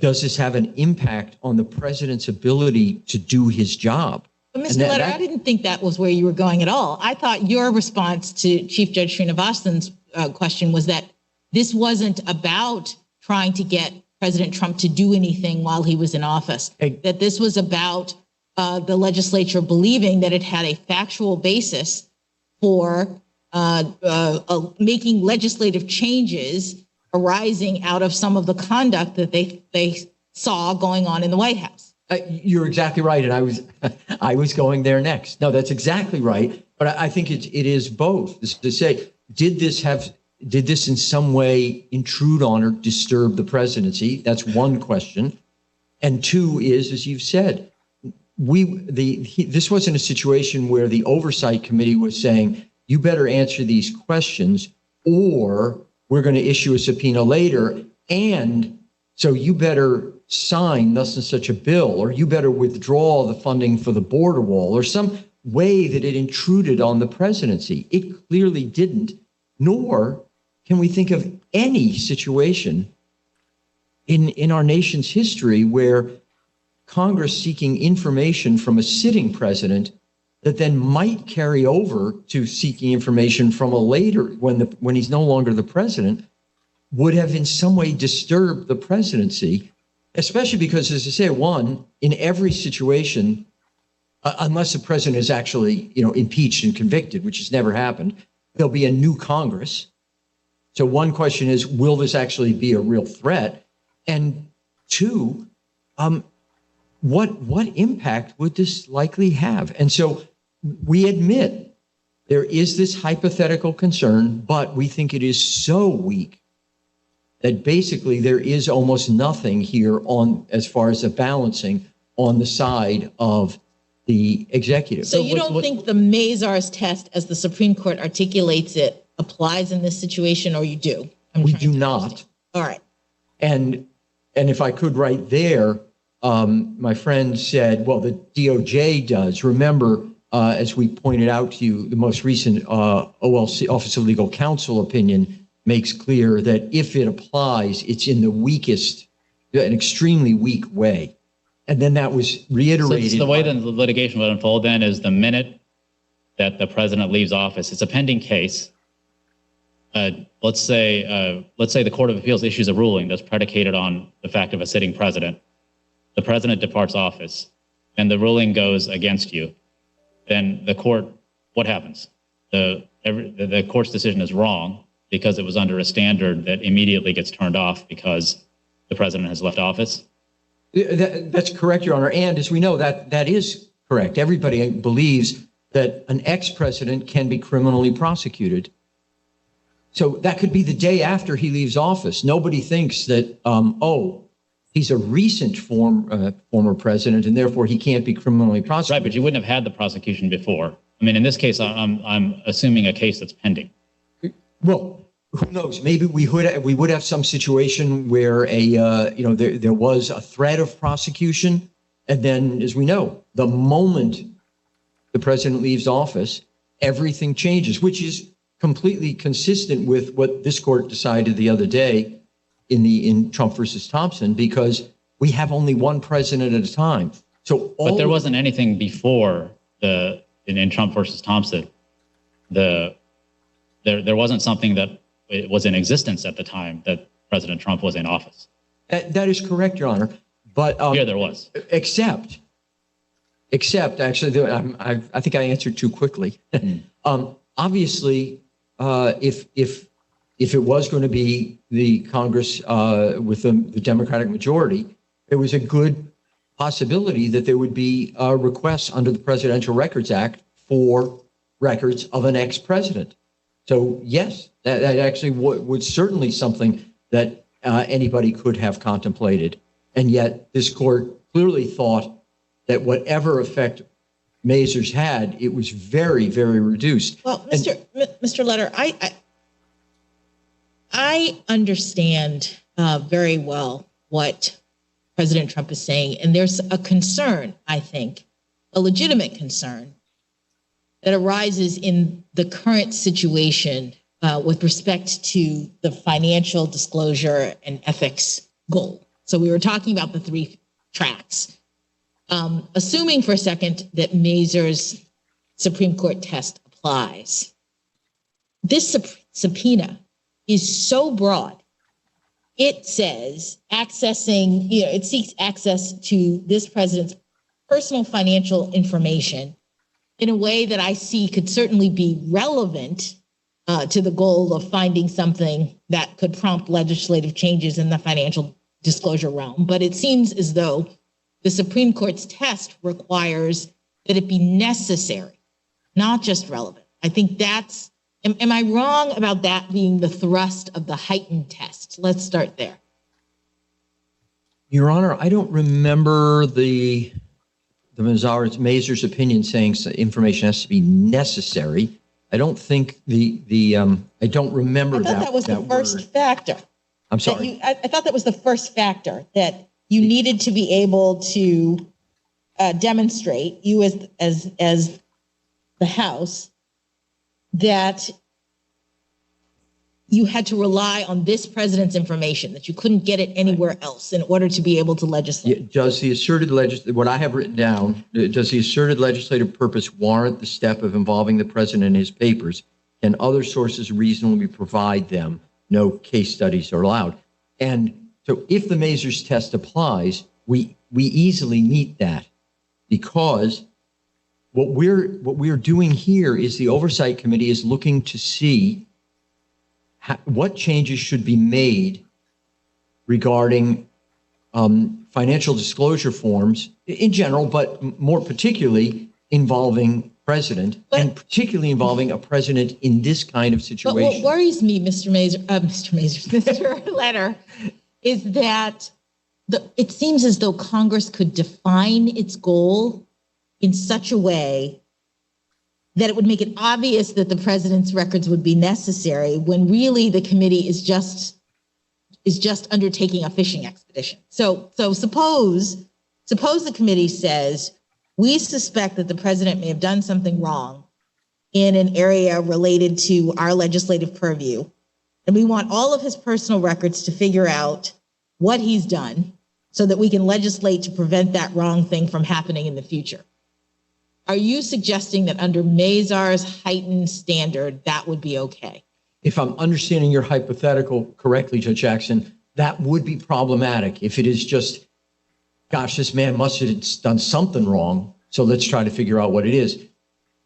does this have an impact on the president's ability to do his job? But Mr. Letter, I didn't think that was where you were going at all. I thought your response to Chief Judge Srinivasan's question was that this wasn't about trying to get President Trump to do anything while he was in office, that this was about the legislature believing that it had a factual basis for making legislative changes arising out of some of the conduct that they saw going on in the White House. You're exactly right, and I was going there next. No, that's exactly right. But I think it is both. Is to say, did this in some way intrude on or disturb the presidency? That's one question. And two is, as you've said, this wasn't a situation where the oversight committee was saying, you better answer these questions or we're going to issue a subpoena later, and so you better sign thus and such a bill, or you better withdraw the funding for the border wall, or some way that it intruded on the presidency. It clearly didn't, nor can we think of any situation in our nation's history where Congress seeking information from a sitting president that then might carry over to seeking information from a later, when he's no longer the president, would have in some way disturbed the presidency, especially because, as I say, in every situation, unless the president is actually, impeached and convicted, which has never happened, there'll be a new Congress. So one question is, will this actually be a real threat? And two, what impact would this likely have? And so we admit there is this hypothetical concern, but we think it is so weak that basically there is almost nothing here as far as the balancing on the side of the executive. So you don't think the Mazars test, as the Supreme Court articulates it, applies in this situation, or you do? We do not. All right. And if I could right there, my friend said, well, the DOJ does. Remember, as we pointed out to you, the most recent OLC, Office of Legal Counsel opinion makes clear that if it applies, it's in the weakest, an extremely weak way. And then that was reiterated. So the way the litigation would unfold then is the minute that the president leaves office, it's a pending case. Let's say the Court of Appeals issues a ruling that's predicated on the fact of a sitting president. The president departs office, and the ruling goes against you. Then the court, what happens? The court's decision is wrong because it was under a standard that immediately gets turned off because the president has left office. That's correct, Your Honor. And as we know, that is correct. Everybody believes that an ex-president can be criminally prosecuted. So that could be the day after he leaves office. Nobody thinks that, he's a recent former president, and therefore he can't be criminally prosecuted. Right, but you wouldn't have had the prosecution before. I mean, in this case, I'm assuming a case that's pending. Well, who knows? Maybe we would have some situation where there was a threat of prosecution, and then, as we know, the moment the president leaves office, everything changes, which is completely consistent with what this court decided the other day in Trump versus Thompson, because we have only one president at a time. But there wasn't anything before in Trump versus Thompson. There wasn't something that it was in existence at the time that President Trump was in office. That is correct, Your Honor. But here there was. Except actually, I think I answered too quickly. Obviously, if it was going to be the Congress with the Democratic majority, there was a good possibility that there would be requests under the Presidential Records Act for records of an ex-president. So yes, that actually was certainly something that anybody could have contemplated. And yet this court clearly thought that whatever effect Mazars had, it was very, very reduced. Well, Mr. Letter, I understand very well what President Trump is saying, and there's a concern, I think, a legitimate concern that arises in the current situation with respect to the financial disclosure and ethics goal. So we were talking about the three tracks. Assuming for a second that Mazars' Supreme Court test applies, this subpoena is so broad. It says it seeks access to this president's personal financial information in a way that I see could certainly be relevant to the goal of finding something that could prompt legislative changes in the financial disclosure realm. But it seems as though the Supreme Court's test requires that it be necessary, not just relevant. I think that's, am I wrong about that being the thrust of the heightened test? Let's start there. Your Honor, I don't remember the Mazars' opinion saying information has to be necessary. I don't think I don't remember that. I thought that was the first factor. I'm sorry. I thought that was the first factor, that you needed to be able to demonstrate, you as the House, that you had to rely on this president's information, that you couldn't get it anywhere else in order to be able to legislate. Does the asserted what I have written down, does the asserted legislative purpose warrant the step of involving the president in his papers? Can other sources reasonably provide them? No case studies are allowed. And so if the Mazars test applies, we easily meet that, because what we're doing here is the Oversight Committee is looking to see what changes should be made regarding financial disclosure forms in general, but more particularly involving president, and particularly involving a president in this kind of situation. But what worries me, Mr. Letter, is that it seems as though Congress could define its goal in such a way that it would make it obvious that the president's records would be necessary when really the committee is just undertaking a fishing expedition. So suppose the committee says, we suspect that the president may have done something wrong in an area related to our legislative purview, and we want all of his personal records to figure out what he's done so that we can legislate to prevent that wrong thing from happening in the future. Are you suggesting that under Mazars' heightened standard, that would be okay? If I'm understanding your hypothetical correctly, Judge Jackson, that would be problematic. If it is just, gosh, this man must have done something wrong, so let's try to figure out what it is.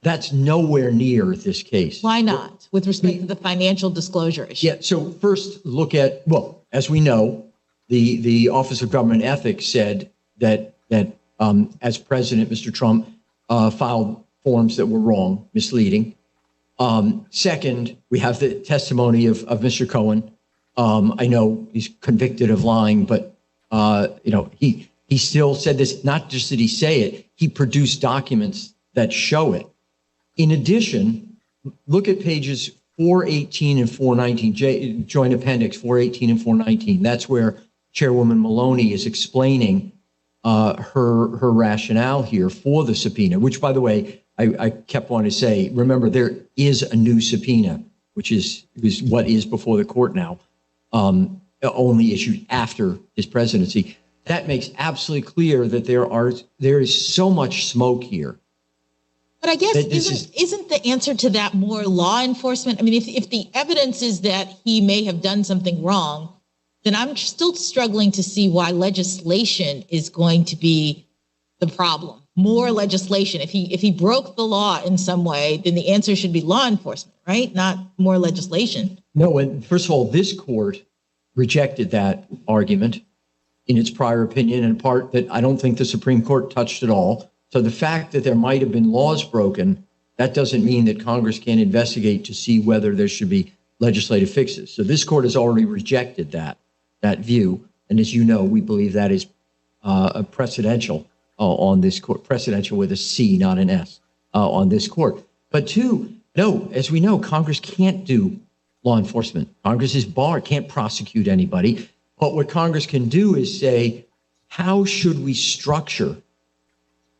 That's nowhere near this case. Why not, with respect to the financial disclosure issue? Yeah, so first look at, well, as we know, the Office of Government Ethics said that as president, Mr. Trump filed forms that were wrong, misleading. Second, we have the testimony of Mr. Cohen. I know he's convicted of lying, but he still said this. Not just did he say it, he produced documents that show it. In addition, look at pages 418 and 419, Joint Appendix 418 and 419. That's where Chairwoman Maloney is explaining her rationale here for the subpoena, which, by the way, I kept wanting to say, remember, there is a new subpoena, which is what is before the court now, only issued after his presidency. That makes absolutely clear that there is so much smoke here. But I guess isn't the answer to that more law enforcement? I mean, if the evidence is that he may have done something wrong, then I'm still struggling to see why legislation is going to be the problem. More legislation. If he broke the law in some way, then the answer should be law enforcement, right? Not more legislation. No, and first of all, this court rejected that argument in its prior opinion, in part that I don't think the Supreme Court touched at all. So the fact that there might have been laws broken, that doesn't mean that Congress can't investigate to see whether there should be legislative fixes. So this court has already rejected that view. And as you know, we believe that is a precedential on this court, precedential with a C, not an S, on this court. But two, no, as we know, Congress can't do law enforcement. Congress is barred, can't prosecute anybody. But what Congress can do is say, how should we structure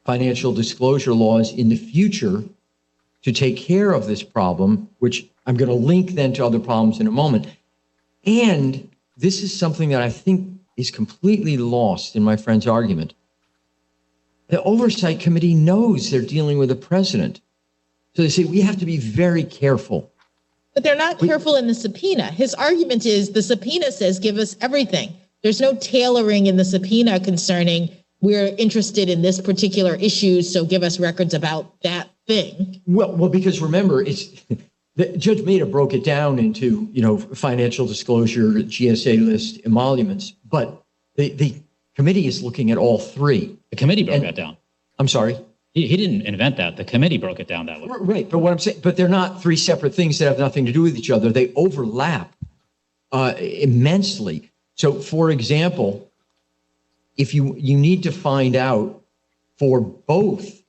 financial disclosure laws in the future to take care of this problem, which I'm going to link then to other problems in a moment. And this is something that I think is completely lost in my friend's argument. The Oversight Committee knows they're dealing with a president. So they say, we have to be very careful. But they're not careful in the subpoena. His argument is the subpoena says, give us everything. There's no tailoring in the subpoena concerning we're interested in this particular issue, so give us records about that thing. Well, because remember, Judge Maida broke it down into, financial disclosure, GSA list, emoluments, but the committee is looking at all three. The committee broke that down. I'm sorry? He didn't invent that. The committee broke it down that way. Right, but what I'm saying, but they're not three separate things that have nothing to do with each other. They overlap immensely. So, for example, if you need to find out for both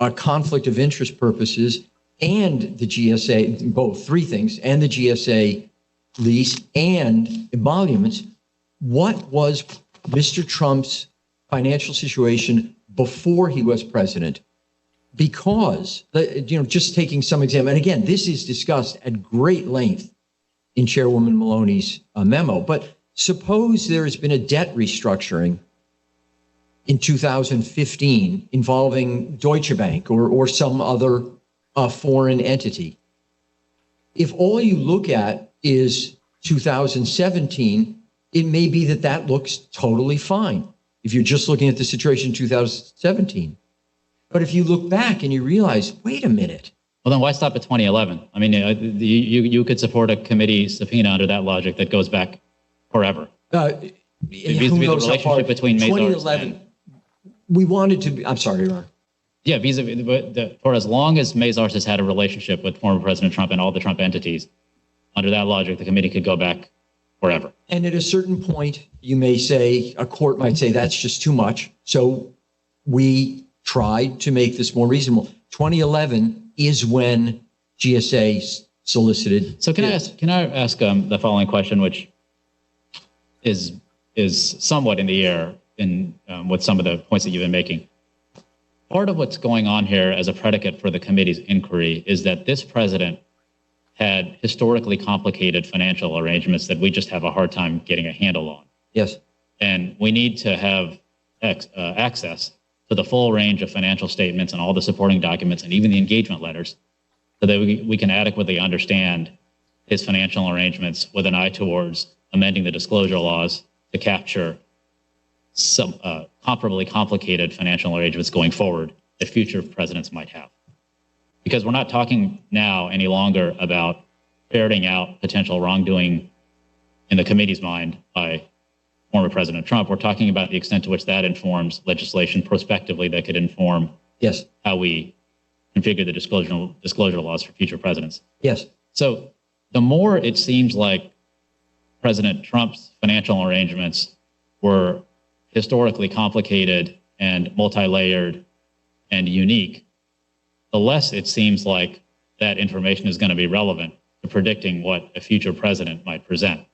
a conflict of interest purposes and the GSA, both three things, and the GSA lease and emoluments, what was Mr. Trump's financial situation before he was president? Because, just taking some example, and again, this is discussed at great length in Chairwoman Maloney's memo, but suppose there has been a debt restructuring in 2015 involving Deutsche Bank or some other foreign entity. If all you look at is 2017, it may be that looks totally fine if you're just looking at the situation in 2017. But if you look back and you realize, wait a minute. Well, then why stop at 2011? I mean, you could support a committee subpoena under that logic that goes back forever. Who knows how far? Between 2011, we wanted to be, I'm sorry, Your Honor. Yeah, for as long as Mazars has had a relationship with former President Trump and all the Trump entities, under that logic, the committee could go back forever. And at a certain point, you may say, a court might say that's just too much. So we tried to make this more reasonable. 2011 is when GSA solicited. So can I ask the following question, which is somewhat in the air in with some of the points that you've been making. Part of what's going on here as a predicate for the committee's inquiry is that this president had historically complicated financial arrangements that we just have a hard time getting a handle on. Yes. And we need to have access to the full range of financial statements and all the supporting documents and even the engagement letters so that we can adequately understand his financial arrangements with an eye towards amending the disclosure laws to capture some comparably complicated financial arrangements going forward that future presidents might have. Because we're not talking now any longer about ferreting out potential wrongdoing in the committee's mind by former President Trump. We're talking about the extent to which that informs legislation prospectively that could inform how we configure the disclosure laws for future presidents. Yes. So the more it seems like President Trump's financial arrangements were historically complicated and multi-layered and unique, the less it seems like that information is going to be relevant to predicting what a future president might present.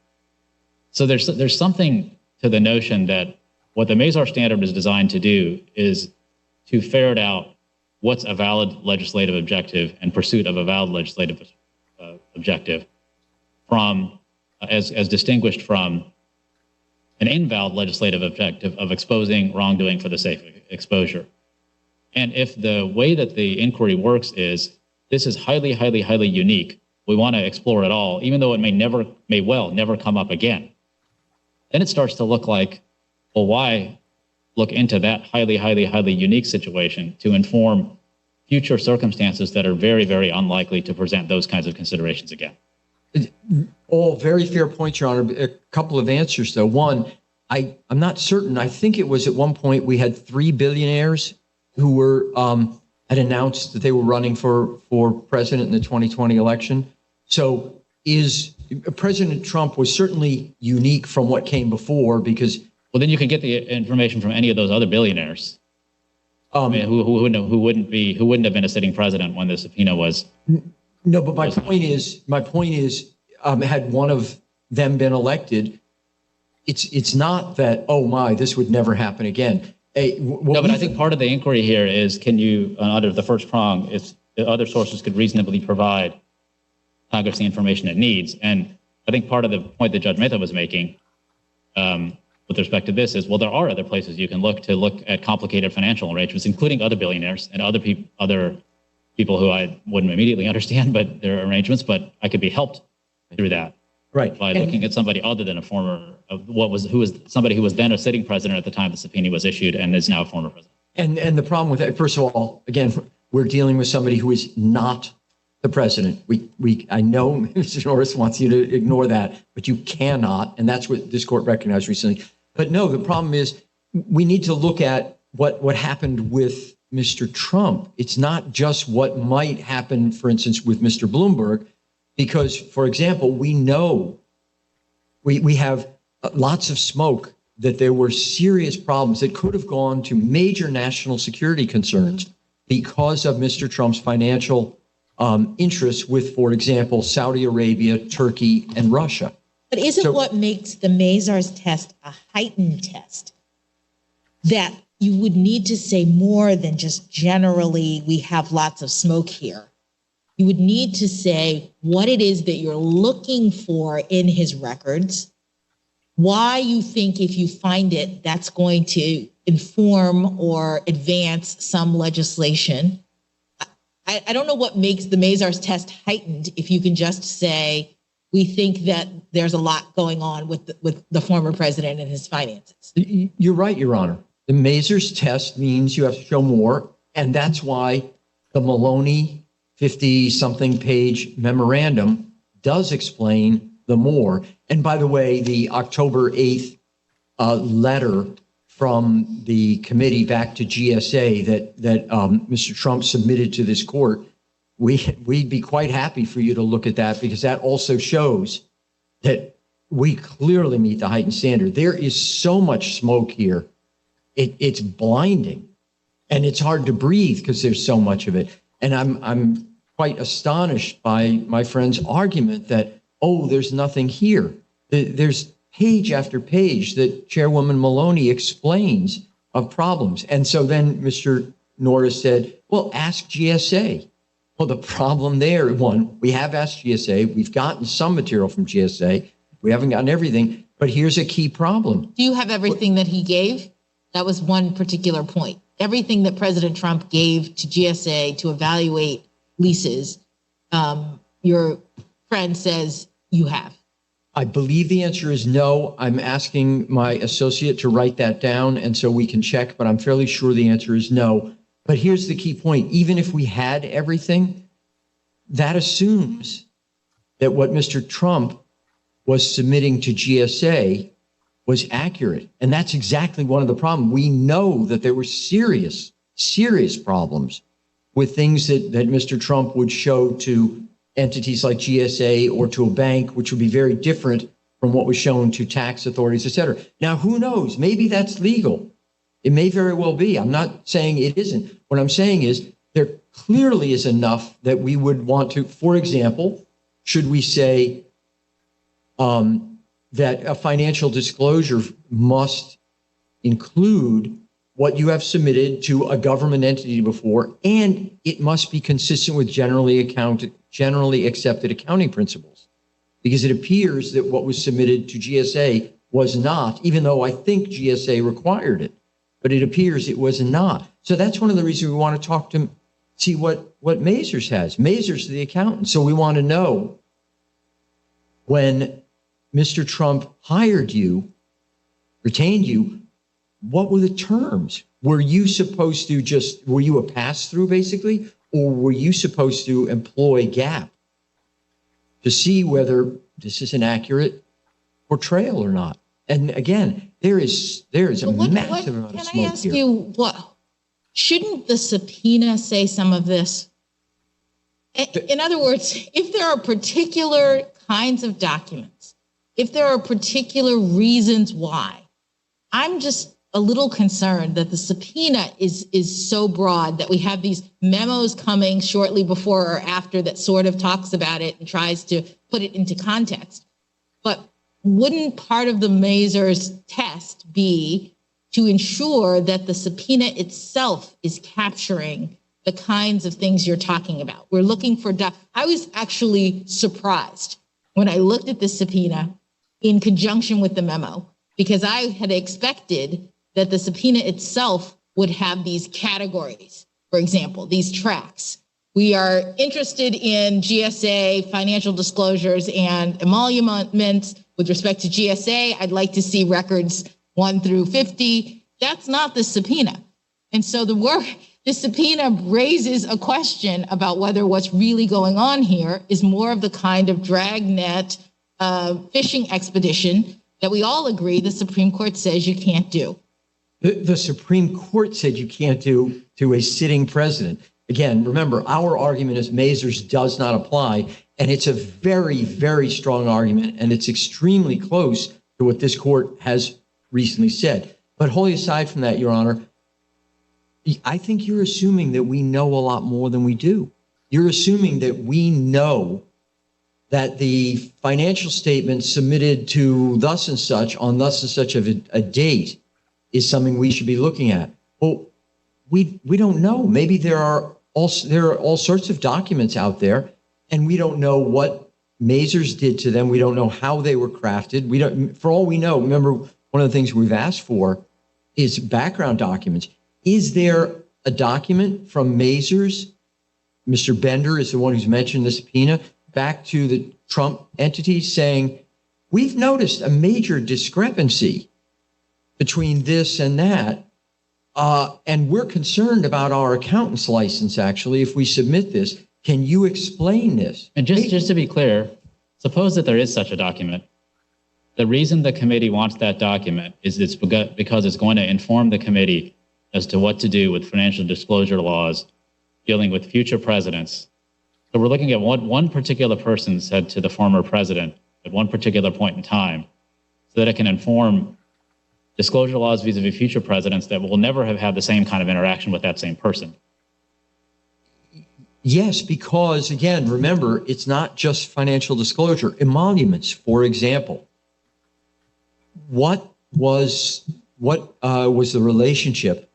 So there's something to the notion that what the Mazars standard is designed to do is to ferret out what's a valid legislative objective and pursuit of a valid legislative objective from, as distinguished from an invalid legislative objective of exposing wrongdoing for the sake of exposure. And if the way that the inquiry works is this is highly, highly, highly unique, we want to explore it all, even though it may well never come up again, then it starts to look like, well, why look into that highly, highly, highly unique situation to inform future circumstances that are very, very unlikely to present those kinds of considerations again? All very fair points, Your Honor. A couple of answers, though. One, I'm not certain. I think it was at one point we had 3 billionaires who were had announced that they were running for president in the 2020 election. So President Trump was certainly unique from what came before because. Well, then you can get the information from any of those other billionaires. I mean, who wouldn't have been a sitting president when the subpoena was. No, but my point is, had one of them been elected, it's not that, oh my, this would never happen again. No, but I think part of the inquiry here is, can you, under the first prong, if other sources could reasonably provide Congress the information it needs. And I think part of the point that Judge Mehta was making with respect to this is, well, there are other places you can look at complicated financial arrangements, including other billionaires and other people who I wouldn't immediately understand, but their arrangements, but I could be helped through that. Right. By looking at somebody other than who was somebody who was then a sitting president at the time the subpoena was issued and is now a former president. And the problem with that, first of all, again, we're dealing with somebody who is not the president. I know Mr. Norris wants you to ignore that, but you cannot, and that's what this court recognized recently. But no, the problem is we need to look at what happened with Mr. Trump. It's not just what might happen, for instance, with Mr. Bloomberg, because, for example, we know we have lots of smoke that there were serious problems that could have gone to major national security concerns because of Mr. Trump's financial interests with, for example, Saudi Arabia, Turkey, and Russia. But isn't what makes the Mazars test a heightened test that you would need to say more than just generally we have lots of smoke here? You would need to say what it is that you're looking for in his records, why you think if you find it, that's going to inform or advance some legislation. I don't know what makes the Mazars test heightened if you can just say, we think that there's a lot going on with the former president and his finances. You're right, Your Honor. The Mazars test means you have to show more, and that's why the Maloney 50-something page memorandum does explain the more. And by the way, the October 8th letter from the committee back to GSA that Mr. Trump submitted to this court, we'd be quite happy for you to look at that, because that also shows that we clearly meet the heightened standard. There is so much smoke here. It's blinding. And it's hard to breathe because there's so much of it. And I'm quite astonished by my friend's argument that, oh, there's nothing here. There's page after page that Chairwoman Maloney explains of problems. And so then Mr. Norris said, well, ask GSA. Well, the problem there, one, we have asked GSA. We've gotten some material from GSA. We haven't gotten everything. But here's a key problem. Do you have everything that he gave? That was one particular point. Everything that President Trump gave to GSA to evaluate leases, your friend says you have. I believe the answer is no. I'm asking my associate to write that down, and so we can check, but I'm fairly sure the answer is no. But here's the key point. Even if we had everything, that assumes that what Mr. Trump was submitting to GSA was accurate. And that's exactly one of the problems. We know that there were serious problems with things that Mr. Trump would show to entities like GSA or to a bank, which would be very different from what was shown to tax authorities, et cetera. Now, who knows? Maybe that's legal. It may very well be. I'm not saying it isn't. What I'm saying is there clearly is enough that we would want to, for example, should we say that a financial disclosure must include what you have submitted to a government entity before, and it must be consistent with generally accepted accounting principles, because it appears that what was submitted to GSA was not, even though I think GSA required it, but it appears it was not. So that's one of the reasons we want to talk to, see what Mazars has. Mazars is the accountant. So we want to know, when Mr. Trump hired you, retained you, what were the terms? Were you supposed to were you a pass-through basically? Or were you supposed to employ GAAP to see whether this is an accurate portrayal or not? And again, there is a massive amount of smoke here. Can I ask you, shouldn't the subpoena say some of this? In other words, if there are particular kinds of documents, if there are particular reasons why, I'm just a little concerned that the subpoena is so broad that we have these memos coming shortly before or after that sort of talks about it and tries to put it into context. But wouldn't part of the Mazars test be to ensure that the subpoena itself is capturing the kinds of things you're talking about? We're looking for, I was actually surprised when I looked at the subpoena in conjunction with the memo, because I had expected that the subpoena itself would have these categories. For example, these tracks. We are interested in GSA financial disclosures and emoluments with respect to GSA. I'd like to see records 1 through 50. That's not the subpoena. And so the subpoena raises a question about whether what's really going on here is more of the kind of dragnet fishing expedition that we all agree the Supreme Court says you can't do. The Supreme Court said you can't do to a sitting president. Again, remember, our argument is Mazars does not apply, and it's a very, very strong argument, and it's extremely close to what this court has recently said. But wholly aside from that, Your Honor, I think you're assuming that we know a lot more than we do. You're assuming that we know that the financial statement submitted to thus and such on thus and such of a date is something we should be looking at. Well, we don't know. Maybe there are all sorts of documents out there, and we don't know what Mazars did to them. We don't know how they were crafted. We don't. For all we know, remember, one of the things we've asked for is background documents. Is there a document from Mazars? Mr. Bender is the one who's mentioned the subpoena back to the Trump entity saying, we've noticed a major discrepancy between this and that, and we're concerned about our accountant's license, actually, if we submit this. Can you explain this? And just to be clear, suppose that there is such a document. The reason the committee wants that document is because it's going to inform the committee as to what to do with financial disclosure laws dealing with future presidents. So we're looking at what one particular person said to the former president at one particular point in time so that it can inform disclosure laws vis-a-vis future presidents that will never have had the same kind of interaction with that same person. Yes, because again, remember, it's not just financial disclosure. Emoluments, for example. What was the relationship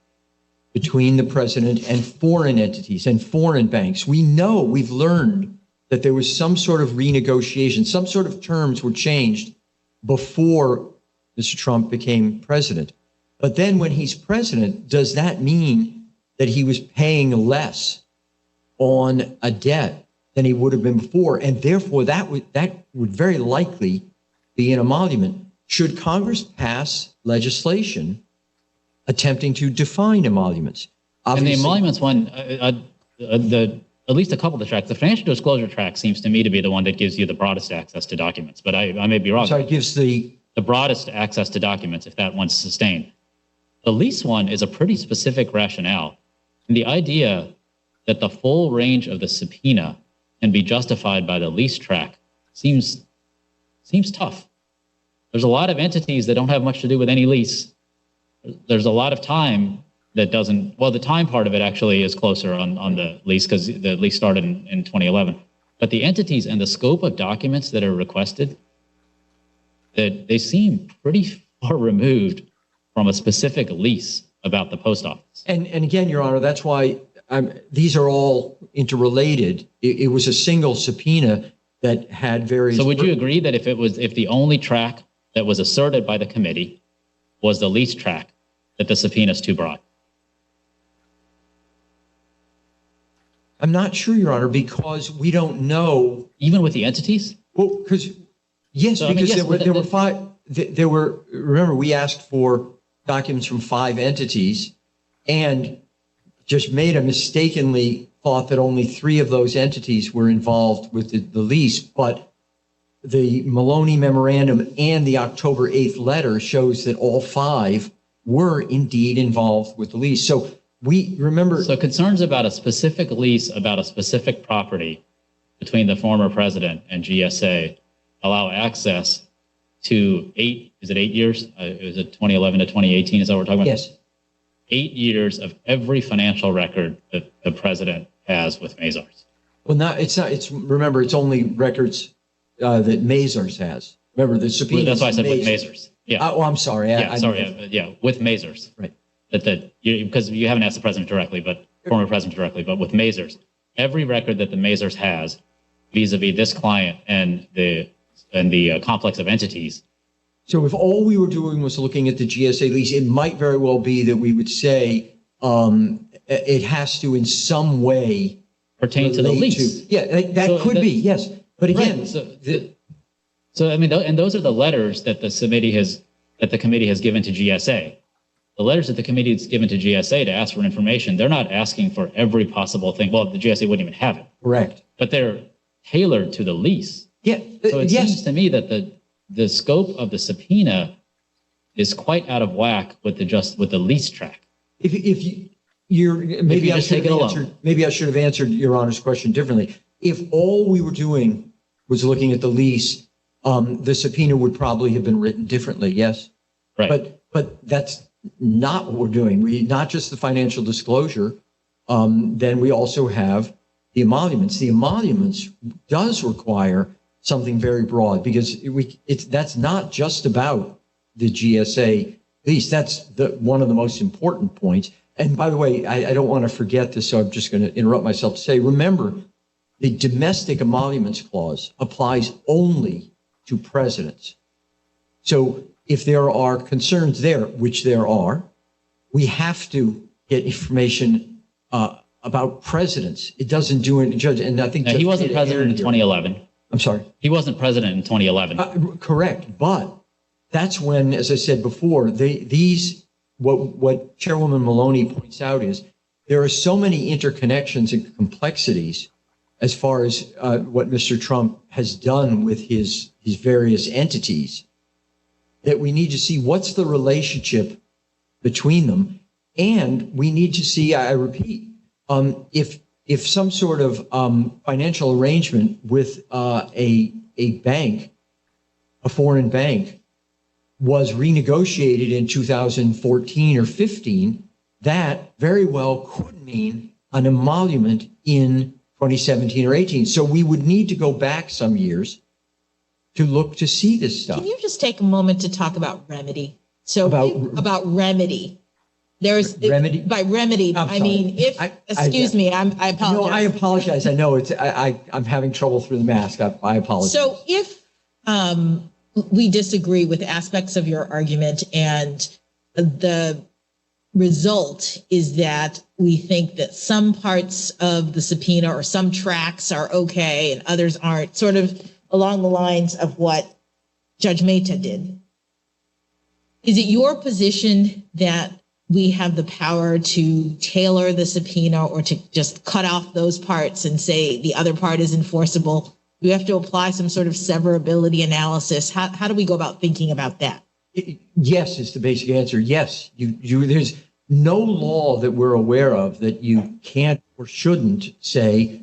between the president and foreign entities and foreign banks? We've learned that there was some sort of renegotiation, some sort of terms were changed before Mr. Trump became president. But then when he's president, does that mean that he was paying less on a debt than he would have been before? And therefore, that would very likely be an emolument. Should Congress pass legislation attempting to define emoluments? And the emoluments one, at least a couple of the tracks, the financial disclosure track seems to me to be the one that gives you the broadest access to documents, but I may be wrong. So it gives the broadest access to documents if that one's sustained. The lease one is a pretty specific rationale. And the idea that the full range of the subpoena can be justified by the lease track seems tough. There's a lot of entities that don't have much to do with any lease. There's a lot of time that doesn't, well, the time part of it actually is closer on the lease because the lease started in 2011. But the entities and the scope of documents that are requested, that they seem pretty far removed from a specific lease about the post office. And again, Your Honor, that's why these are all interrelated. It was a single subpoena that had various. So would you agree that if the only track that was asserted by the committee was the lease track, that the subpoena is too broad? I'm not sure, Your Honor, because we don't know. Even with the entities? Well, because yes, so, because there were five. There were. Remember, we asked for documents from 5 entities, and Judge Maida mistakenly thought that only 3 of those entities were involved with the lease, but the Maloney memorandum and the October 8th letter shows that all 5 were indeed involved with the lease. So we remember. So concerns about a specific lease about a specific property between the former president and GSA allow access to 8 years? Is it 2011 to 2018? Is that what we're talking about? Yes. 8 years of every financial record that the president has with Mazars. Well, remember, it's only records that Mazars has. Remember, the subpoena. That's why I said with Mazars. Yeah. I'm sorry. With Mazars. Right. Because you haven't asked the president directly, but former president directly, but with Mazars, every record that the Mazars has vis-a-vis this client and the complex of entities. So if all we were doing was looking at the GSA lease, it might very well be that we would say it has to in some way pertain to the lease. That could be, yes. But again, right. So I mean, and those are the letters that the committee has given to GSA. The letters that the committee has given to GSA to ask for information, they're not asking for every possible thing. Well, the GSA wouldn't even have it. Correct. But they're tailored to the lease. Yeah. So it seems to me that the scope of the subpoena is quite out of whack with the lease track. Maybe I should have answered Your Honor's question differently. If all we were doing was looking at the lease, the subpoena would probably have been written differently. Yes. Right. But that's not what we're doing. Not just the financial disclosure. Then we also have the emoluments. The emoluments does require something very broad because that's not just about the GSA lease. That's one of the most important points. And by the way, I don't want to forget this, so I'm just going to interrupt myself to say, remember, the domestic emoluments clause applies only to presidents. So if there are concerns there, which there are, we have to get information about presidents. It doesn't do it, Judge, and I think he wasn't president in 2011. I'm sorry? He wasn't president in 2011. Correct. But that's when, as I said before, what Chairwoman Maloney points out is there are so many interconnections and complexities as far as what Mr. Trump has done with his various entities that we need to see what's the relationship between them. And we need to see, I repeat, if some sort of financial arrangement with a bank, a foreign bank, was renegotiated in 2014 or 15, that very well could mean an emolument in 2017 or 18. So we would need to go back some years to look to see this stuff. Can you just take a moment to talk about remedy? So About remedy. There's remedy? By remedy, I mean, if, excuse me, I apologize. No, I apologize. I know I'm having trouble through the mask. I apologize. So if we disagree with aspects of your argument and the result is that we think that some parts of the subpoena or some tracks are okay and others aren't, sort of along the lines of what Judge Mehta did, is it your position that we have the power to tailor the subpoena or to just cut off those parts and say the other part is enforceable? Do we have to apply some sort of severability analysis? How do we go about thinking about that? Yes, is the basic answer. Yes, there's no law that we're aware of that you can't or shouldn't say,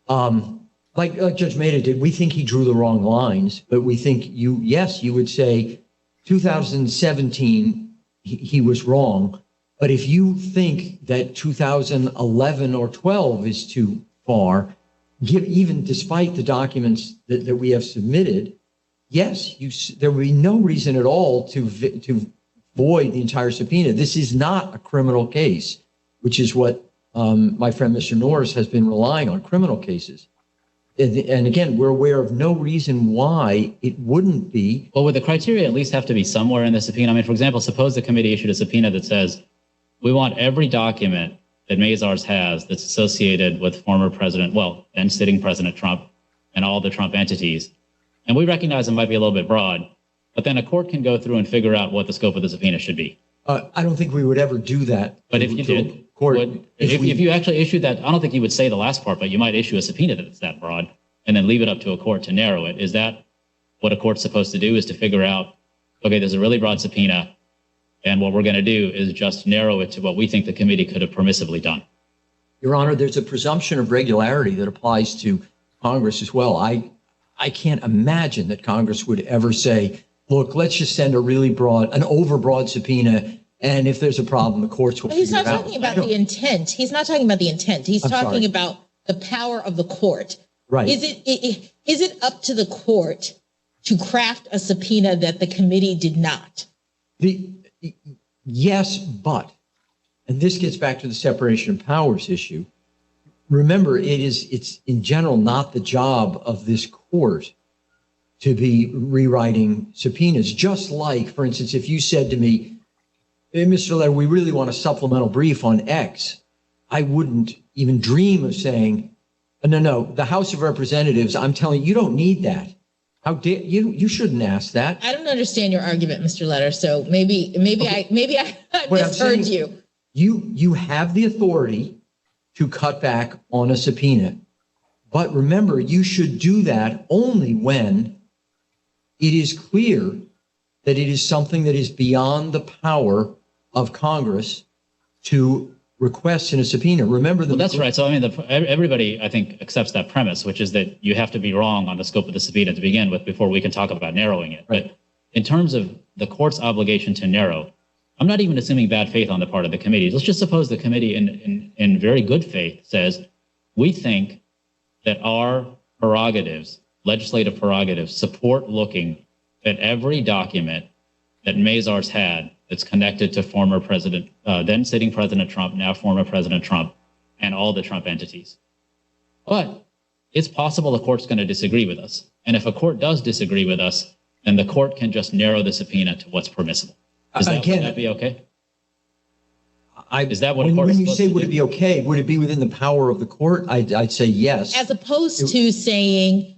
like Judge Mehta did. We think he drew the wrong lines, but we think you would say 2017, he was wrong. But if you think that 2011 or 12 is too far, even despite the documents that we have submitted, yes, there would be no reason at all to void the entire subpoena. This is not a criminal case, which is what my friend Mr. Norris has been relying on, criminal cases. And again, we're aware of no reason why it wouldn't be. Well, would the criteria at least have to be somewhere in the subpoena? I mean, for example, suppose the committee issued a subpoena that says, we want every document that Mazars has that's associated with former President, well, then sitting President Trump and all the Trump entities. And we recognize it might be a little bit broad, but then a court can go through and figure out what the scope of the subpoena should be. I don't think we would ever do that. But if you did, if you actually issued that, I don't think you would say the last part, but you might issue a subpoena that's that broad and then leave it up to a court to narrow it. Is that what a court's supposed to do, is to figure out, okay, there's a really broad subpoena, and what we're going to do is just narrow it to what we think the committee could have permissibly done? Your Honor, there's a presumption of regularity that applies to Congress as well. I can't imagine that Congress would ever say, look, let's just send a really broad, an overbroad subpoena, and if there's a problem, the courts will figure it out. He's not talking about the intent. He's not talking about the intent. He's talking about the power of the court. Right. Is it up to the court to craft a subpoena that the committee did not? Yes, but, and this gets back to the separation of powers issue. Remember, it's in general not the job of this court to be rewriting subpoenas. Just like, for instance, if you said to me, hey, Mr. Letter, we really want a supplemental brief on X, I wouldn't even dream of saying, no, the House of Representatives, I'm telling you, you don't need that. How dare you shouldn't ask that. I don't understand your argument, Mr. Letter. So maybe I misheard you. You have the authority to cut back on a subpoena. But remember, you should do that only when it is clear that it is something that is beyond the power of Congress to request in a subpoena. Remember the. Well, that's right. So, I mean, everybody, I think, accepts that premise, which is that you have to be wrong on the scope of the subpoena to begin with before we can talk about narrowing it. Right. But in terms of the court's obligation to narrow, I'm not even assuming bad faith on the part of the committee. Let's just suppose the committee in very good faith says, we think that our prerogatives, legislative prerogatives, support looking at every document that Mazars had that's connected to former President, then sitting President Trump, now former President Trump, and all the Trump entities. But it's possible the court's going to disagree with us. And if a court does disagree with us, then the court can just narrow the subpoena to what's permissible. Would that be okay? Is that what a court is supposed to do? When you say would it be okay, would it be within the power of the court? I'd say yes. As opposed to saying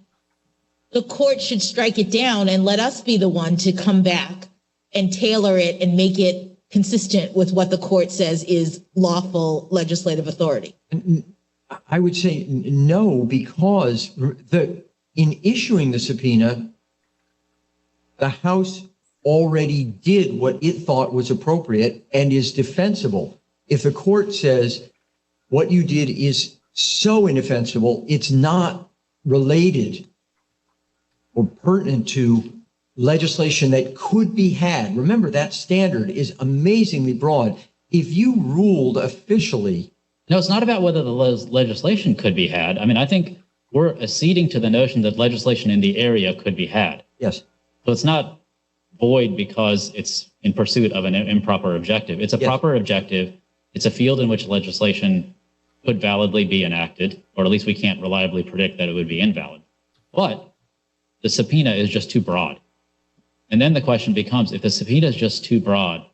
the court should strike it down and let us be the one to come back and tailor it and make it consistent with what the court says is lawful legislative authority? I would say no, because in issuing the subpoena, the House already did what it thought was appropriate and is defensible. If the court says what you did is so indefensible, it's not related or pertinent to legislation that could be had. Remember, that standard is amazingly broad. If you ruled officially. No, it's not about whether the legislation could be had. I mean, I think we're acceding to the notion that legislation in the area could be had. Yes. So it's not void because it's in pursuit of an improper objective. It's a proper objective. It's a field in which legislation could validly be enacted, or at least we can't reliably predict that it would be invalid. But the subpoena is just too broad. And then the question becomes, if the subpoena is just too broad,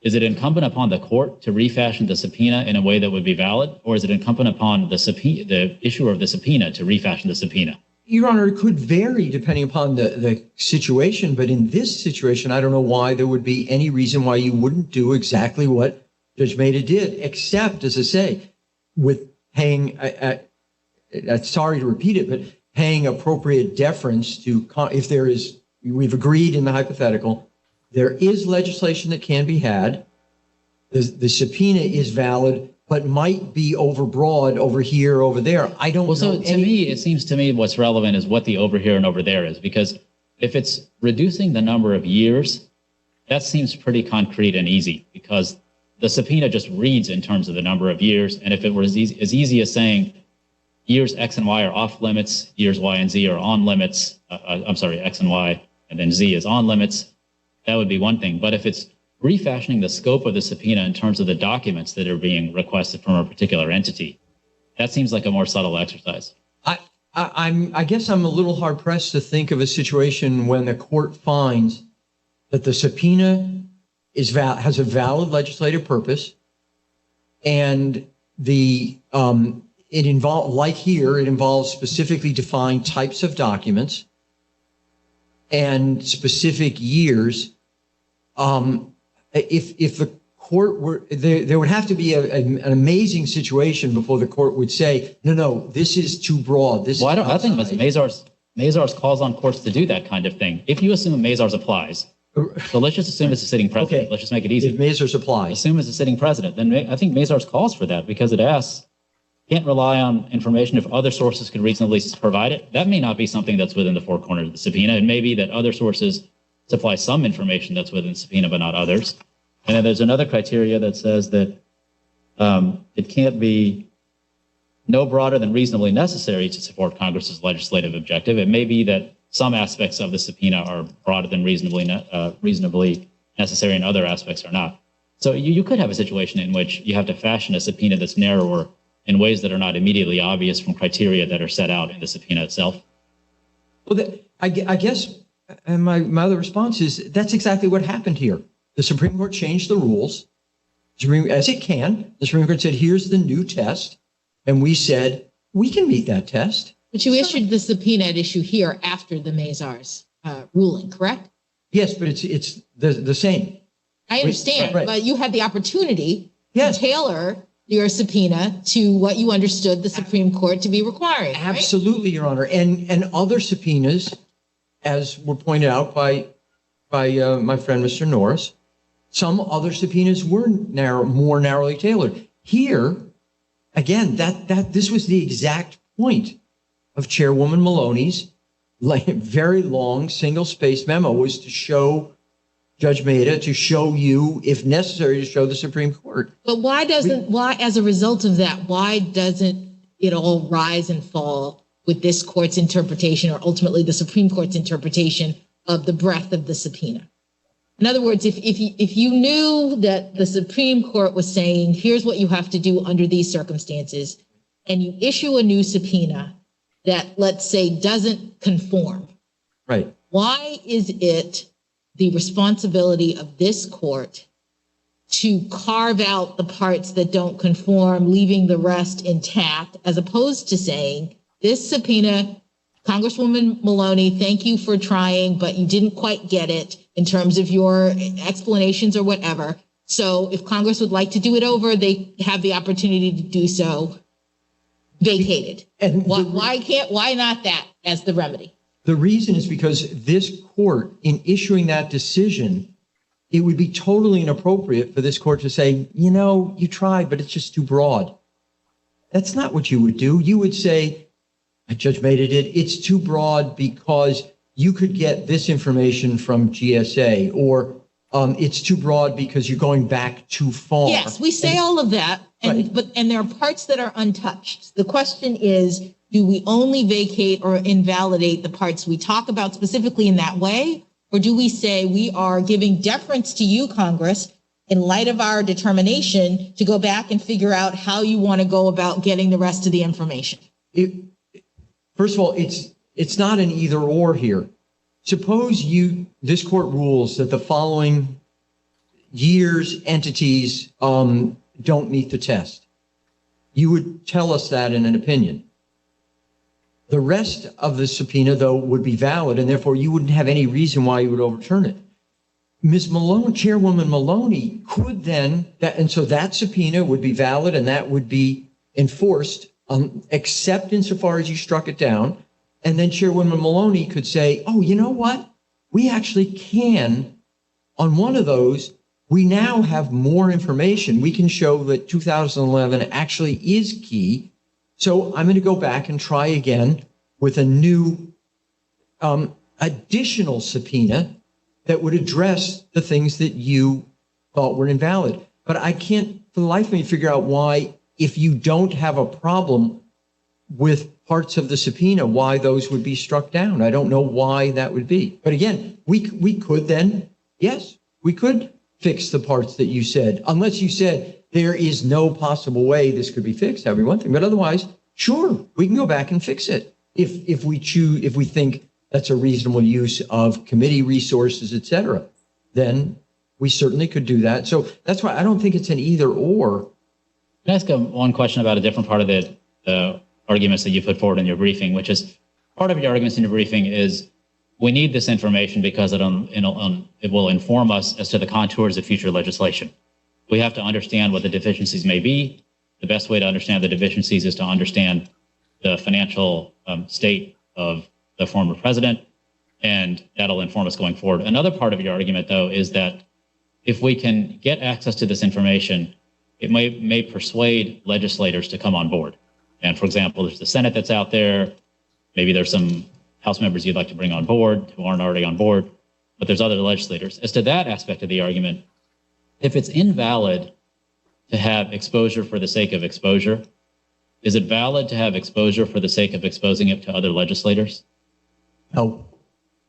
is it incumbent upon the court to refashion the subpoena in a way that would be valid, or is it incumbent upon the issuer of the subpoena to refashion the subpoena? Your Honor, it could vary depending upon the situation, but in this situation, I don't know why there would be any reason why you wouldn't do exactly what Judge Maida did, except, as I say, with paying, sorry to repeat it, but paying appropriate deference to, if there is, we've agreed in the hypothetical, there is legislation that can be had. The subpoena is valid, but might be overbroad over here, over there. I don't know. So to me, it seems to me what's relevant is what the over here and over there is, because if it's reducing the number of years, that seems pretty concrete and easy, because the subpoena just reads in terms of the number of years. And if it were as easy as saying years X and Y are off limits, years Y and Z are on limits, X and Y, and then Z is on limits, that would be one thing. But if it's refashioning the scope of the subpoena in terms of the documents that are being requested from a particular entity, that seems like a more subtle exercise. I guess I'm a little hard pressed to think of a situation when the court finds that the subpoena has a valid legislative purpose, and it involves, like here, it involves specifically defined types of documents and specific years. If the court were, there would have to be an amazing situation before the court would say, no, this is too broad. I think Mazars calls on courts to do that kind of thing. If you assume Mazars applies, so let's just assume it's a sitting president. Okay. Let's just make it easy. If Mazars applies. Assume it's a sitting president. Then I think Mazars calls for that, because it asks, can't rely on information if other sources could reasonably provide it. That may not be something that's within the four corners of the subpoena. It may be that other sources supply some information that's within the subpoena, but not others. And then there's another criteria that says that it can't be no broader than reasonably necessary to support Congress's legislative objective. It may be that some aspects of the subpoena are broader than reasonably necessary, and other aspects are not. So you could have a situation in which you have to fashion a subpoena that's narrower in ways that are not immediately obvious from criteria that are set out in the subpoena itself. Well, I guess, and my other response is that's exactly what happened here. The Supreme Court changed the rules, as it can. The Supreme Court said, here's the new test. And we said, we can meet that test. But you issued the subpoena at issue here after the Mazars ruling, correct? Yes, but it's the same. I understand, right. But you had the opportunity to tailor your subpoena to what you understood the Supreme Court to be requiring. Absolutely, Your Honor. And other subpoenas, as were pointed out by my friend, Mr. Norris, some other subpoenas were more narrowly tailored. Here, again, this was the exact point of Chairwoman Maloney's very long single-spaced memo, was to show Judge Maida, to show you, if necessary, to show the Supreme Court. But why, as a result of that, why doesn't it all rise and fall with this court's interpretation, or ultimately the Supreme Court's interpretation of the breadth of the subpoena? In other words, if you knew that the Supreme Court was saying, here's what you have to do under these circumstances, and you issue a new subpoena that, let's say, doesn't conform. Right. Why is it the responsibility of this court to carve out the parts that don't conform, leaving the rest intact, as opposed to saying, this subpoena, Congresswoman Maloney, thank you for trying, but you didn't quite get it in terms of your explanations or whatever. So if Congress would like to do it over, they have the opportunity to do so. Vacated. And why not that as the remedy? The reason is because this court, in issuing that decision, it would be totally inappropriate for this court to say, you tried, but it's just too broad. That's not what you would do. You would say, Judge Maida did, it's too broad because you could get this information from GSA, or it's too broad because you're going back too far. Yes, we say all of that, and there are parts that are untouched. The question is, do we only vacate or invalidate the parts we talk about specifically in that way? Or do we say we are giving deference to you, Congress, in light of our determination to go back and figure out how you want to go about getting the rest of the information? First of all, it's not an either or here. Suppose this court rules that the following years, entities don't meet the test. You would tell us that in an opinion. The rest of the subpoena, though, would be valid, and therefore you wouldn't have any reason why you would overturn it. Ms. Maloney, Chairwoman Maloney, could then, and so that subpoena would be valid and that would be enforced, except insofar as you struck it down. And then Chairwoman Maloney could say, oh, you know what? We actually can, on one of those, we now have more information. We can show that 2011 actually is key. So I'm going to go back and try again with a new additional subpoena that would address the things that you thought were invalid. But I can't for the life of me figure out why, if you don't have a problem with parts of the subpoena, why those would be struck down. I don't know why that would be. But again, we could then, yes, we could fix the parts that you said, unless you said there is no possible way this could be fixed. That'd be one thing. But otherwise, sure, we can go back and fix it if we think that's a reasonable use of committee resources, et cetera. Then we certainly could do that. So that's why I don't think it's an either or. Can I ask one question about a different part of the arguments that you put forward in your briefing, which is part of your arguments in your briefing is we need this information because it will inform us as to the contours of future legislation. We have to understand what the deficiencies may be. The best way to understand the deficiencies is to understand the financial state of the former president, and that'll inform us going forward. Another part of your argument, though, is that if we can get access to this information, it may persuade legislators to come on board. And for example, there's the Senate that's out there. Maybe there's some House members you'd like to bring on board who aren't already on board, but there's other legislators. As to that aspect of the argument, if it's invalid to have exposure for the sake of exposure, is it valid to have exposure for the sake of exposing it to other legislators? No,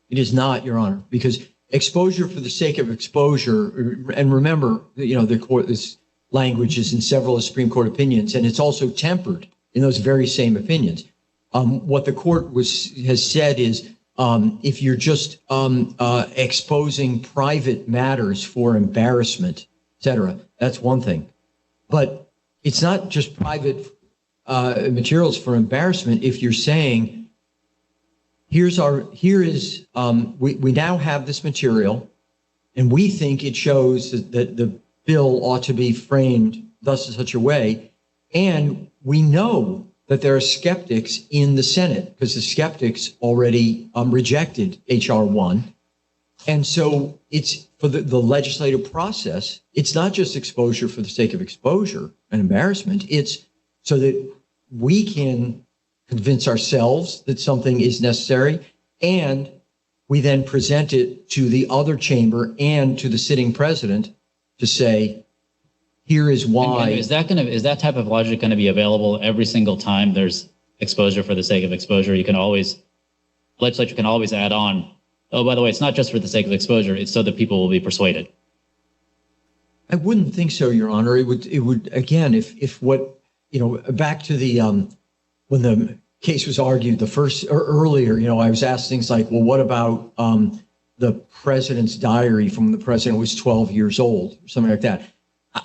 it is not, Your Honor, because exposure for the sake of exposure, and remember, the court, this language is in several Supreme Court opinions, and it's also tempered in those very same opinions. What the court has said is if you're just exposing private matters for embarrassment, et cetera, that's one thing. But it's not just private materials for embarrassment. If you're saying, we now have this material, and we think it shows that the bill ought to be framed thus in such a way, and we know that there are skeptics in the Senate because the skeptics already rejected H.R. 1. And so it's for the legislative process, it's not just exposure for the sake of exposure and embarrassment. It's so that we can convince ourselves that something is necessary, and we then present it to the other chamber and to the sitting president to say, here is why. And is that type of logic going to be available every single time there's exposure for the sake of exposure? Legislature can always add on, oh, by the way, it's not just for the sake of exposure, it's so that people will be persuaded. I wouldn't think so, Your Honor. It would again, if what, back to the, when the case was argued earlier, I was asked things like, well, what about the president's diary from when the president was 12 years old or something like that?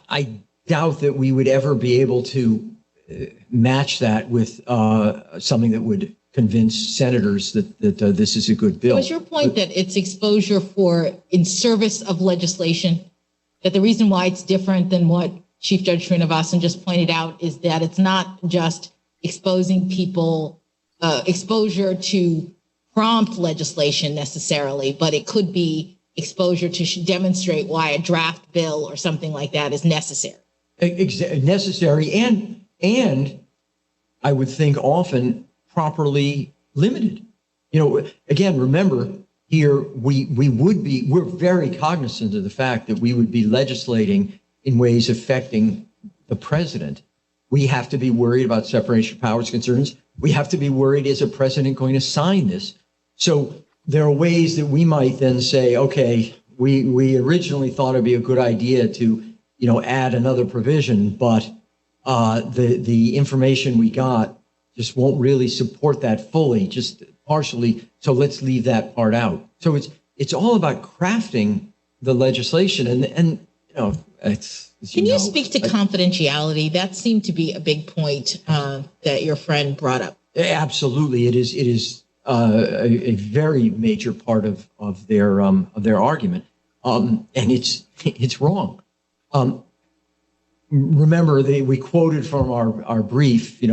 I doubt that we would ever be able to match that with something that would convince senators that this is a good bill. Was your point that it's exposure in service of legislation? That the reason why it's different than what Chief Judge Srinivasan just pointed out is that it's not just exposing people, exposure to prompt legislation necessarily, but it could be exposure to demonstrate why a draft bill or something like that is necessary. Necessary and I would think often properly limited. Again, remember here, we're very cognizant of the fact that we would be legislating in ways affecting the president. We have to be worried about separation of powers concerns. We have to be worried, is a president going to sign this? So there are ways that we might then say, okay, we originally thought it'd be a good idea to, add another provision, but the information we got just won't really support that fully, just partially. So let's leave that part out. So it's all about crafting the legislation, and it's. Can you speak to confidentiality? That seemed to be a big point that your friend brought up. Absolutely, it is a very major part of their argument, and it's wrong. Remember, we quoted from our brief. And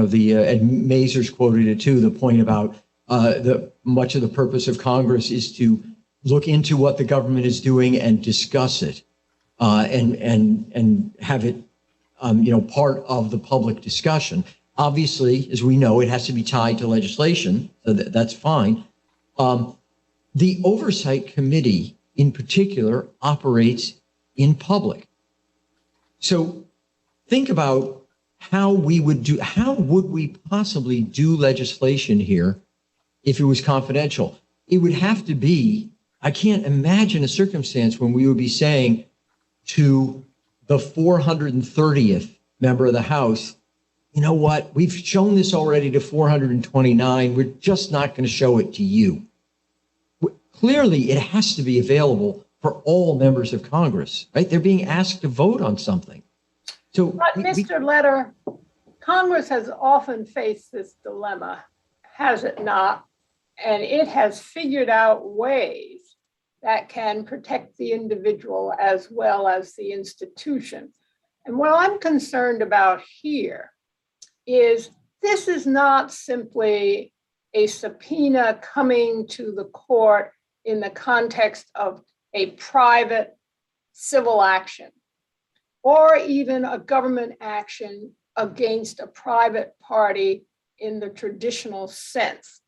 Mazars quoted it too. The point about much of the purpose of Congress is to look into what the government is doing and discuss it. And have it, part of the public discussion. Obviously, as we know, it has to be tied to legislation, so that's fine. The Oversight Committee, in particular, operates in public. So think about how would we possibly do legislation here if it was confidential? It would have to be, I can't imagine a circumstance when we would be saying to the 430th member of the House, you know what, we've shown this already to 429, we're just not going to show it to you. Clearly, it has to be available for all members of Congress, right? They're being asked to vote on something. So, but Mr. Letter, Congress has often faced this dilemma, has it not? And it has figured out ways that can protect the individual as well as the institution. And what I'm concerned about here is this is not simply a subpoena coming to the court in the context of a private civil action or even a government action against a private party in the traditional sense.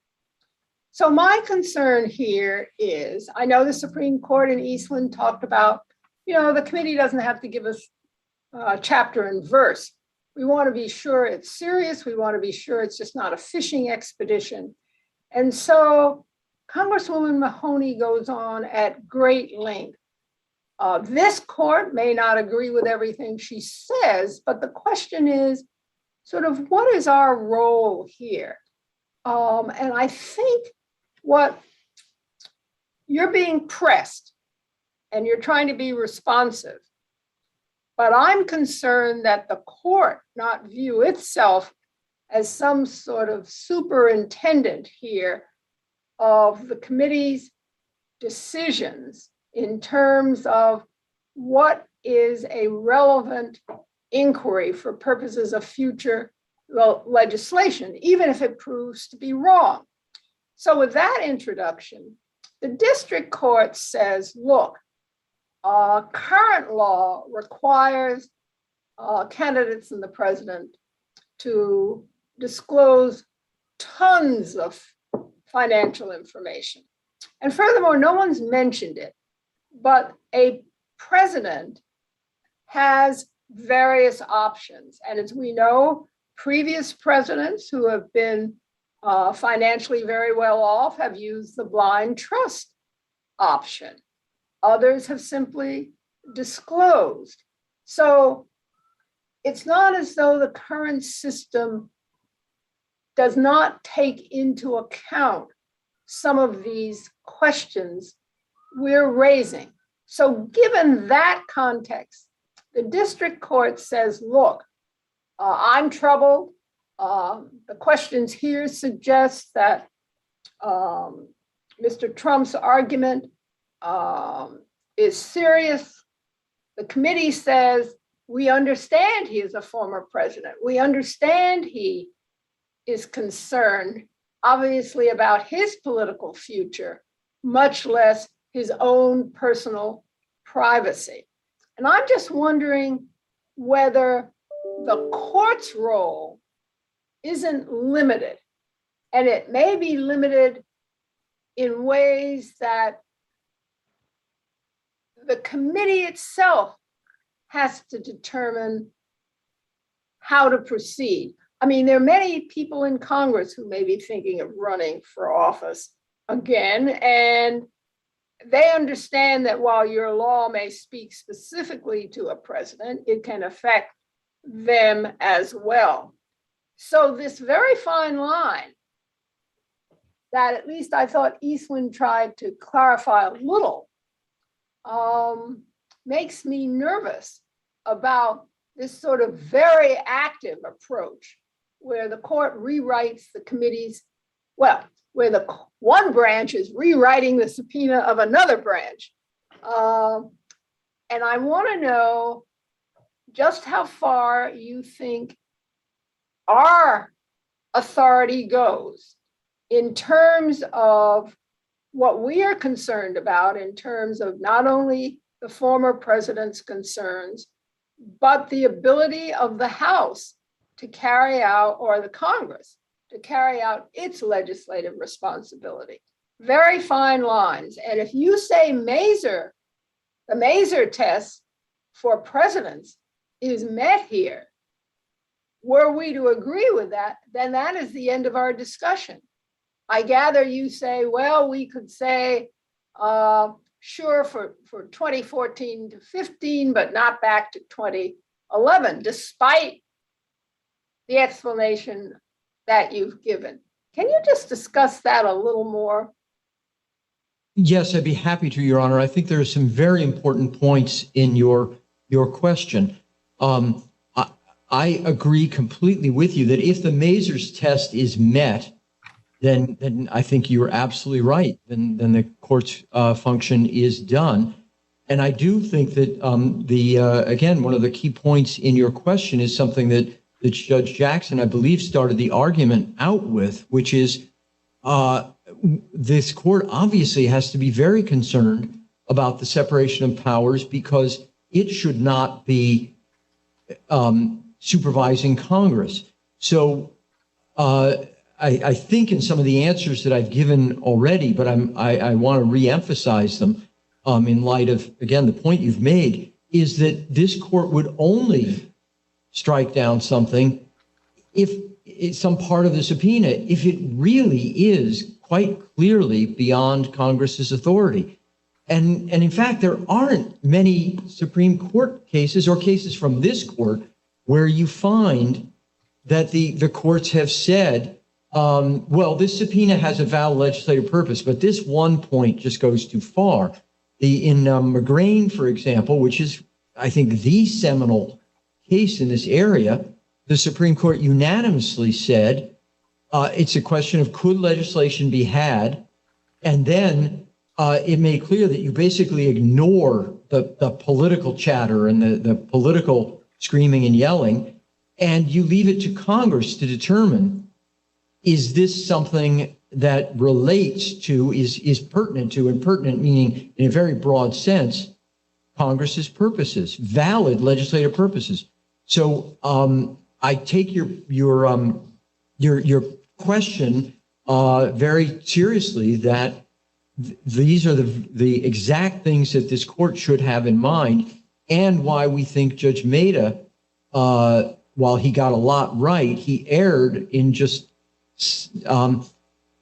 So my concern here is, I know the Supreme Court in Eastland talked about, the committee doesn't have to give us chapter and verse. We want to be sure it's serious. We want to be sure it's just not a fishing expedition. And so Congresswoman Mahoney goes on at great length. This court may not agree with everything she says, but the question is sort of, what is our role here? And I think what you're being pressed and you're trying to be responsive, but I'm concerned that the court not view itself as some sort of superintendent here of the committee's decisions in terms of what is a relevant inquiry for purposes of future legislation, even if it proves to be wrong. So with that introduction, the district court says, look, current law requires candidates and the president to disclose tons of financial information. And furthermore, no one's mentioned it, but a president has various options. And as we know, previous presidents who have been financially very well off have used the blind trust option. Others have simply disclosed. So it's not as though the current system does not take into account some of these questions we're raising. So given that context, the district court says, look, I'm troubled. The questions here suggest that Mr. Trump's argument is serious. The committee says, we understand he is a former president. We understand he is concerned, obviously, about his political future, much less his own personal privacy. And I'm just wondering whether the court's role isn't limited, and it may be limited in ways that the committee itself has to determine how to proceed. I mean, there are many people in Congress who may be thinking of running for office again, and they understand that while your law may speak specifically to a president, it can affect them as well. So this very fine line that at least I thought Eastland tried to clarify a little makes me nervous about this sort of very active approach where the court rewrites the committee's, well, where the one branch is rewriting the subpoena of another branch. And I want to know just how far you think our authority goes in terms of what we are concerned about in terms of not only the former president's concerns, but the ability of the House to carry out, or the Congress, to carry out its legislative responsibility. Very fine lines. And if you say the Mazars test for presidents is met here, were we to agree with that, then that is the end of our discussion. I gather you say, well, we could say, sure, for 2014 to 15, but not back to 2011, despite the explanation that you've given. Can you just discuss that a little more? Yes, I'd be happy to, Your Honor. I think there are some very important points in your question. I agree completely with you that if the Mazars test is met, then I think you're absolutely right. Then the court's function is done. And I do think that again, one of the key points in your question is something that Judge Jackson, I believe, started the argument out with, which is this court obviously has to be very concerned about the separation of powers because it should not be supervising Congress. So I think in some of the answers that I've given already, but I want to reemphasize them in light of, again, the point you've made, is that this court would only strike down something if it's some part of the subpoena, if it really is quite clearly beyond Congress's authority. And in fact, there aren't many Supreme Court cases or cases from this court where you find that the courts have said, well, this subpoena has a valid legislative purpose, but this one point just goes too far. In McGrain, for example, which is, I think, the seminal case in this area, the Supreme Court unanimously said it's a question of could legislation be had, and then it made clear that you basically ignore the political chatter and the political screaming and yelling, and you leave it to Congress to determine, is this something that relates to, is pertinent to, and pertinent meaning in a very broad sense, Congress's purposes, valid legislative purposes. So I take your question very seriously, that these are the exact things that this court should have in mind, and why we think Judge Maida, while he got a lot right, he erred in just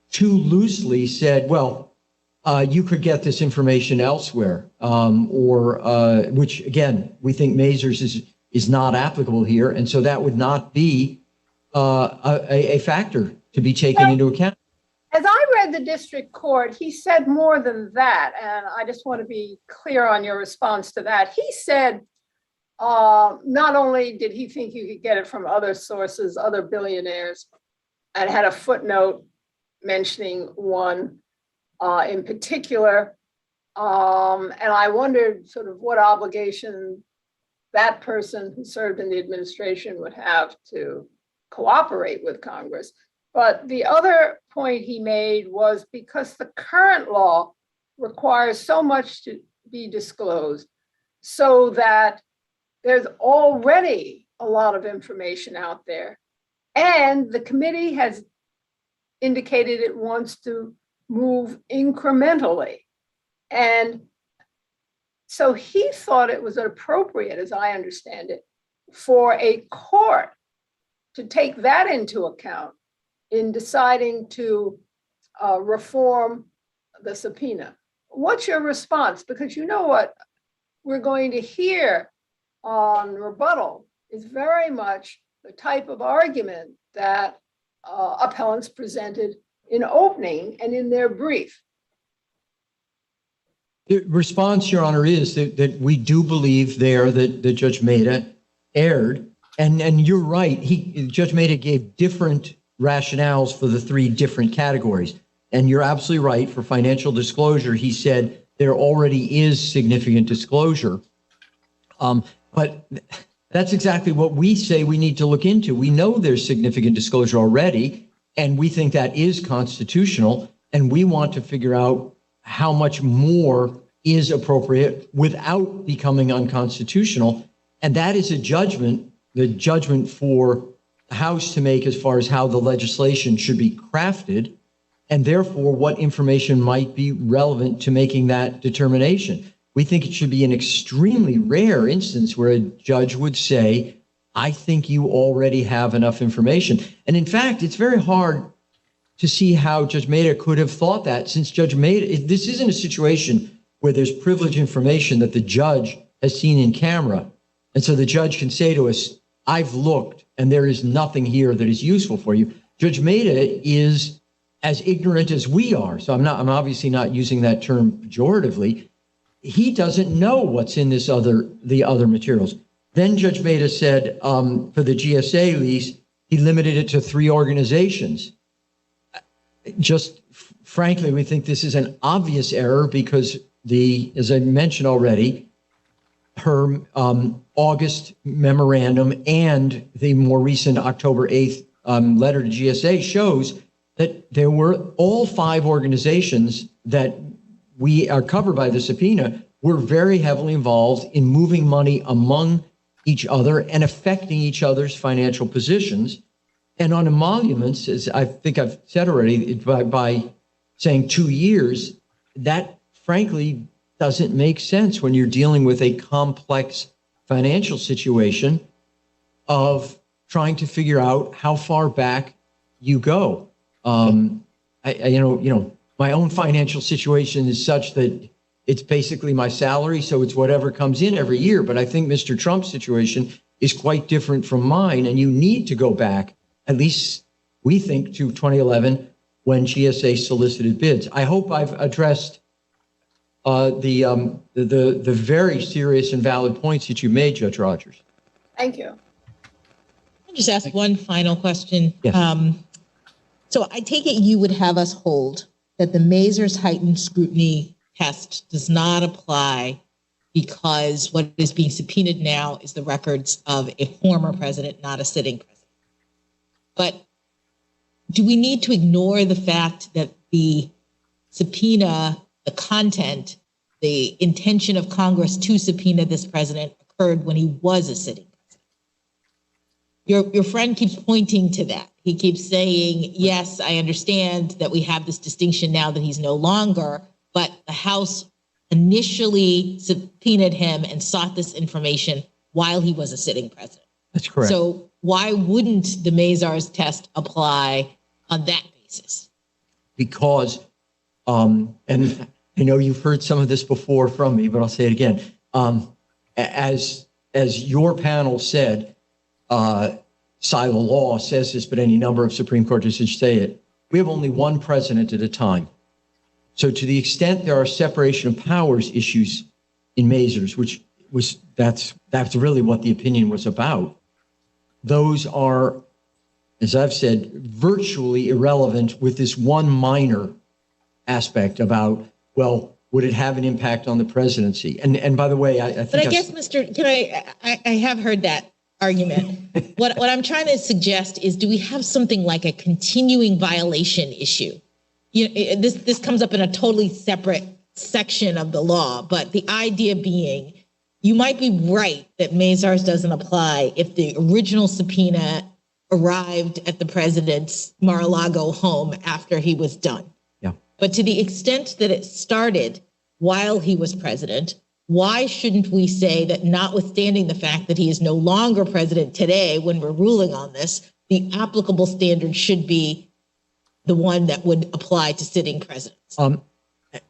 too loosely said, well, you could get this information elsewhere, which again, we think Mazars is not applicable here. And so that would not be a factor to be taken into account. As I read the district court, he said more than that. And I just want to be clear on your response to that. He said, not only did he think you could get it from other sources, other billionaires, and had a footnote mentioning one in particular. And I wondered sort of what obligation that person who served in the administration would have to cooperate with Congress. But the other point he made was because the current law requires so much to be disclosed, so that there's already a lot of information out there. And the committee has indicated it wants to move incrementally. And so he thought it was appropriate, as I understand it, for a court to take that into account in deciding to reform the subpoena. What's your response? Because you know what we're going to hear on rebuttal is very much the type of argument that appellants presented in opening and in their brief. The response, Your Honor, is that we do believe there that Judge Maida erred. And you're right, Judge Maida gave different rationales for the three different categories. And you're absolutely right, for financial disclosure, he said there already is significant disclosure. But that's exactly what we say we need to look into. We know there's significant disclosure already, and we think that is constitutional, and we want to figure out how much more is appropriate without becoming unconstitutional. And that is a judgment, the judgment for the House to make as far as how the legislation should be crafted, and therefore what information might be relevant to making that determination. We think it should be an extremely rare instance where a judge would say, I think you already have enough information. And in fact, it's very hard to see how Judge Maida could have thought that, since Judge Maida, this isn't a situation where there's privileged information that the judge has seen in camera. And so the judge can say to us, I've looked and there is nothing here that is useful for you. Judge Maida is as ignorant as we are. So I'm obviously not using that term pejoratively. He doesn't know what's in the other materials. Then Judge Maida said for the GSA lease, he limited it to 3 organizations. Just frankly, we think this is an obvious error because as I mentioned already, her August memorandum and the more recent October 8th letter to GSA shows that there were all 5 organizations that we are covered by the subpoena were very heavily involved in moving money among each other and affecting each other's financial positions. And on emoluments, as I think I've said already, by saying 2 years, that frankly doesn't make sense when you're dealing with a complex financial situation of trying to figure out how far back you go. My own financial situation is such that it's basically my salary, so it's whatever comes in every year. But I think Mr. Trump's situation is quite different from mine, and you need to go back, at least we think, to 2011 when GSA solicited bids. I hope I've addressed the very serious and valid points that you made, Judge Rogers. Thank you. I'll just ask one final question. Yes. So I take it you would have us hold that the Mazars heightened scrutiny test does not apply because what is being subpoenaed now is the records of a former president, not a sitting president. But do we need to ignore the fact that the subpoena, the content, the intention of Congress to subpoena this president occurred when he was a sitting president? Your friend keeps pointing to that. He keeps saying, yes, I understand that we have this distinction now that he's no longer, but the House initially subpoenaed him and sought this information while he was a sitting president. That's correct. So why wouldn't the Mazars test apply on that basis? Because, and I know you've heard some of this before from me, but I'll say it again. As your panel said, Silo law says this, but any number of Supreme Court decisions say it. We have only one president at a time. So to the extent there are separation of powers issues in Mazars, which was that's really what the opinion was about. Those are, as I've said, virtually irrelevant with this one minor aspect about, well, would it have an impact on the presidency? And by the way, I think. But I guess, I have heard that argument. What I'm trying to suggest is, do we have something like a continuing violation issue? This comes up in a totally separate section of the law, but the idea being, you might be right that Mazars doesn't apply if the original subpoena arrived at the president's Mar-a-Lago home after he was done. Yeah. But to the extent that it started while he was president, why shouldn't we say that notwithstanding the fact that he is no longer president today when we're ruling on this, the applicable standard should be the one that would apply to sitting presidents?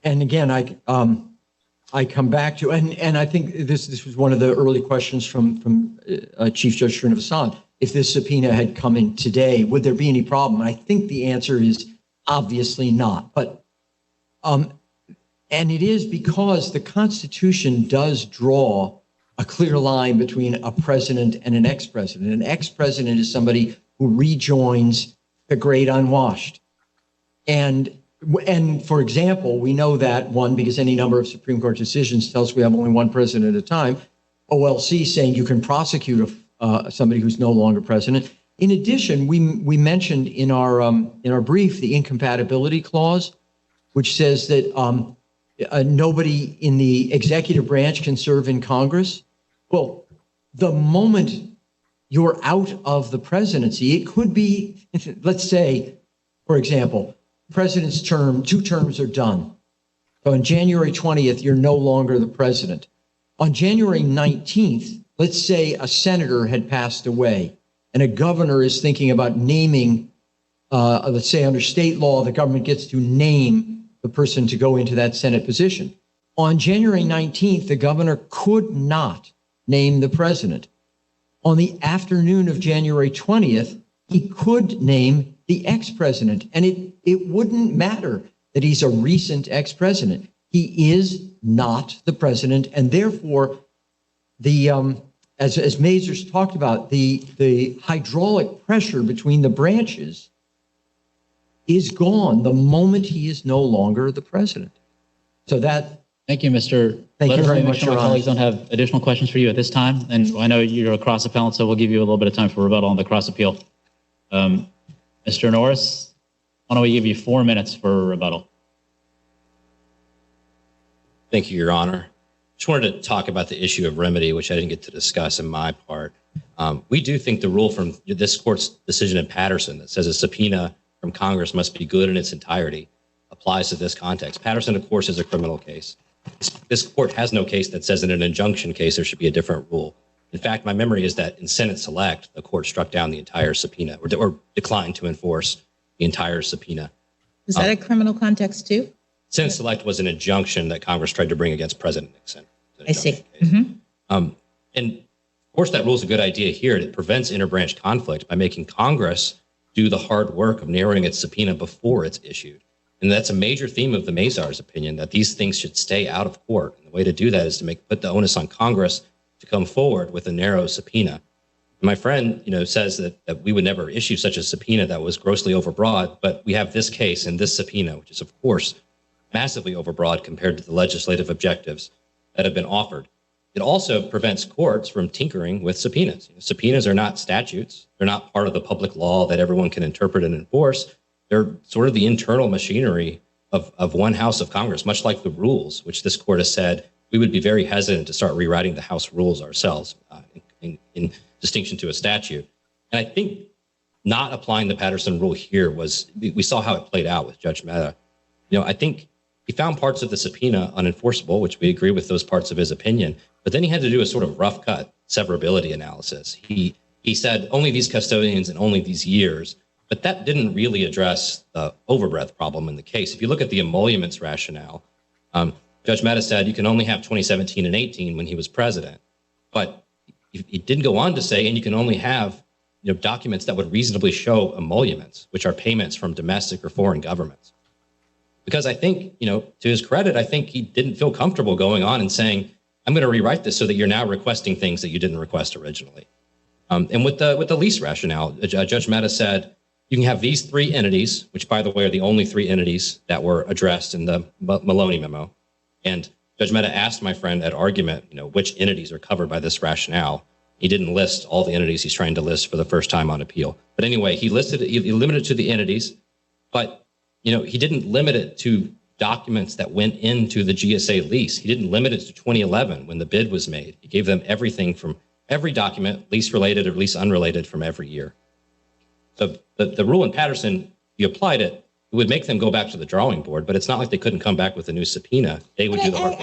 And again, I come back to, and I think this was one of the early questions from Chief Judge Srinivasan. If this subpoena had come in today, would there be any problem? And I think the answer is obviously not. But and it is because the Constitution does draw a clear line between a president and an ex-president. An ex-president is somebody who rejoins the great unwashed. And for example, we know that, one, because any number of Supreme Court decisions tells we have only one president at a time, OLC saying you can prosecute somebody who's no longer president. In addition, we mentioned in our brief the incompatibility clause, which says that nobody in the executive branch can serve in Congress. Well, the moment you're out of the presidency, it could be, let's say, for example, president's term, 2 terms are done. So on January 20th, you're no longer the president. On January 19th, let's say a senator had passed away and a governor is thinking about naming, let's say under state law, the government gets to name the person to go into that Senate position. On January 19th, the governor could not name the president. On the afternoon of January 20th, he could name the ex-president, and it wouldn't matter that he's a recent ex-president. He is not the president, and therefore, the as Mazars talked about, the hydraulic pressure between the branches is gone the moment he is no longer the president. So that. Thank you, Mr. Thank you very much, Sure my Your Honor. colleagues don't have additional questions for you at this time, and I know you're a cross appellant, so we'll give you a little bit of time for rebuttal on the cross appeal. Mr. Norris, why don't we give you 4 minutes for rebuttal? Thank you, Your Honor. Just wanted to talk about the issue of remedy, which I didn't get to discuss in my part. We do think the rule from this court's decision in Patterson that says a subpoena from Congress must be good in its entirety applies to this context. Patterson, of course, is a criminal case. This court has no case that says in an injunction case there should be a different rule. In fact, my memory is that in Senate Select, the court struck down the entire subpoena or declined to enforce the entire subpoena. Is that a criminal context too? Senate Select was an injunction that Congress tried to bring against President Nixon. I see. And of course, that rule is a good idea here. It prevents interbranch conflict by making Congress do the hard work of narrowing its subpoena before it's issued. And that's a major theme of the Mazars opinion, that these things should stay out of court. And the way to do that is to put the onus on Congress to come forward with a narrow subpoena. And my friend, says that we would never issue such a subpoena that was grossly overbroad, but we have this case and this subpoena, which is, of course, massively overbroad compared to the legislative objectives that have been offered. It also prevents courts from tinkering with subpoenas. Subpoenas are not statutes. They're not part of the public law that everyone can interpret and enforce. They're sort of the internal machinery of one house of Congress, much like the rules, which this court has said we would be very hesitant to start rewriting the House rules ourselves in distinction to a statute. And I think not applying the Patterson rule here we saw how it played out with Judge Mehta. I think he found parts of the subpoena unenforceable, which we agree with those parts of his opinion, but then he had to do a sort of rough cut severability analysis. He said only these custodians and only these years, but that didn't really address the overbreadth problem in the case. If you look at the emoluments rationale, Judge Mehta said you can only have 2017 and 18 when he was president, but he didn't go on to say, and you can only have documents that would reasonably show emoluments, which are payments from domestic or foreign governments. Because I think, to his credit, I think he didn't feel comfortable going on and saying, I'm going to rewrite this so that you're now requesting things that you didn't request originally. And with the lease rationale, Judge Mehta said, you can have these 3 entities, which, by the way, are the only 3 entities that were addressed in the Maloney memo. And Judge Mehta asked my friend at argument, which entities are covered by this rationale. He didn't list all the entities he's trying to list for the first time on appeal. But anyway, he limited it to the entities, but he didn't limit it to documents that went into the GSA lease. He didn't limit it to 2011 when the bid was made. He gave them everything from every document, lease related or lease unrelated, from every year. So the rule in Patterson, you applied it, It would make them go back to the drawing board, but it's not like they couldn't come back with a new subpoena. They would do the hard work.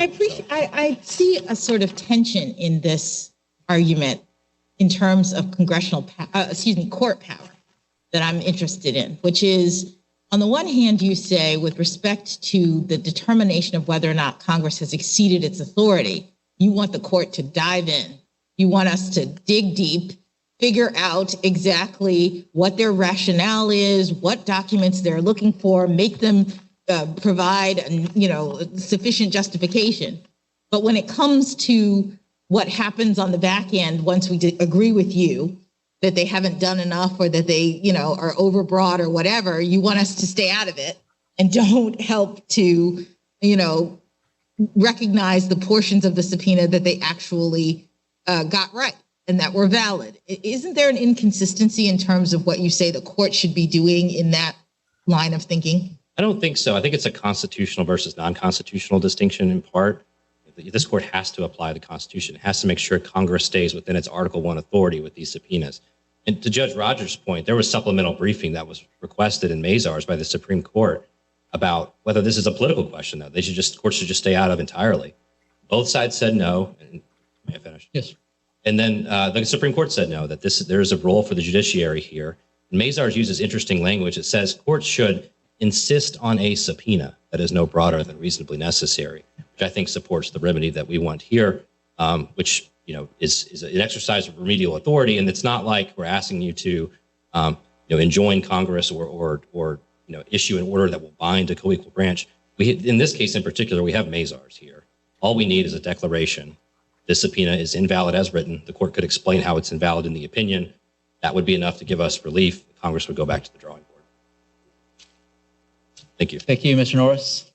I see a sort of tension in this argument in terms of court power that I'm interested in, which is, on the one hand, you say with respect to the determination of whether or not Congress has exceeded its authority, you want the court to dive in. You want us to dig deep, figure out exactly what their rationale is, what documents they're looking for, make them provide, sufficient justification. But when it comes to what happens on the back end, once we agree with you that they haven't done enough or that they, are overbroad or whatever, you want us to stay out of it and don't help to, recognize the portions of the subpoena that they actually got right and that were valid. Isn't there an inconsistency in terms of what you say the court should be doing in that line of thinking? I don't think so. I think it's a constitutional versus non-constitutional distinction in part. This court has to apply the Constitution. It has to make sure Congress stays within its Article I authority with these subpoenas. And to Judge Rogers' point, there was supplemental briefing that was requested in Mazars by the Supreme Court about whether this is a political question that courts should just stay out of entirely. Both sides said no. And may I finish? Yes. And then the Supreme Court said no, that there is a role for the judiciary here. And Mazars uses interesting language. It says courts should insist on a subpoena that is no broader than reasonably necessary, which I think supports the remedy that we want here, which is an exercise of remedial authority. And it's not like we're asking you to enjoin Congress or issue an order that will bind a co-equal branch. In this case in particular, we have Mazars here. All we need is a declaration. This subpoena is invalid as written. The court could explain how it's invalid in the opinion. That would be enough to give us relief. Congress would go back to the drawing board. Thank you. Thank you, Mr. Norris.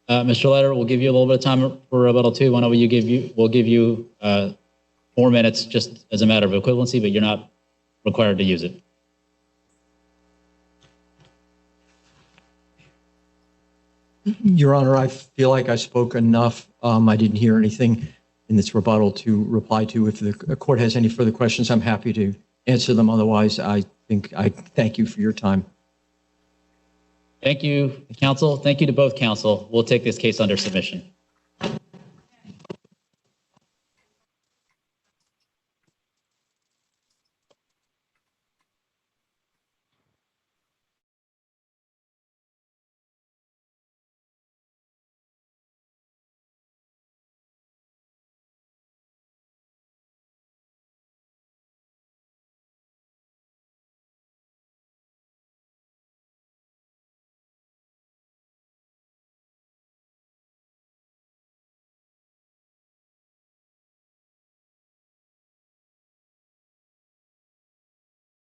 Mr. Letter, we'll give you a little bit of time for rebuttal too. We'll give you 4 minutes just as a matter of equivalency, but you're not required to use it. Your Honor, I feel like I spoke enough. I didn't hear anything in this rebuttal to reply to. If the court has any further questions, I'm happy to answer them. Otherwise, I thank you for your time. Thank you, counsel. Thank you to both counsel. We'll take this case under submission.